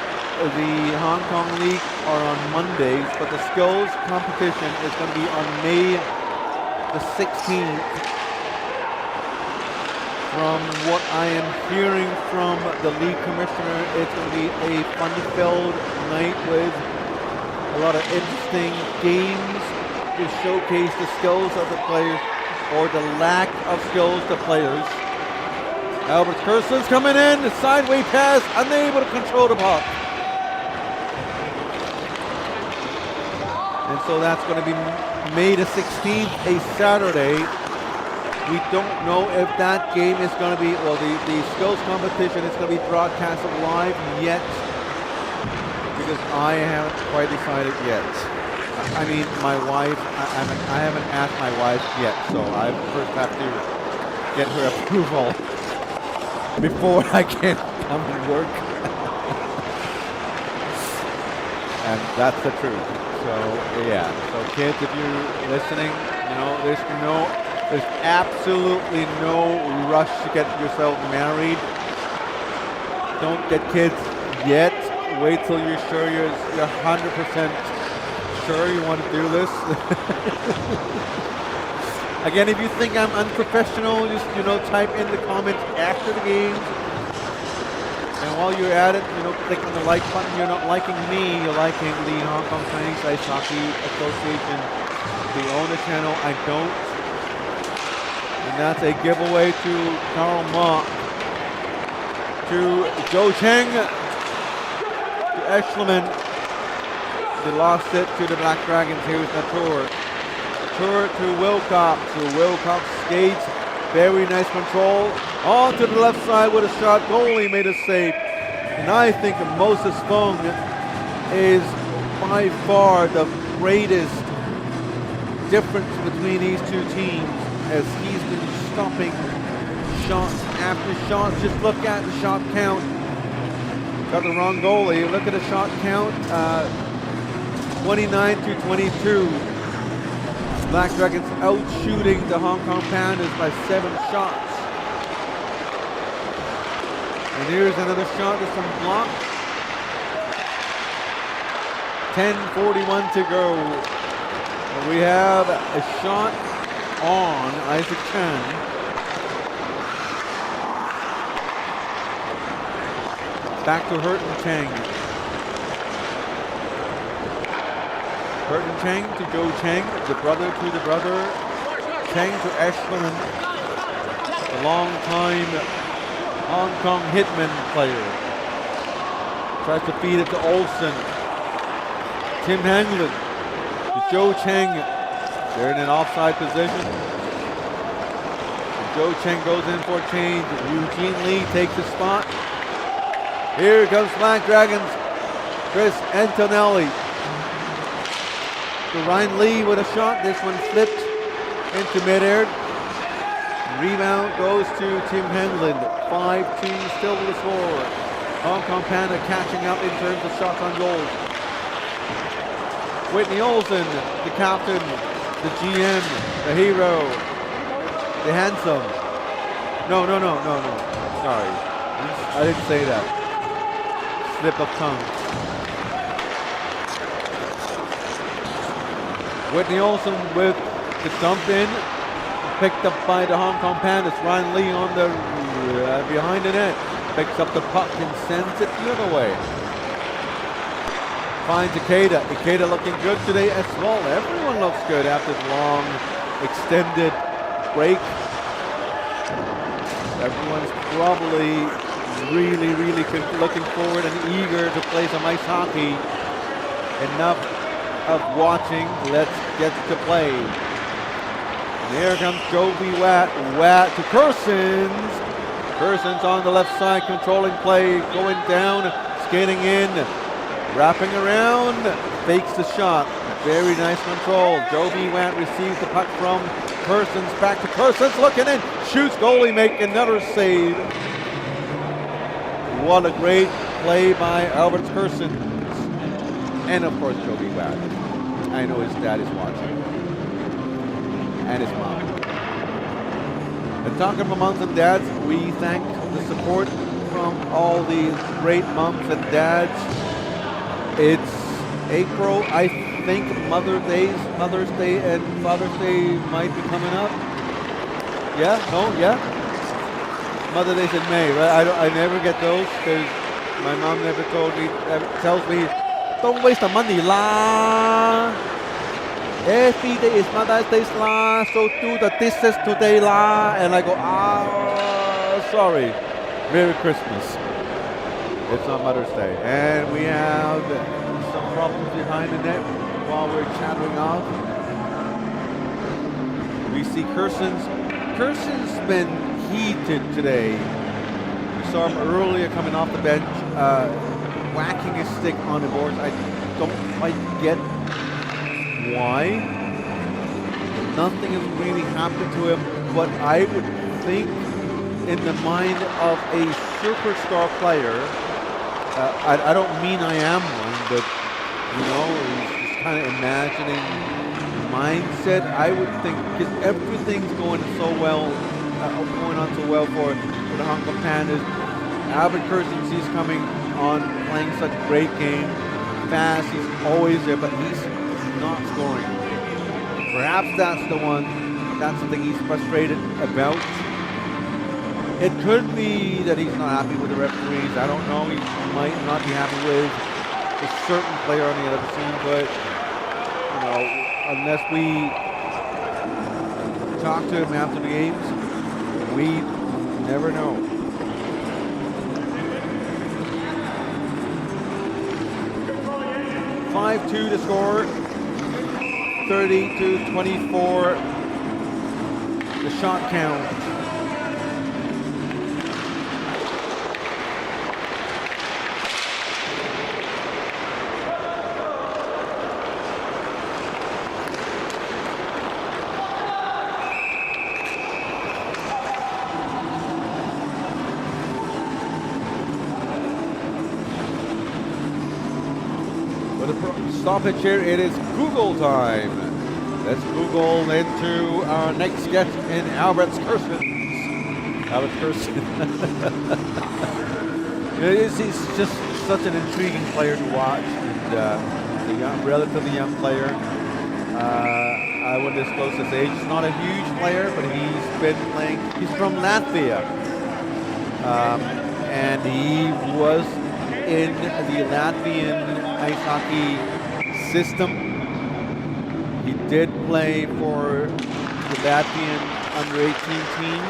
Speaker 1: the Hong Kong League are on Mondays, but the skills competition is going to be on May the 16th. From what I am hearing from the league commissioner, it's going to be a fun-filled night with a lot of interesting games to showcase the skills of the players, or the lack of skills to players. Albert Kerson's coming in, the sideway pass, unable to control the puck. And so that's going to be May the 16th, a Saturday. We don't know if that game is going to be, well, the skills competition is going to be broadcasted live yet, because I haven't quite decided yet. I mean, my wife, I haven't asked my wife yet, so I first have to get her approval before I can come and work. And that's the truth. So, yeah. So, kids, if you're listening, you know, there's absolutely no rush to get yourself married. Don't get kids yet. Wait till you're sure you're 100% sure you want to do this. Again, if you think I'm unprofessional, just, type in the comments after the games. And while you're at it, click on the like button. You're not liking me, you're liking the Hong Kong Chinese Ice Hockey Association. They own the channel, I don't. And that's a giveaway to Karl Ma, to Joe Cheng, to Eschleman. They lost it to the Black Dragons. Here's the Toro. Toro to Wilcox. Wilcox skates. Very nice control. On to the left side with a shot. Goalie made a save. And I think Moses Fung is by far the greatest difference between these two teams, as he's been stopping shots after shots. Just look at the shot count. Got the wrong goalie. Look at the shot count. 29 to 22. Black Dragons out shooting the Hong Kong Pandas by 7 shots. And here's another shot with some block. 10:41 to go. And we have a shot on Isaac Chan. Back to Hurton Chang. Hurton Chang to Joe Cheng, the brother to the brother. Cheng to Ashland, a long-time Hong Kong hitman player. Tries to feed it to Olsen. Tim Hanglin to Joe Cheng. They're in an offside position. Joe Cheng goes in for a change. Eugene Lee takes the spot. Here comes Black Dragons. Chris Antonelli. So Ryan Lee with a shot. This one flipped into midair. Rebound goes to Tim Henland. 5-2 still with the score. Hong Kong Panda catching up in terms of shots on goal. Whitney Olsen, the captain, the GM, the hero, the handsome. No. Sorry. I didn't say that. Slip of tongue. Whitney Olsen with the dump in, picked up by the Hong Kong Pandas. Ryan Lee on the behind the net, picks up the puck and sends it the other way. Finds Ikeda. Ikeda looking good today as well. Everyone looks good after the long extended break. Everyone's probably really looking forward and eager to play some ice hockey. Enough of watching, let's get to play. And here comes Joby Watt. Watt to Kersons. Kersons on the left side, controlling play, going down, skating in, wrapping around, fakes the shot. Very nice control. Joby Watt receives the puck from Kersons, back to Kersons, looking in, shoots, goalie make another save. What a great play by Albert Kersons. And of course, Joby Watt. I know his dad is watching. And his mom. And talking about moms and dads, we thank the support from all these great moms and dads. It's April, I think Mother's Day and Father's Day might be coming up. Yeah? No? Yeah? Mother's Day's in May, right? I never get those because my mom never tells me, don't waste the money lah. Every day is Mother's Day lah, so do the dishes today lah. And I go, sorry. Merry Christmas. It's not Mother's Day. And we have some problems behind the net while we're chattering off. We see Kersons. Kersons been heated today. We saw him earlier coming off the bench, whacking his stick on the boards. I don't quite get why. Nothing has really happened to him, but I would think in the mind of a superstar player, I don't mean I am one, but you know, he's just kind of imagining mindset. I would think, because everything's going so well, going on so well for the Hong Kong Pandas. Albert Kersons, he's coming on playing such a great game, fast, he's always there, but he's not scoring. Perhaps that's something he's frustrated about. It could be that he's not happy with the referees. I don't know. He might not be happy with a certain player on the other team, but you know, unless we talk to him after the games, we never know. (5-2) to score. 30-24. The shot count. Stoppage here, it is Google time. Let's Google into our next guest in Albert Kersons. Albert Kersons. He's just such an intriguing player to watch. And a relatively young player. I wouldn't disclose his age. He's not a huge player, but he's been playing. He's from Latvia. And he was in the Latvian ice hockey system. He did play for the Latvian under-18 team,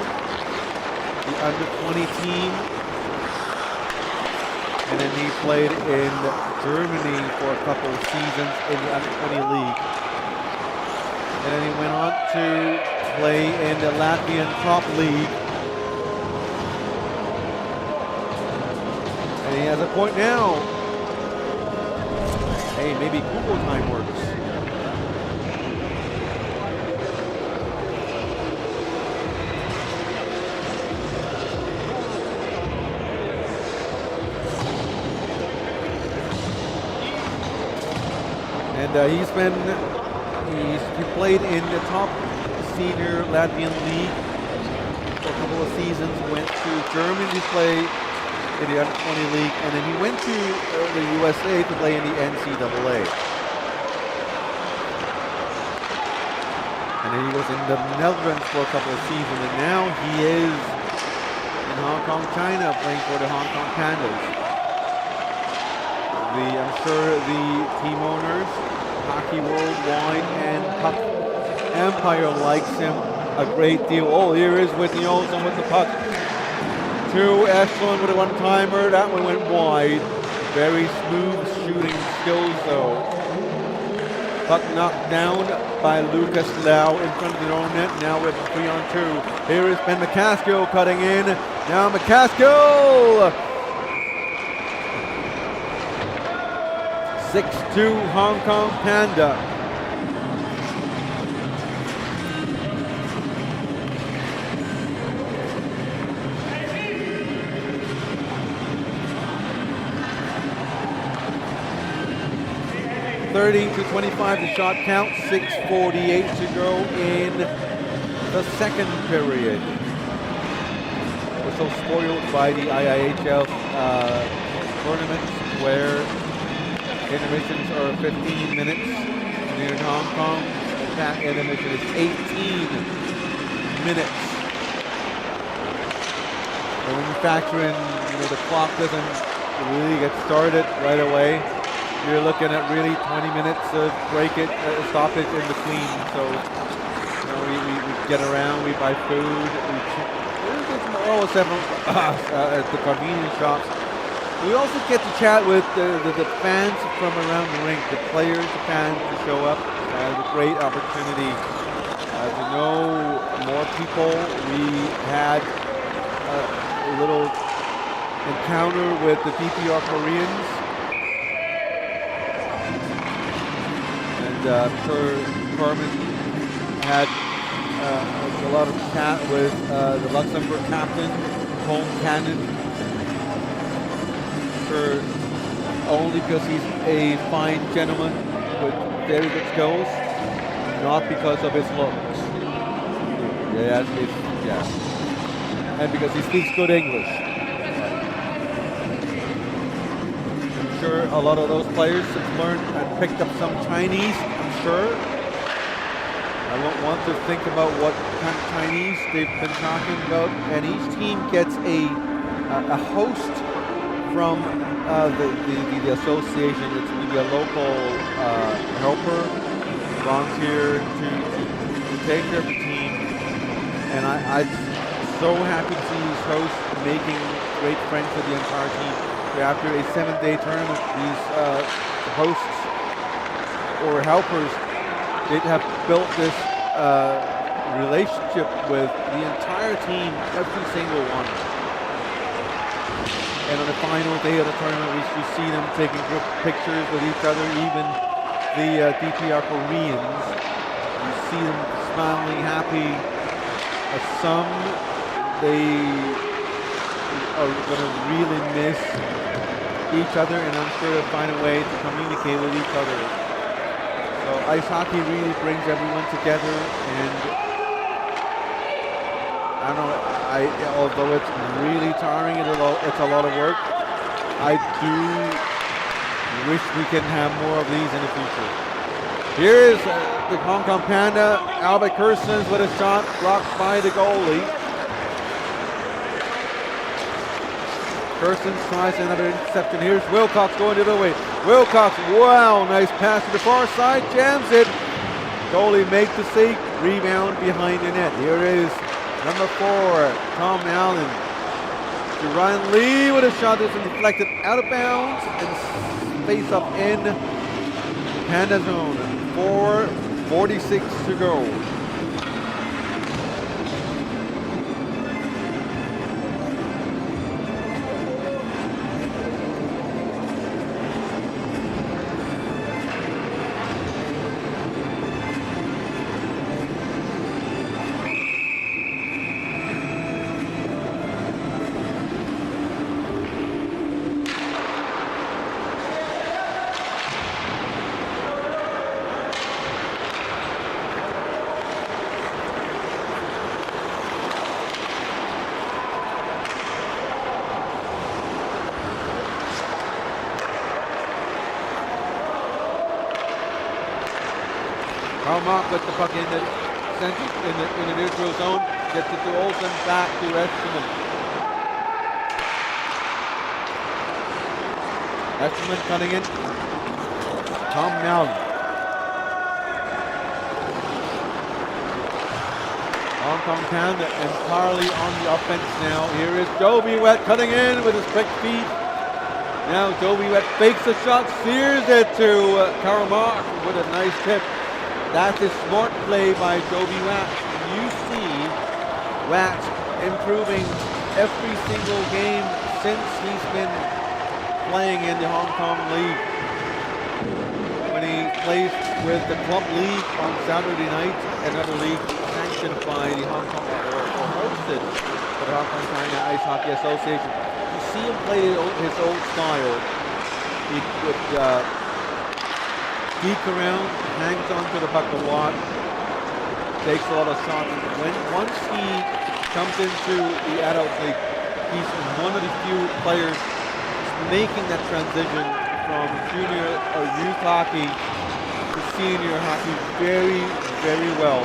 Speaker 1: the under-20 team, and then he played in Germany for a couple of seasons in the under-20 league. And then he went on to play in the Latvian top league. And he has a point now. Hey, maybe Google time works. And he played in the top senior Latvian league for a couple of seasons. Went to Germany to play in the under-20 league, and then he went to the USA to play in the NCAA. And then he was in the Netherlands for a couple of seasons, and now he is in Hong Kong, China, playing for the Hong Kong Pandas. I'm sure the team owners, Hockey Worldwide and Puck Empire likes him a great deal. Oh, here is Whitney Olsen with the puck. 2, Echelon with a one-timer. That one went wide. Very smooth shooting skills though. Puck knocked down by Lucas Lau in front of the own net. Now with 3-on-2. Here is Ben McCaskill cutting in. Now McCaskill! 6-2 Hong Kong Panda. (30-25) the shot count. 6:48 to go in the second period. We're so spoiled by the IIHL tournaments where intermissions are 15 minutes. And here in Hong Kong, that intermission is 18 minutes. And when you factor in, the clock doesn't really get started right away, you're looking at really 20 minutes of stoppage in between. So, we get around, we buy food, there's always several at the convenience shops. We also get to chat with the fans from around the rink, the players, the fans to show up. It's a great opportunity to know more people. We had a little encounter with the DPR Koreans. And I'm sure Carmen had a lot of chat with the Luxembourg captain, Home Cannon. Sure, only because he's a fine gentleman with very good skills, not because of his looks. Yeah, and because he speaks good English. I'm sure a lot of those players have learned and picked up some Chinese, I'm sure. I don't want to think about what kind of Chinese they've been talking about, and each team gets a host from the association. It's maybe a local helper, volunteer to take care of the team. And I'm so happy to see these hosts making great friends with the entire team. After a 7-day tournament, these hosts or helpers, they have built this relationship with the entire team, every single one. And on the final day of the tournament, we see them taking group pictures with each other, even the DPR Koreans. You see them smiling, happy. Some, they are going to really miss each other, and I'm sure they'll find a way to communicate with each other. So ice hockey really brings everyone together, and I don't know, although it's really tiring, it's a lot of work, I do wish we can have more of these in the future. Here is the Hong Kong Panda, Albert Kirstens with a shot blocked by the goalie. Kirstens tries another interception. Here's Wilcox going the other way. Wilcox, wow, nice pass to the far side, jams it. Goalie makes the save, rebound behind the net. Here is number 4, Tom Allen. To Ryan Lee with a shot that's been deflected out of bounds and face up in Panda zone. 4:46 to go. Mark with the puck in the center, in the neutral zone, gets it to Olsen, back to Escherman. Escherman coming in. Tom Allen. Hong Kong Panda and Carly on the offense now. Here is Joby Wet cutting in with his quick feet. Now Joby Wet fakes the shot, steers it to Karl Mark with a nice tip. That's a smart play by Joby Wet. You see Wet improving every single game since he's been playing in the Hong Kong League. When he plays with the Club League on Saturday night, another league sanctioned by the Hong Kong, or hosted by the Hong Kong China Ice Hockey Association. You see him play his old style. He would geek around, hangs onto the puck a lot, takes a lot of shots. Once he comes into the adult league, he's one of the few players making that transition from junior or youth hockey to senior hockey very, very well.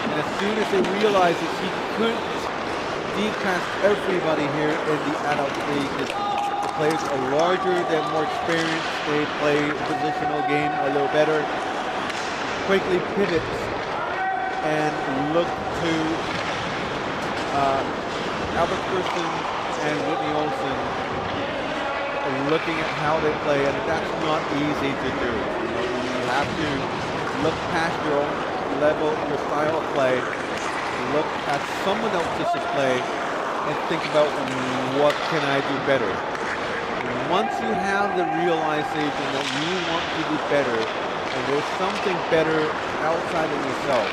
Speaker 1: And as soon as they realized that he couldn't decast everybody here in the adult league, the players are larger, they're more experienced, they play the positional game a little better, quickly pivots and look to Albert Kirsten and Whitney Olsen, looking at how they play, and that's not easy to do. You have to look past your own level, your style of play, look at someone else's play, and think about what can I do better. Once you have the realization that you want to do better, and there's something better outside of yourself,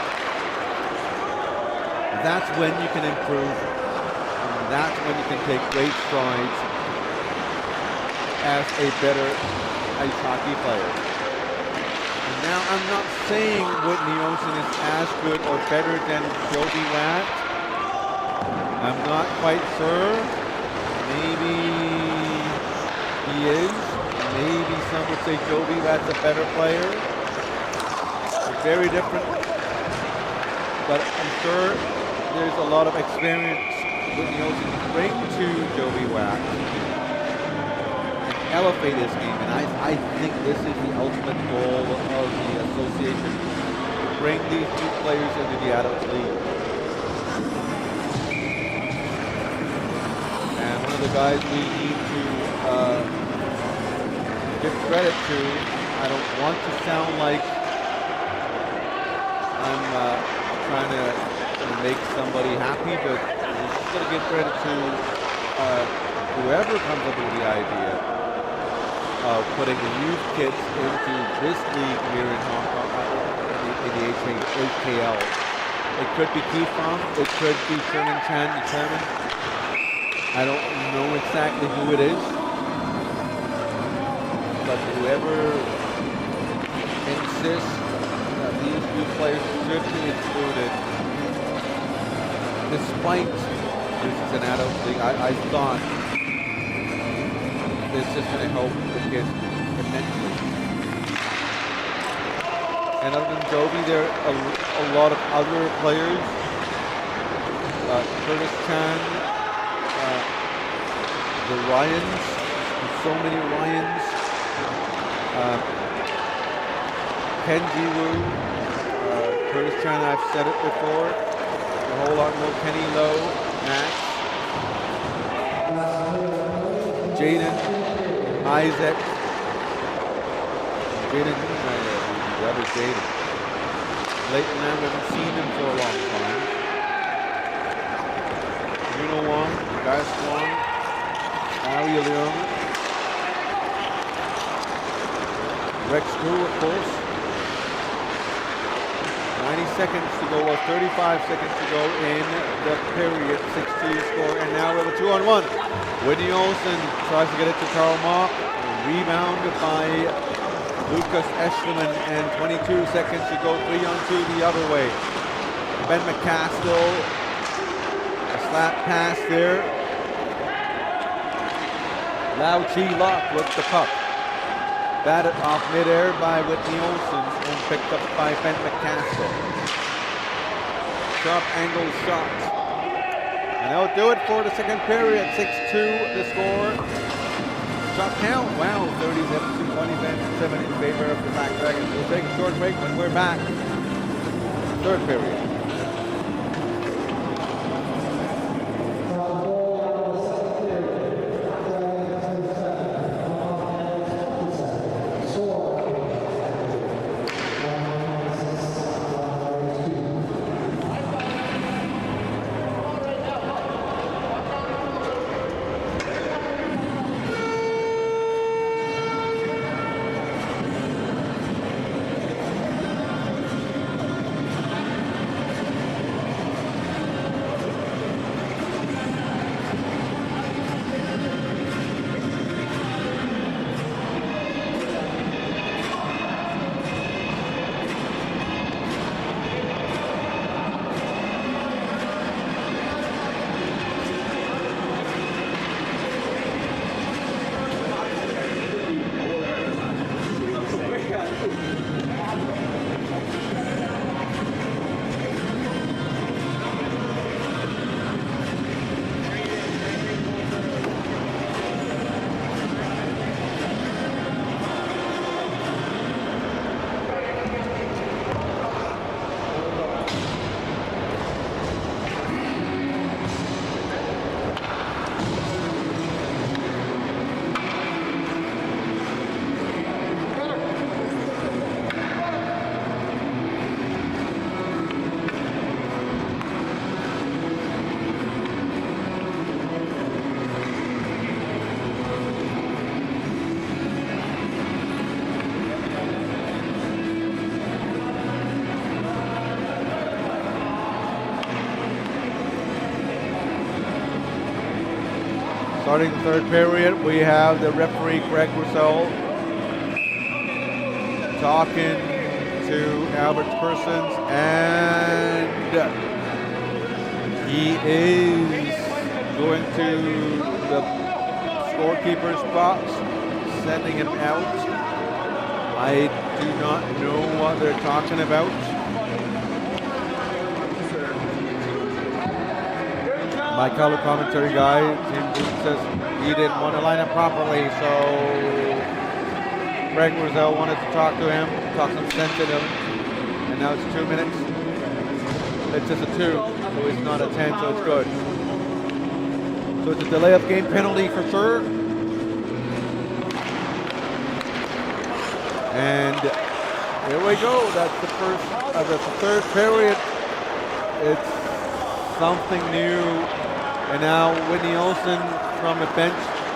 Speaker 1: that's when you can improve, and that's when you can take great strides as a better ice hockey player. And now I'm not saying Whitney Olsen is as good or better than Joby Watt. I'm not quite sure. Maybe he is. Maybe some would say Joby Watt's a better player. They're very different. But I'm sure there's a lot of experience Whitney Olsen can bring to Joby Watt. Elevate his game, and I think this is the ultimate goal of the association, to bring these two players into the adult league. And one of the guys we need to give credit to, I don't want to sound like I'm trying to make somebody happy, but I'm just going to give credit to whoever comes up with the idea of putting the youth kids into this league here in Hong Kong, in the HKL. It could be Keith-Fong, it could be Sherman Chan, the chairman. I don't know exactly who it is, but whoever insists that these youth players should be included, despite this is an adult league, I thought this is going to help the kids immensely. And other than Joby, there are a lot of other players. Curtis Chan, the Ryans, so many Ryans. Kenji Wu, Curtis Chan, I've said it before. A whole lot more. Kenny Lowe, Max, Jaden, Isaac, Jaden, the other Jaden. Leighton Lam, we haven't seen him for a long time. Bruno Wong, Gas Wong, Ari Leung, Rex Koo, of course. 90 seconds to go, or 35 seconds to go in the period. 6-2 score, and now we have a 2-on-1. Whitney Olsen tries to get it to Karl Mark. Rebound by Lucas Eschleman, and 22 seconds to go. 3-on-2 the other way. Ben McCaskill, a slap pass there. Lau Chi Lok with the puck. Batted off midair by Whitney Olsen and picked up by Ben McCaskill. Sharp angle shot. And that'll do it for the second period. 6-2 the score. Shot count. Wow, 37-27 in favor of the Black Dragons. We'll take a short break when we're back. Third period. Starting the third period, we have the referee, Greg Rousseau, talking to Albert Persons, and he is going to the scorekeeper's box, sending him out. I do not know what they're talking about. My color commentary guy, Tim Booth, says he didn't want to line up properly, so Greg Rousseau wanted to talk to him, talk some sense into him, and now it's 2 minutes. It's just a 2, so it's not a 10, so it's good. So it's a delay of game penalty for sure. And here we go. That's the first of the third period. It's something new. And now Whitney Olsen from the bench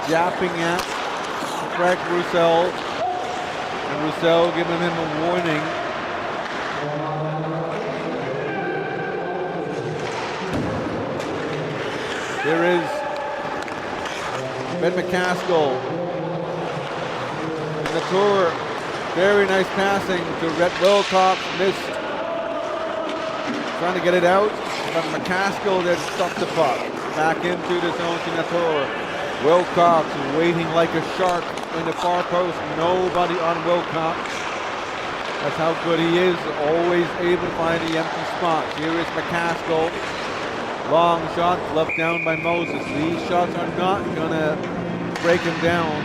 Speaker 1: yapping at Greg Rousseau. And Rousseau giving him a warning. There is Ben McCaskill in the tour. Very nice passing to Rhett Wilcox. Missed. Trying to get it out. But McCaskill then stuck the puck. Back into the zone to Nator. Wilcox waiting like a shark in the far post. Nobody on Wilcox. That's how good he is. Always able to find the empty spots. Here is McCaskill. Long shot left down by Moses. These shots are not gonna break him down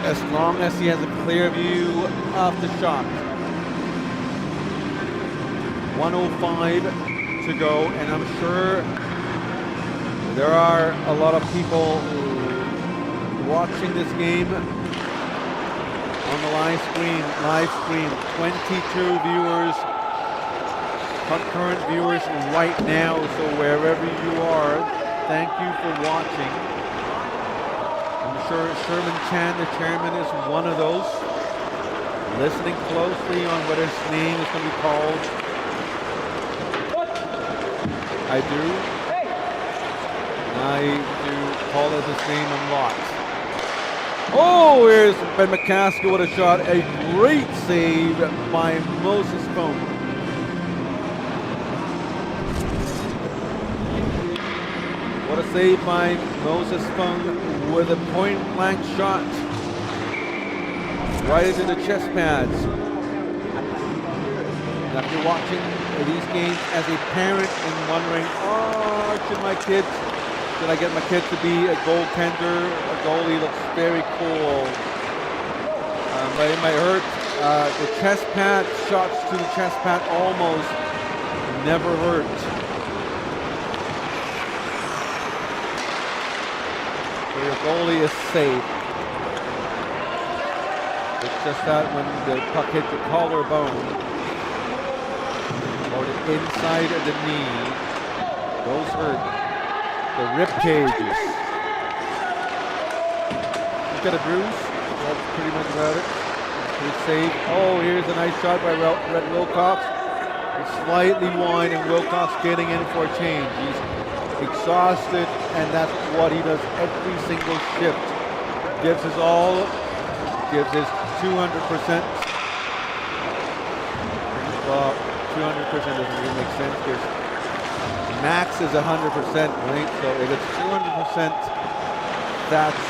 Speaker 1: as long as he has a clear view of the shot. 1:05 to go, and I'm sure there are a lot of people watching this game on the live stream. 22 viewers, concurrent viewers right now, so wherever you are, thank you for watching. I'm sure Sherman Chan, the chairman, is one of those, listening closely on what his name is going to be called. I do. I do call it his name a lot. Oh, here's Ben McCaskill with a shot. A great save by Moses Fung. What a save by Moses Fung with a point-blank shot right into the chest pads. After watching these games as a parent and wondering, should I get my kid to be a goaltender? A goalie looks very cool. But it might hurt. The chest pad, shots to the chest pad almost never hurt. So your goalie is safe. It's just that when the puck hits your collarbone, or the inside of the knee, those hurt. The rib cages. He's got a bruise. That's pretty much about it. Good save. Oh, here's a nice shot by Rhett Wilcox. It's slightly wide, and Wilcox getting in for a change. He's exhausted, and that's what he does every single shift. Gives his all. Gives his 200%. Well, 200% doesn't really make sense because max is 100%, right? So if it's 200%, that's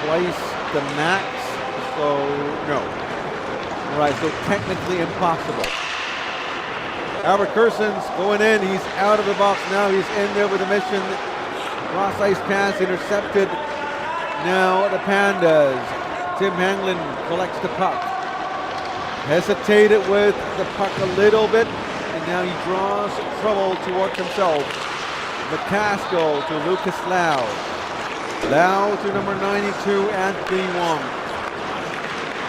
Speaker 1: twice the max. So no. All right, so technically impossible. Albert Kerson's going in. He's out of the box now. He's in there with a mission. Cross ice pass intercepted. Now the Pandas. Tim Hanglin collects the puck. Hesitated with the puck a little bit, and now he draws trouble towards himself. McCaskill to Lucas Lau. Lau to number 92, Anthony Wong.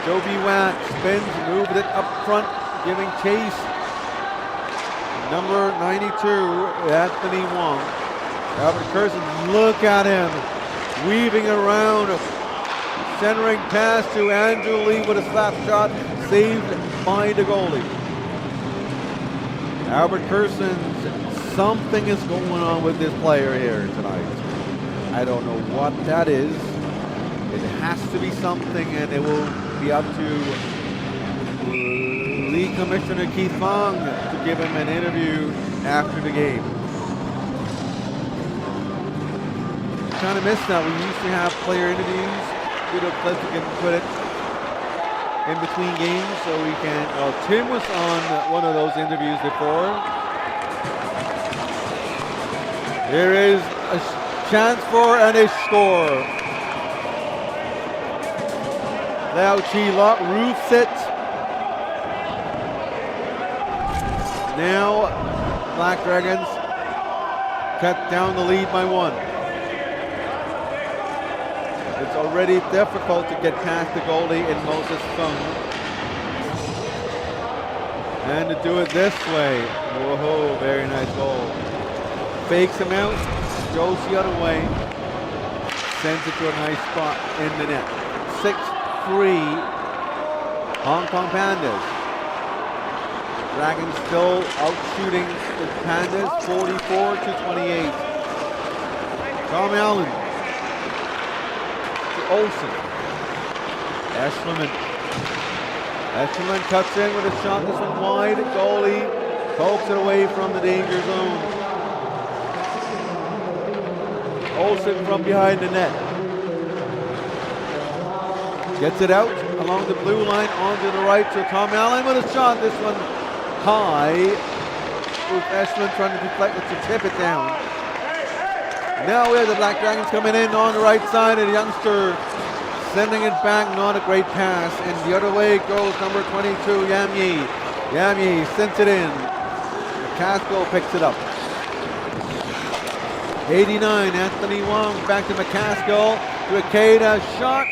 Speaker 1: Joby Watt spins, moved it up front, giving chase. Number 92, Anthony Wong. Albert Kersen, look at him, weaving around, centering pass to Andrew Lee with a slap shot, saved by the goalie. Albert Kersen, something is going on with this player here tonight. I don't know what that is. It has to be something, and it will be up to League Commissioner Keith Fong to give him an interview after the game. Kind of miss that. We used to have player interviews. We can put it in between games so we can. Well, Tim was on one of those interviews before. Here is a chance for and a score. Lao Chi roofs it. Now Black Dragons cut down the lead by 1. It's already difficult to get past the goalie in Moses Fung. And to do it this way. Whoa, very nice goal. Fakes him out, goes the other way, sends it to a nice spot in the net. 6-3, Hong Kong Pandas. Dragons still out shooting the Pandas, 44-28. Tom Allen to Olsen. Eshelman cuts in with a shot, this one wide. Goalie pokes it away from the danger zone. Olsen from behind the net. Gets it out along the blue line onto the right to Tom Allen with a shot. This one high. With Eshelman trying to deflect it to tip it down. Now we have the Black Dragons coming in on the right side, and the youngster sending it back. Not a great pass. And the other way goes number 22, Yam Yi. Yam Yi sends it in. McCaskill picks it up. 89, Anthony Wong back to McCaskill, to Ikeda, shot.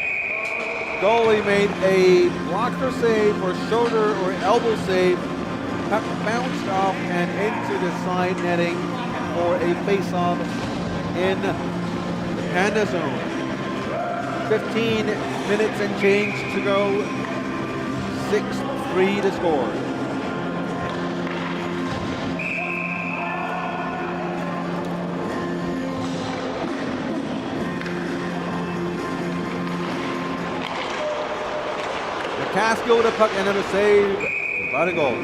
Speaker 1: Goalie made a blocker save or shoulder or elbow save. Puck bounced off and into the side netting for a face-off in the Panda zone. 15 minutes and change to go. 6-3 to score. Caskill with a puck, another save by the goal.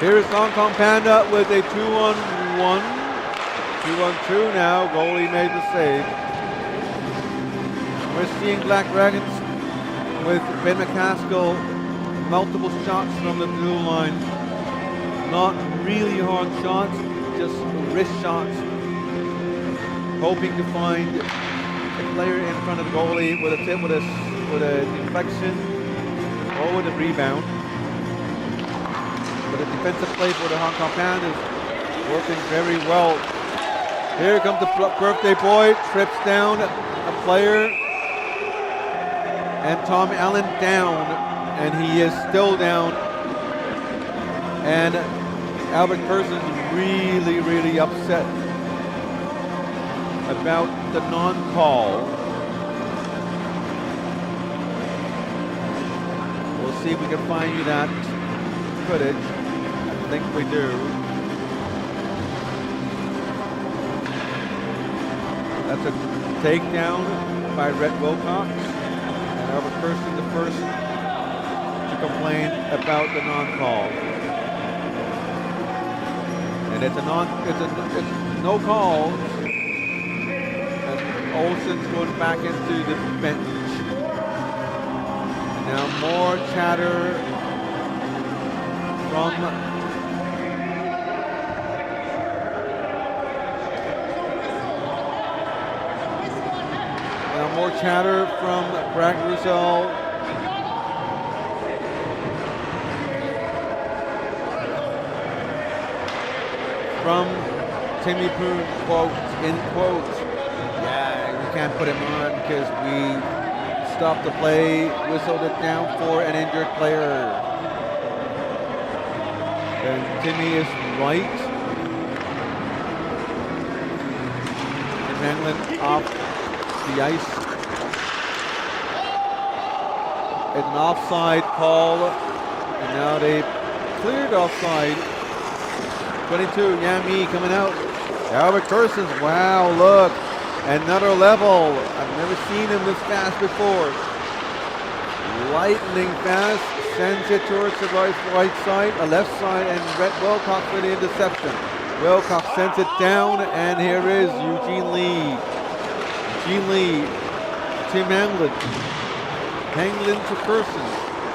Speaker 1: Here is Hong Kong Panda with a 2-on-1. 2-on-2 now. Goalie made the save. We're seeing Black Dragons with Ben McCaskill. Multiple shots from the blue line. Not really hard shots, just wrist shots. Hoping to find a player in front of the goalie with a tip, with a deflection, or with a rebound. But the defensive play for the Hong Kong Pandas working very well. Here comes the birthday boy, trips down a player, and Tom Allen down, and he is still down. And Albert Persons really, really upset about the non-call. We'll see if we can find you that footage. I think we do. That's a takedown by Rhett Wilcox. And Albert Kirsten, the first to complain about the non-call. And it's no call. And Olsen's going back into the bench. Now more chatter from more chatter from Brad Roussel. From Timmy Poon, quote, in quotes, yeah, we can't put him on because we stopped the play, whistled it down for an injured player. And Timmy is right. Tim Anglin off the ice. It's an offside call. And now they cleared offside. 22, Yami coming out. Albert Corsons, wow, look. Another level. I've never seen him this fast before. Lightning fast. Sends it towards the right side, left side, and Brett Wilcox for the interception. Wilcox sends it down, and here is Eugene Lee. Eugene Lee, Tim Anglin. Anglin to Curson.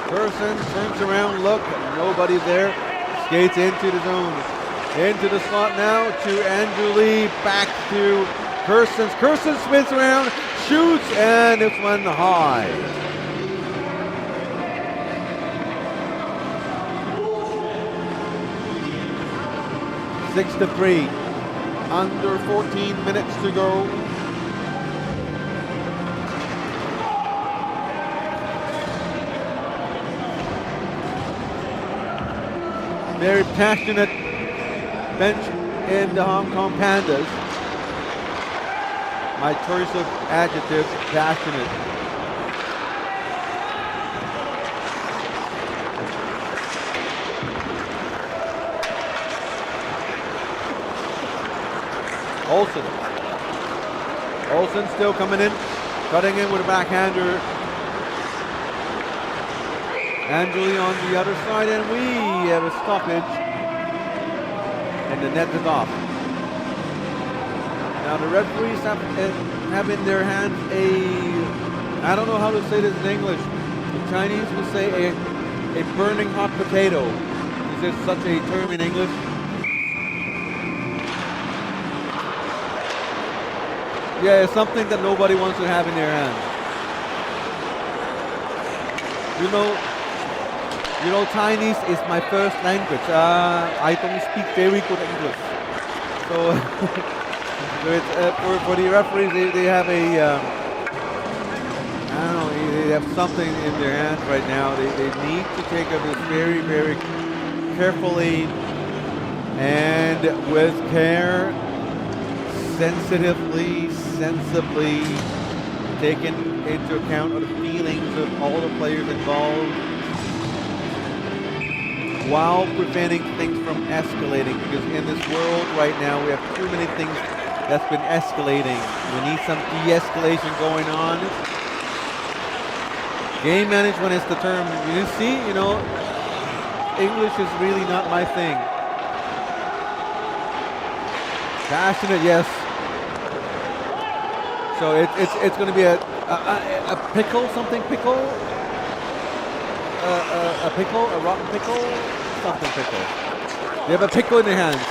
Speaker 1: Curson turns around, look, nobody there. Skates into the zone. Into the slot now to Andrew Lee, back to Curson. Curson spins around, shoots, and it's one high. 6-3, under 14 minutes to go. Very passionate bench in the Hong Kong Pandas. My choice of adjective, passionate. Olsen still coming in, cutting in with a backhander. Angeli on the other side, and we have a stoppage. And the net is off. Now the referees have in their hands I don't know how to say this in English. The Chinese will say a burning hot potato. Is there such a term in English? Yeah, it's something that nobody wants to have in their hands. You know, Chinese is my first language. I don't speak very good English. So, for the referees, they have I don't know, they have something in their hands right now. They need to take this very, very carefully and with care, sensitively, sensibly, taking into account of the feelings of all the players involved, while preventing things from escalating, because in this world right now we have too many things that's been escalating. We need some de-escalation going on. Game management is the term. You see, English is really not my thing. Passionate, yes. So it's going to be a pickle, something pickle, a pickle, a rotten pickle, something pickle. They have a pickle in their hands.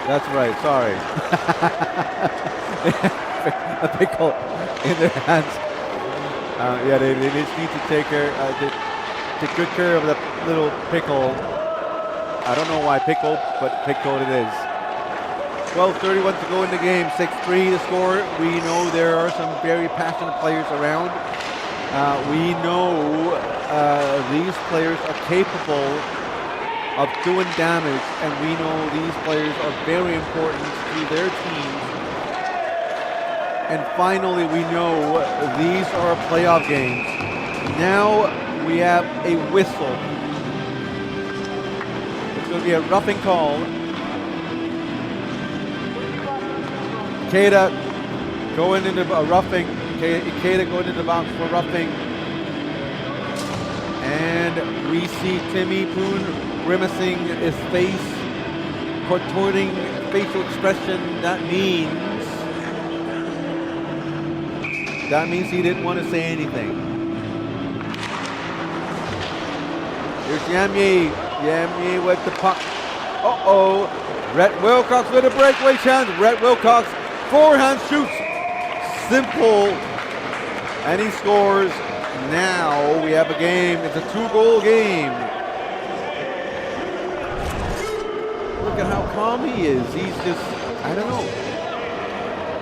Speaker 1: That's right. Sorry. A pickle in their hands. Yeah, they just need to take good care of that little pickle. I don't know why pickle, but pickle it is. 12:31 to go in the game, 6-3 to score. We know there are some very passionate players around. We know these players are capable of doing damage, and we know these players are very important to their teams. And finally, we know these are playoff games. Now we have a whistle. It's going to be a roughing call. Ikeda going into a roughing. Ikeda going into the box for roughing. And we see Timmy Poon grimacing his face, contorting facial expression. That means he didn't want to say anything. Here's Yamye. Yamye with the puck. Uh-oh. Rhett Wilcox with a breakaway chance. Rhett Wilcox forehand shoots. Simple. And he scores. Now we have a game. It's a 2-goal game. Look at how calm he is. He's just, I don't know.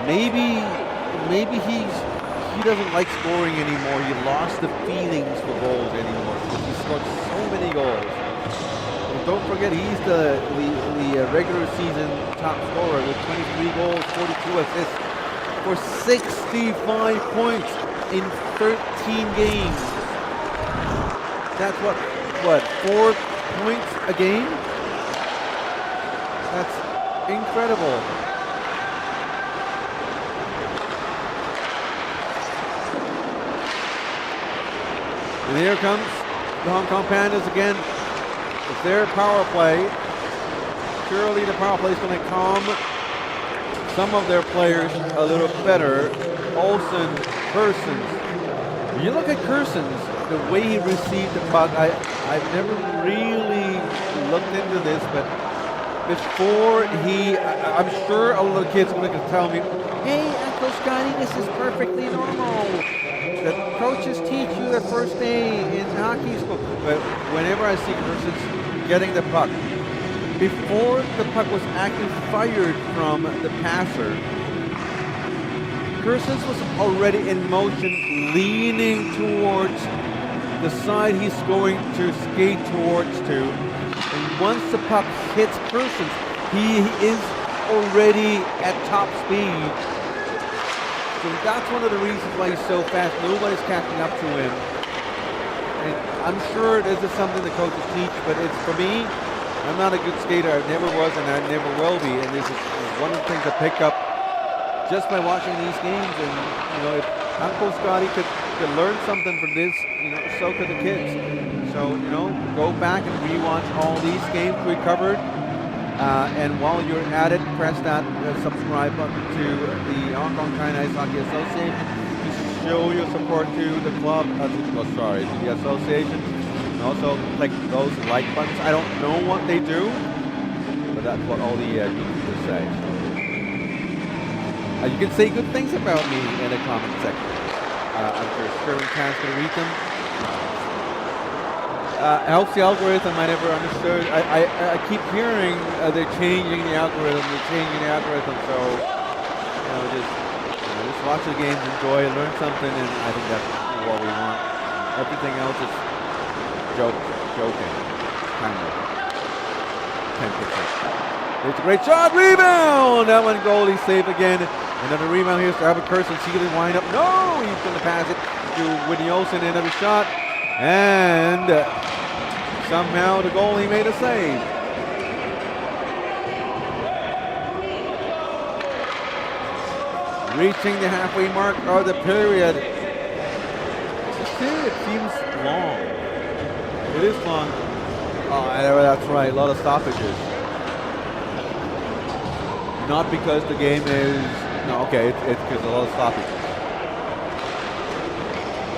Speaker 1: Maybe he doesn't like scoring anymore. He lost the feelings for goals anymore because he scored so many goals. And don't forget, he's the regular season top scorer with 23 goals, 42 assists for 65 points in 13 games. That's what 4 points a game? That's incredible. And here comes the Hong Kong Pandas again. It's their power play. Surely the power play is going to calm some of their players a little better. Olsen, Kersons. When you look at Kersons, the way he received the puck, I've never really looked into this, but before I'm sure a lot of kids are going to tell me, hey, Uncle Scotty, this is perfectly normal. The coaches teach you the first day in hockey school. But whenever I see Kersons getting the puck, before the puck was actually fired from the passer, Kersons was already in motion, leaning towards the side he's going to skate towards to. And once the puck hits Kersons, he is already at top speed. So that's one of the reasons why he's so fast. Nobody's catching up to him. And I'm sure this is something the coaches teach, but it's, for me, I'm not a good skater. I never was and I never will be. And this is one of the things I pick up just by watching these games. And, you know, if Uncle Scotty could learn something from this, you know, so could the kids. So, you know, go back and rewatch all these games we covered. And while you're at it, press that subscribe button to the Hong Kong China Ice Hockey Association to show your support to the club, to the association. And also click those like buttons. I don't know what they do, but that's what all the YouTubers say. You can say good things about me in the comment section. I'm sure Sterling Tan's going to read them. Helps the algorithm. I never understood. I keep hearing they're changing the algorithm. So just watch the games, enjoy, learn something, and I think that's what we want. Everything else is joking, kind of. 10%. It's a great shot, rebound. That one goalie save again. Another rebound here. So Albert Kersons, he can wind up. No, he's going to pass it to Whitney Olsen. Another shot, and somehow the goalie made a save. Reaching the halfway mark of the period. It seems long. It is long. Oh, that's right. A lot of stoppages. Not because the game is. No, okay. It's because a lot of stoppages.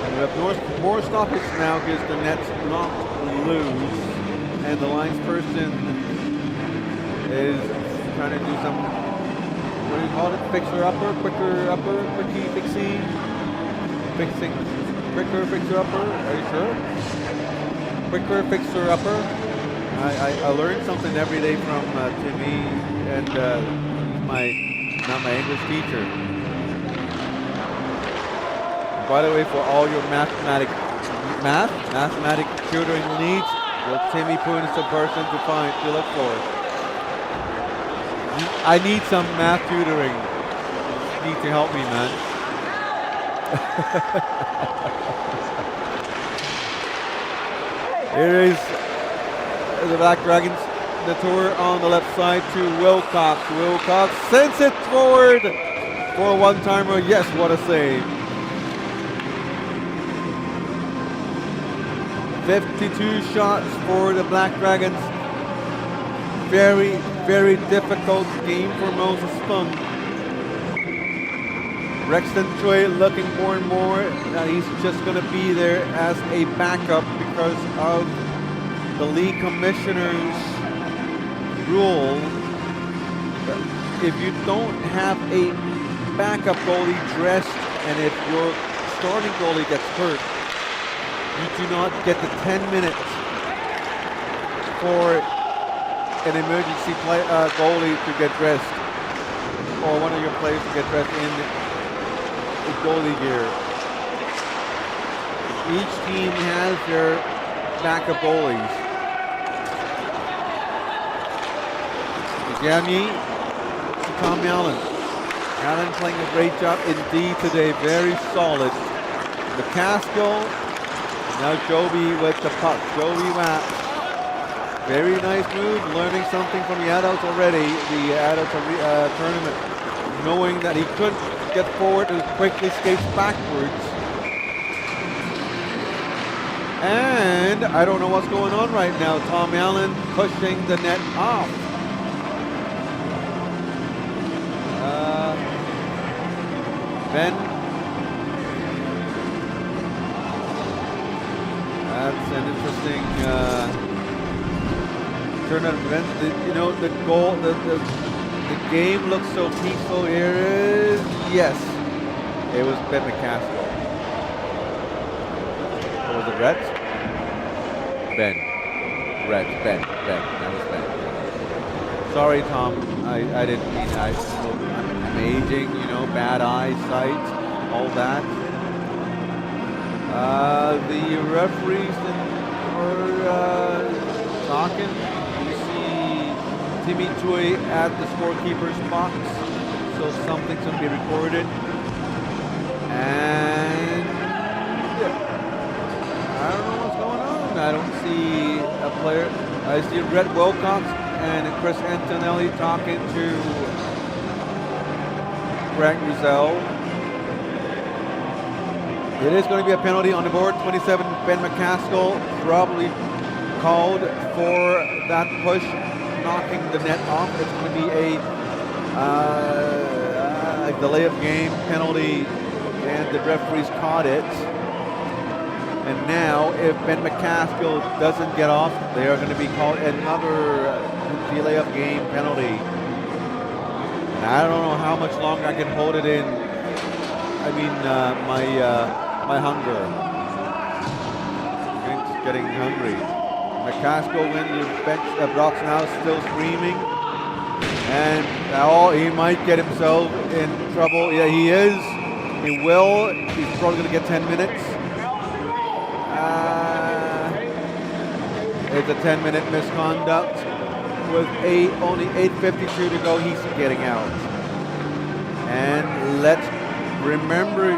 Speaker 1: And we have more stoppages now because the net's knocked loose, and the lines person is trying to do some, what do you call it? Fixer upper, quicker upper, quickie fixie, fixing, quicker fixer upper. Are you sure? Quicker fixer upper. I learned something every day from Timmy, and not my English teacher. And by the way, for all your mathematic tutoring needs, Timmy Poon is the person to look for. I need some math tutoring. You need to help me, man. Here is the Black Dragons, the tour on the left side to Wilcox. Wilcox sends it forward for a one-timer. Yes, what a save. 52 shots for the Black Dragons. Very, very difficult game for Moses Fung. Rexton Choi looking more and more that he's just going to be there as a backup because of the league commissioner's rule. If you don't have a backup goalie dressed, and if your starting goalie gets hurt, you do not get the 10 minutes for an emergency goalie to get dressed, or one of your players to get dressed in goalie gear. Each team has their backup goalies. Gagné to Tommy Allen. Allen playing a great job indeed today, very solid. McCaskill, now Joby with the puck. Joby Watt. Very nice move, learning something from the adults already, the adults tournament, knowing that he couldn't get forward and quickly skates backwards. And I don't know what's going on right now. Tom Allen pushing the net off. Ben. That's an interesting turn of events. You know, the goal, the game looks so peaceful here. Yes, it was Ben McCaskill. Or was it Rhett? Ben. Rhett, Ben. That was Ben. Sorry, Tom. I didn't mean that. I'm aging, you know, bad eyesight, all that. The referees are talking. You see Timmy Choi at the scorekeeper's box, so something's going to be recorded. And I don't know what's going on. I don't see a player. I see Rhett Wilcox and Chris Antonelli talking to Greg Rizal. It is going to be a penalty on the board. 27, Ben McCaskill probably called for that push, knocking the net off. It's going to be a delay of game penalty, and the referees caught it. And now, if Ben McCaskill doesn't get off, they are going to be called another delay of game penalty. And I don't know how much longer I can hold it in. I mean, my hunger. Getting hungry. McCaskill went to the bench. Broxenhouse still screaming. And now he might get himself in trouble. Yeah, he is. He will. He's probably going to get 10 minutes. It's a 10-minute misconduct. With only 8:52 to go, he's getting out. And let's remember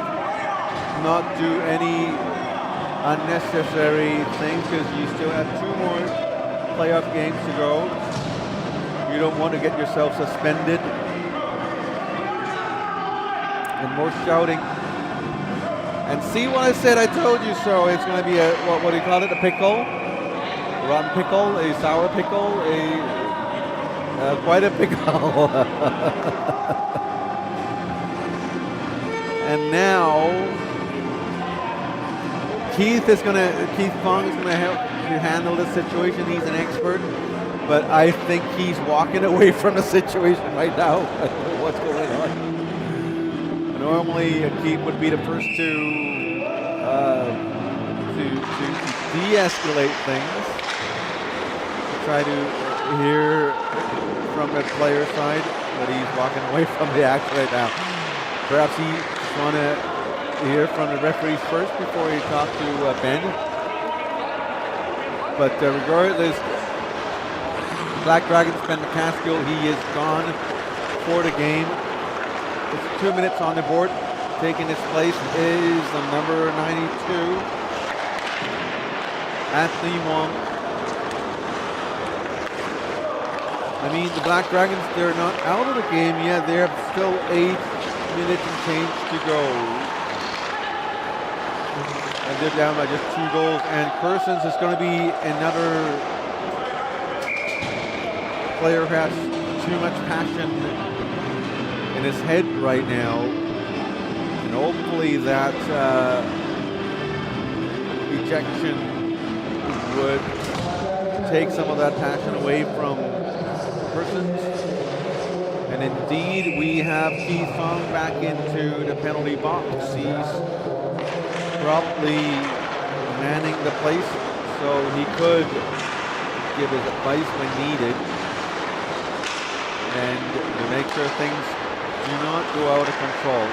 Speaker 1: not do any unnecessary things, because you still have 2 more playoff games to go. You don't want to get yourself suspended. And more shouting. And see what I said? I told you so. It's going to be a, what do you call it? A pickle? A rotten pickle? A sour pickle? Quite a pickle. And now Keith Fong is going to help to handle the situation. He's an expert, but I think he's walking away from the situation right now. I don't know what's going on. Normally, Keith would be the first to de-escalate things. Try to hear from the player side, but he's walking away from the action right now. Perhaps he just want to hear from the referees first before he talks to Ben. But regardless, Black Dragons, Ben McCaskill, he is gone for the game. It's 2 minutes on the board. Taking his place is the number 92, Anthony Wong. I mean, the Black Dragons, they're not out of the game yet. They have still 8 minutes and change to go. And they're down by just 2 goals. And Persons is going to be another player who has too much passion in his head right now. And hopefully that ejection would take some of that passion away from Persons. And indeed, we have Keith Fong back into the penalty box. He's probably manning the place, so he could give his advice when needed and to make sure things do not go out of control.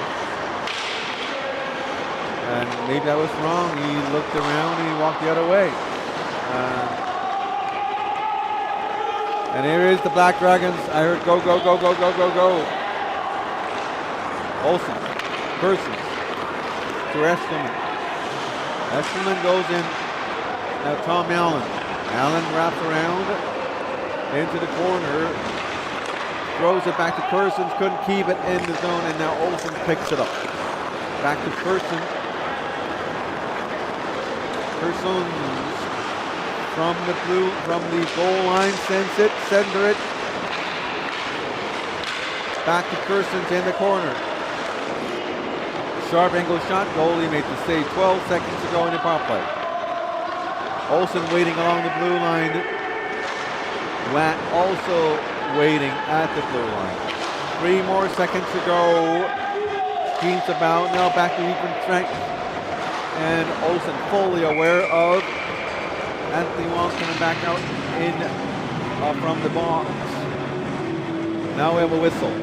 Speaker 1: And maybe I was wrong. He looked around and he walked the other way. And here is the Black Dragons. I heard go, go, go, go, go, go, go. Olsen, Persons, to Estelman. Estelman goes in. Now Tom Allen. Allen wraps around into the corner. Throws it back to Persons. Couldn't keep it in the zone. And now Olsen picks it up. Back to Persons. Persons from the goal line, sends it, center it. Back to Persons in the corner. Sharp angle shot, goalie made the save 12 seconds to go in the power play. Olsen waiting along the blue line. Watt also waiting at the blue line. 3 more seconds to go. Schemes about, now back to even strength. And Olsen fully aware of Anthony Wong coming back out in from the box. Now we have a whistle.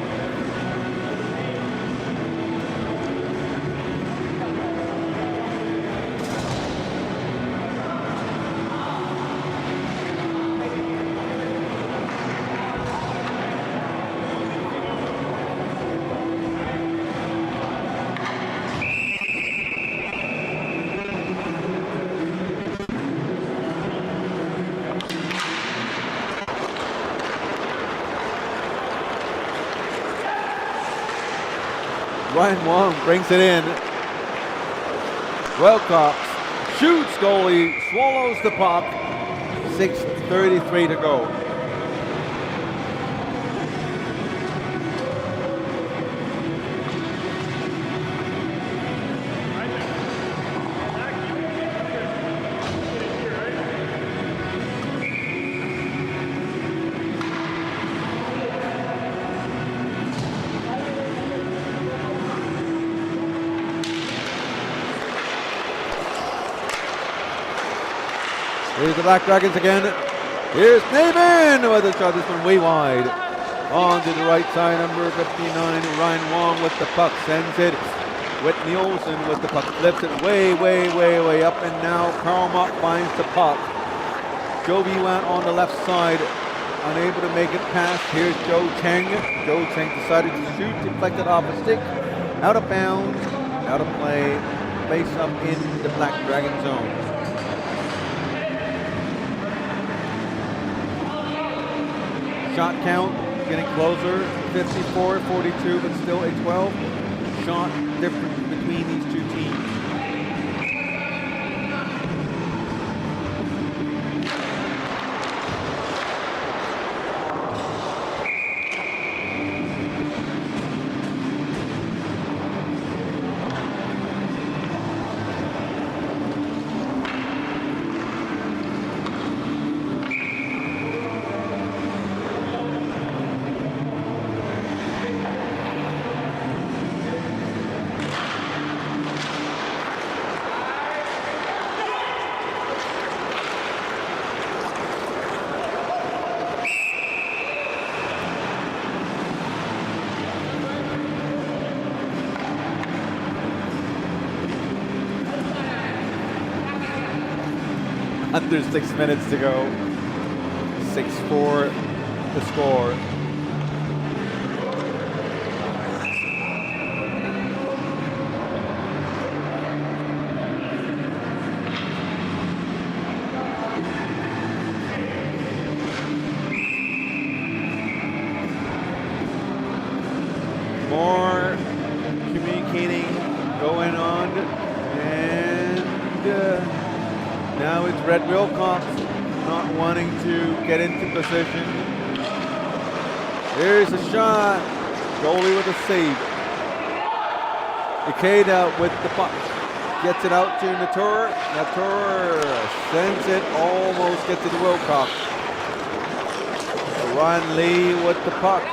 Speaker 1: Ryan Wong brings it in. Wilcox shoots, goalie swallows the puck. 6:33 to go. Here's the Black Dragons again. Here's Navin with a shot. This one way wide. On to the right side, number 59. Ryan Wong with the puck. Sends it. Whitney Olsen with the puck. Flips it way, way, way, way up. And now Karl Mott finds the puck. Joe Viwan on the left side. Unable to make it past. Here's Joe Cheng. Joe Cheng decided to shoot. Deflected off a stick. Out of bounds. Out of play. Face up in the Black Dragon zone. Shot count getting closer, 54-42, but still a 12 shot difference between these two teams. Under 6 minutes to go. 6-4 the score. More communicating going on, and now it's Red Wilcox not wanting to get into position. Here's a shot. Goalie with a save. Ikeda with the puck. Gets it out to Natur. Natur sends it, almost gets it to Wilcox. Ron Lee with the puck.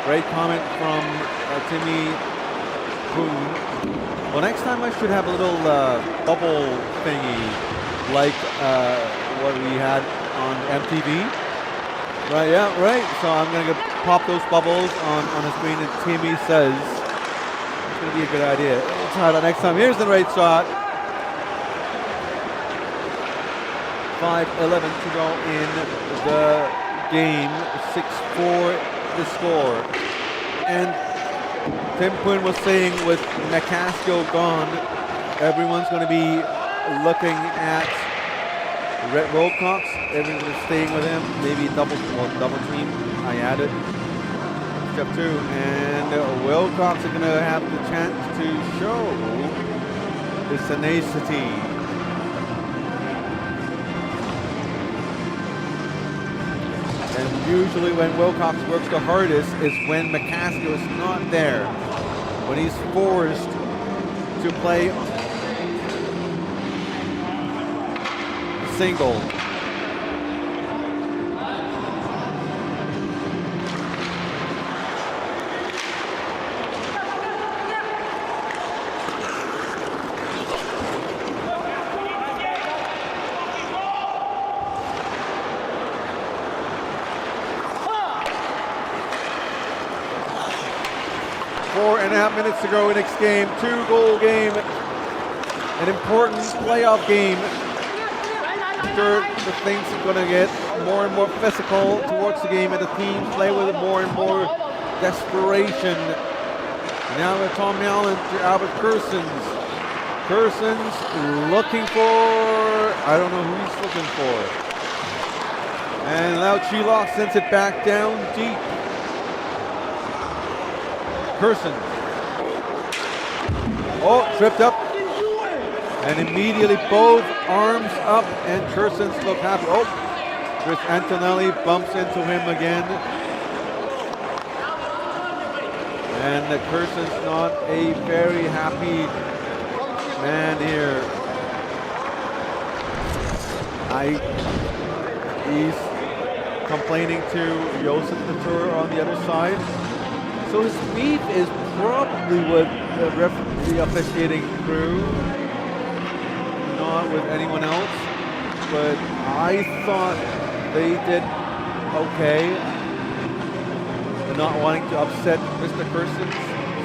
Speaker 1: Great comment from Timmy Poon. Well, next time I should have a little bubble thingy like what we had on MTV. Right, yeah, right. So I'm going to pop those bubbles on a screen, and Timmy says, going to be a good idea. We'll try that next time. Here's the right shot. 5:11 to go in the game. 6-4 the score. And Tim Quinn was saying with McCaskill gone, everyone's going to be looking at Rhett Wilcox. Everyone's staying with him. Maybe double team. I added step 2, and Wilcox is going to have the chance to show his tenacity. And usually when Wilcox works the hardest is when McCaskill is not there, when he's forced to play single. Four and a half minutes to go in next game. 2-goal game. An important playoff game. Sure, the things are going to get more and more physical towards the game, and the teams play with more and more desperation. Now with Tom Allen to Albert Kersons. Kersons looking for, I don't know who he's looking for. And now Chilok sends it back down deep. Kersons. Oh, tripped up. And immediately both arms up, and Kersons look happy. Oh, Chris Antonelli bumps into him again. And Kersons not a very happy man here. He's complaining to Josef Couture on the other side. So his beef is probably with the officiating crew, not with anyone else, but I thought they did okay, not wanting to upset Mr. Kersons,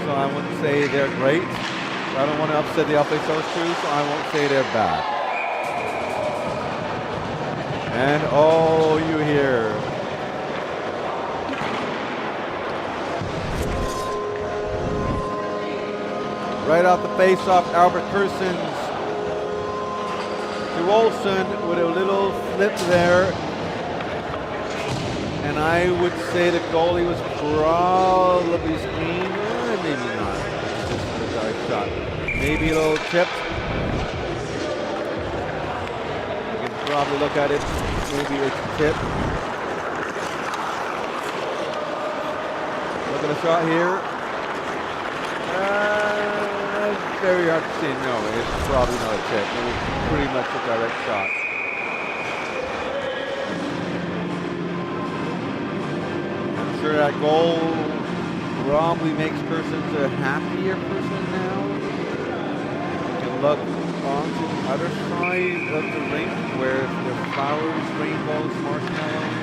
Speaker 1: so I wouldn't say they're great. I don't want to upset the Aviators crew, so I won't say they're bad. And oh, you hear. Right off the face-off, Albert Kersons to Olsen with a little flip there. And I would say the goalie was probably screened. Maybe not. It's just a dive shot. Maybe a little tipped. You can probably look at it. Maybe it's tipped. Look at the shot here. Very hard to say. No, it's probably not a tip. It was pretty much a direct shot. I'm sure that goal probably makes Kersons a happier person now. You can look onto the other side of the rink where the flowers, rainbows, marshmallows,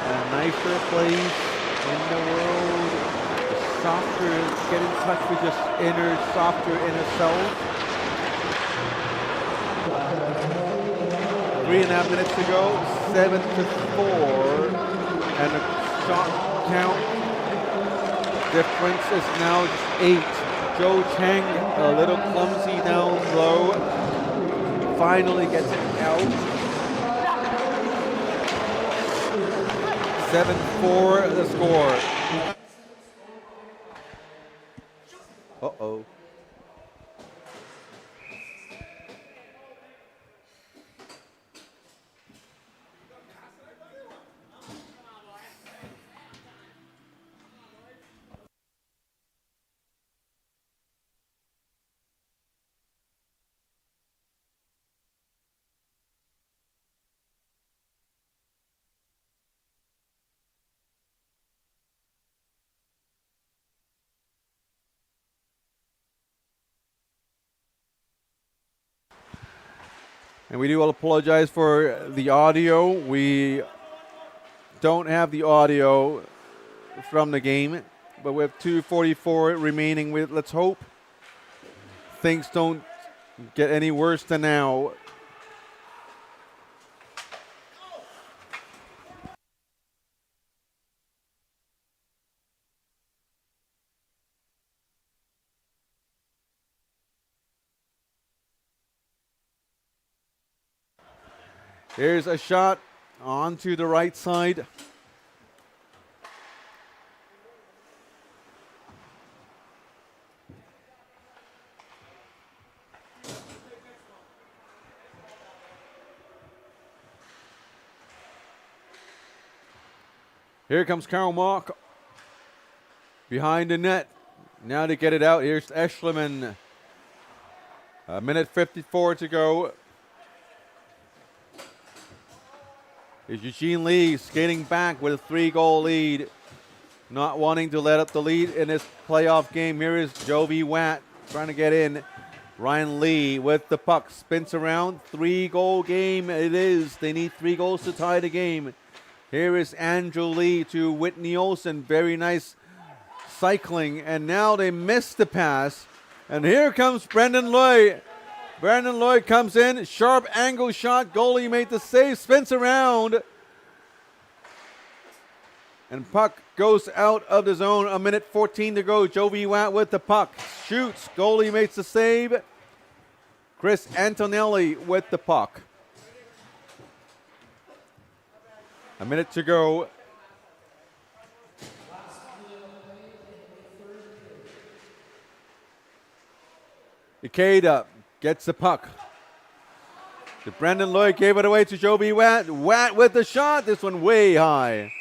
Speaker 1: a nicer place in the world. Softer, get in touch with your softer inner self. 3.5 minutes to go, 7-4, and the shot count difference is now just 8. Joe Chang, a little clumsy down low, finally gets it out. 7-4 the score. Uh-oh. And we do apologize for the audio. We don't have the audio from the game, but with 2:44 remaining, let's hope things don't get any worse than now. Here's a shot onto the right side. Here comes Karl Mock behind the net. Now to get it out, here's Eschliman. A minute 54 to go. Here's Eugene Lee skating back with a 3-goal lead. Not wanting to let up the lead in this playoff game. Here is Jovi Watt trying to get in. Ryan Lee with the puck. Spins around. 3-goal game it is. They need 3 goals to tie the game. Here is Andrew Lee to Whitney Olsen. Very nice cycling. And now they missed the pass. And here comes Brendan Loy. Brandon Lloyd comes in, sharp angle shot, goalie made the save, spins around. And puck goes out of the zone, a minute 14 to go. Jovi Watt with the puck, shoots, goalie makes the save. Chris Antonelli with the puck. A minute to go. Ikeda gets the puck. Brendan Lloyd gave it away to Jovi Watt. Watt with the shot. This one way high.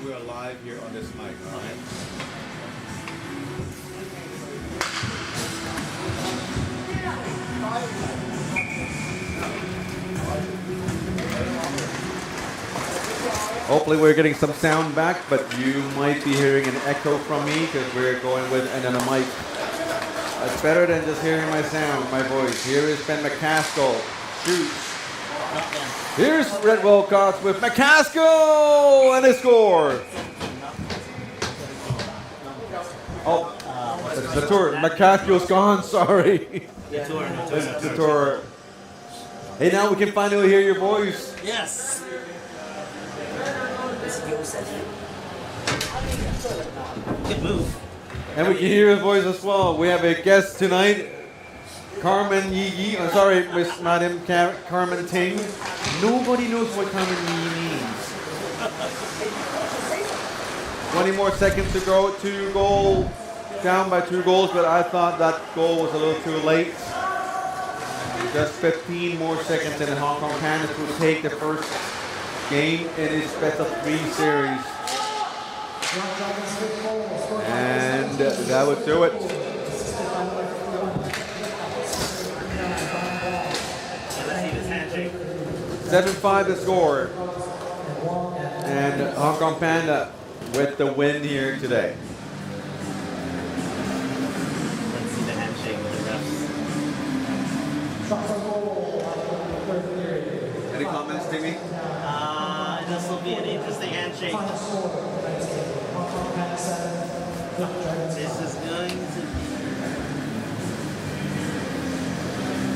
Speaker 1: We're live here on this mic, all right? Hopefully we're getting some sound back, but you might be hearing an echo from me because we're going with another mic. It's better than just hearing my sound, my voice. Here is Ben McCaskill. Shoots. Here's Red Wilcox with McCaskill and a score. Oh, it's the tour. McCaskill's gone, sorry. The tour. Hey, now we can finally hear your voice.
Speaker 2: Yes. Good move.
Speaker 1: And we can hear his voice as well. We have a guest tonight. Carmen Yi, sorry, Miss Madam Carmen Ting. Nobody knows what Carmen Yi means. 20 more seconds to go. 2 goal, down by 2 goals, but I thought that goal was a little too late. Just 15 more seconds and Hong Kong Pandas will take the first game in its best of 3 series. And that would do it. 7-5 the score. And Hong Kong Panda with the win here today.
Speaker 2: Let's see the handshake with the refs.
Speaker 1: Any comments, Timmy?
Speaker 2: This will be an interesting handshake. This is going to be...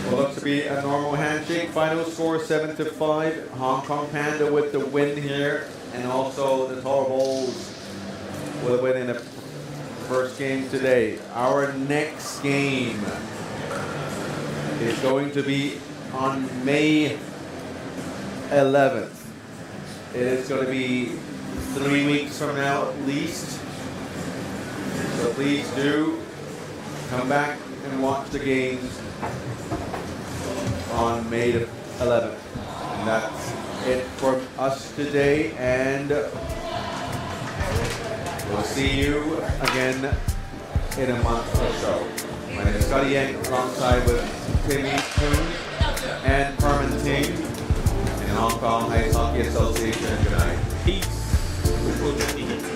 Speaker 1: Well, looks to be a normal handshake. Final score 7-5. Hong Kong Panda with the win here, and also the Toro Bulls with a win in the first game today. Our next game is going to be on May 11th. It is going to be 3 weeks from now at least. So please do come back and watch the games on May 11th. And that's it for us today, and we'll see you again in a month or so. My name is Scotty Yang alongside with Timmy Poon. and Parmenting and Hong Kong Ice Hockey Association. Good night.
Speaker 2: Peace. We'll just be here.